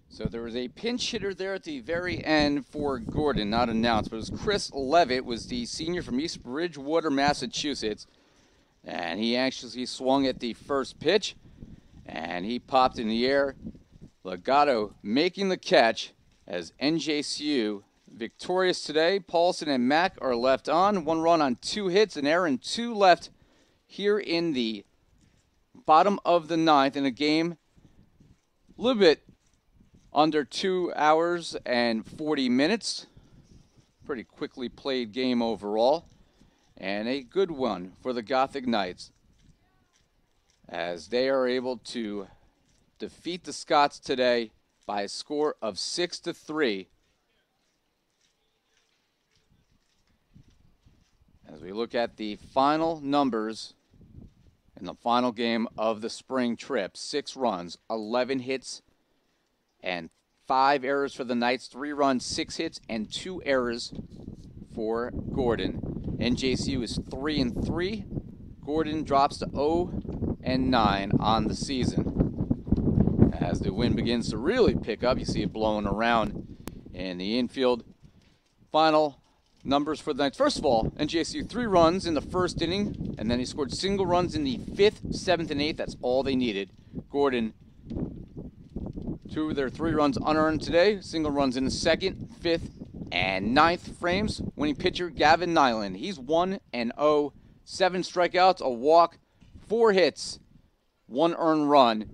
So there was a pinch hitter there at the very end for Gordon, not announced, but it was Chris Levitt, was the senior from East Bridgewater, Massachusetts. And he actually swung at the first pitch, and he popped in the air. Legato making the catch as NJCU victorious today. Paulson and Mack are left on. 1 run on 2 hits, an error, and 2 left here in the bottom of the 9th in a game a little bit under 2 hours and 40 minutes. Pretty quickly played game overall. And a good one for the Gothic Knights as they are able to defeat the Scots today by a score of 6-3. As we look at the final numbers in the final game of the spring trip, 6 runs, 11 hits, and 5 errors for the Knights, 3 runs, 6 hits, and 2 errors for Gordon. NJCU is 3-3. Gordon drops to 0-9 on the season. As the wind begins to really pick up, you see it blowing around in the infield. Final numbers for the Knights. First of all, NJCU 3 runs in the first inning, and then he scored single runs in the 5th, 7th, and 8th. That's all they needed. Gordon, 2 of their 3 runs unearned today. Single runs in the 2nd, 5th, and 9th frames. Winning pitcher Gavin Nyland. He's 1-0. 7 strikeouts, a walk, 4 hits, 1 earned run.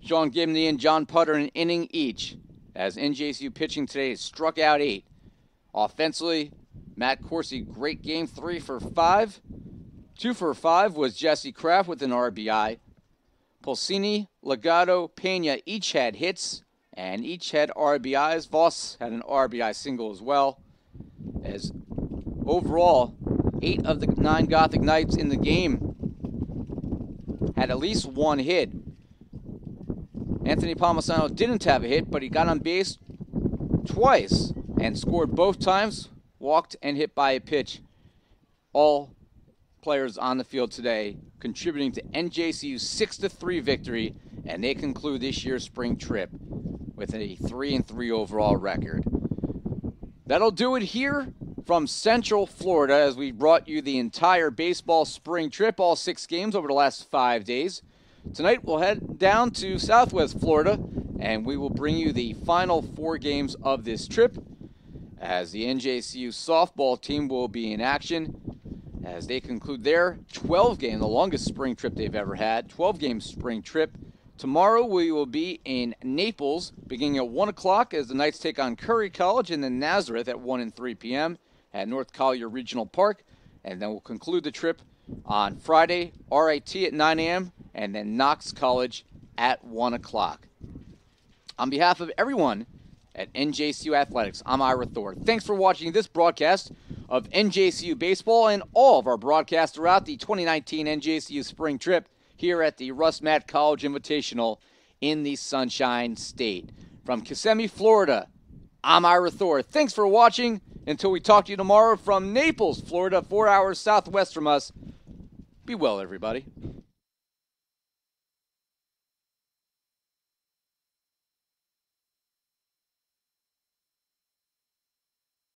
Sean Gibney and John Putter an inning each. As NJCU pitching today has struck out 8. Offensively, Matt Corsi, great game, 3 for 5. 2 for 5 was Jesse Kraft with an RBI. Pulsini, Legato, Pena each had hits and each had RBIs. Voss had an RBI single as well. As overall, 8 of the 9 Gothic Knights in the game had at least 1 hit. Anthony Palmisano didn't have a hit, but he got on base twice and scored both times, walked and hit by a pitch. All players on the field today contributing to NJCU's 6-3 victory, and they conclude this year's spring trip with a 3-3 overall record. That'll do it here from Central Florida as we brought you the entire baseball spring trip, all 6 games over the last 5 days. Tonight we'll head down to Southwest Florida and we will bring you the final 4 games of this trip as the NJCU softball team will be in action as they conclude their 12-game, the longest spring trip they've ever had, 12-game spring trip. Tomorrow we will be in Naples beginning at 1 o'clock as the Knights take on Curry College and then Nazareth at 1 and 3 p.m. at North Collier Regional Park. And then we'll conclude the trip on Friday, RIT at 9 a.m. and then Knox College at 1 o'clock. On behalf of everyone at NJCU Athletics, I'm Ira Thor. Thanks for watching this broadcast of NJCU Baseball and all of our broadcasts throughout the 2019 NJCU Spring Trip here at the Russ Matt College Invitational in the Sunshine State. From Kissimmee, Florida, I'm Ira Thor. Thanks for watching. Until we talk to you tomorrow from Naples, Florida, 4 hours southwest from us. Be well, everybody.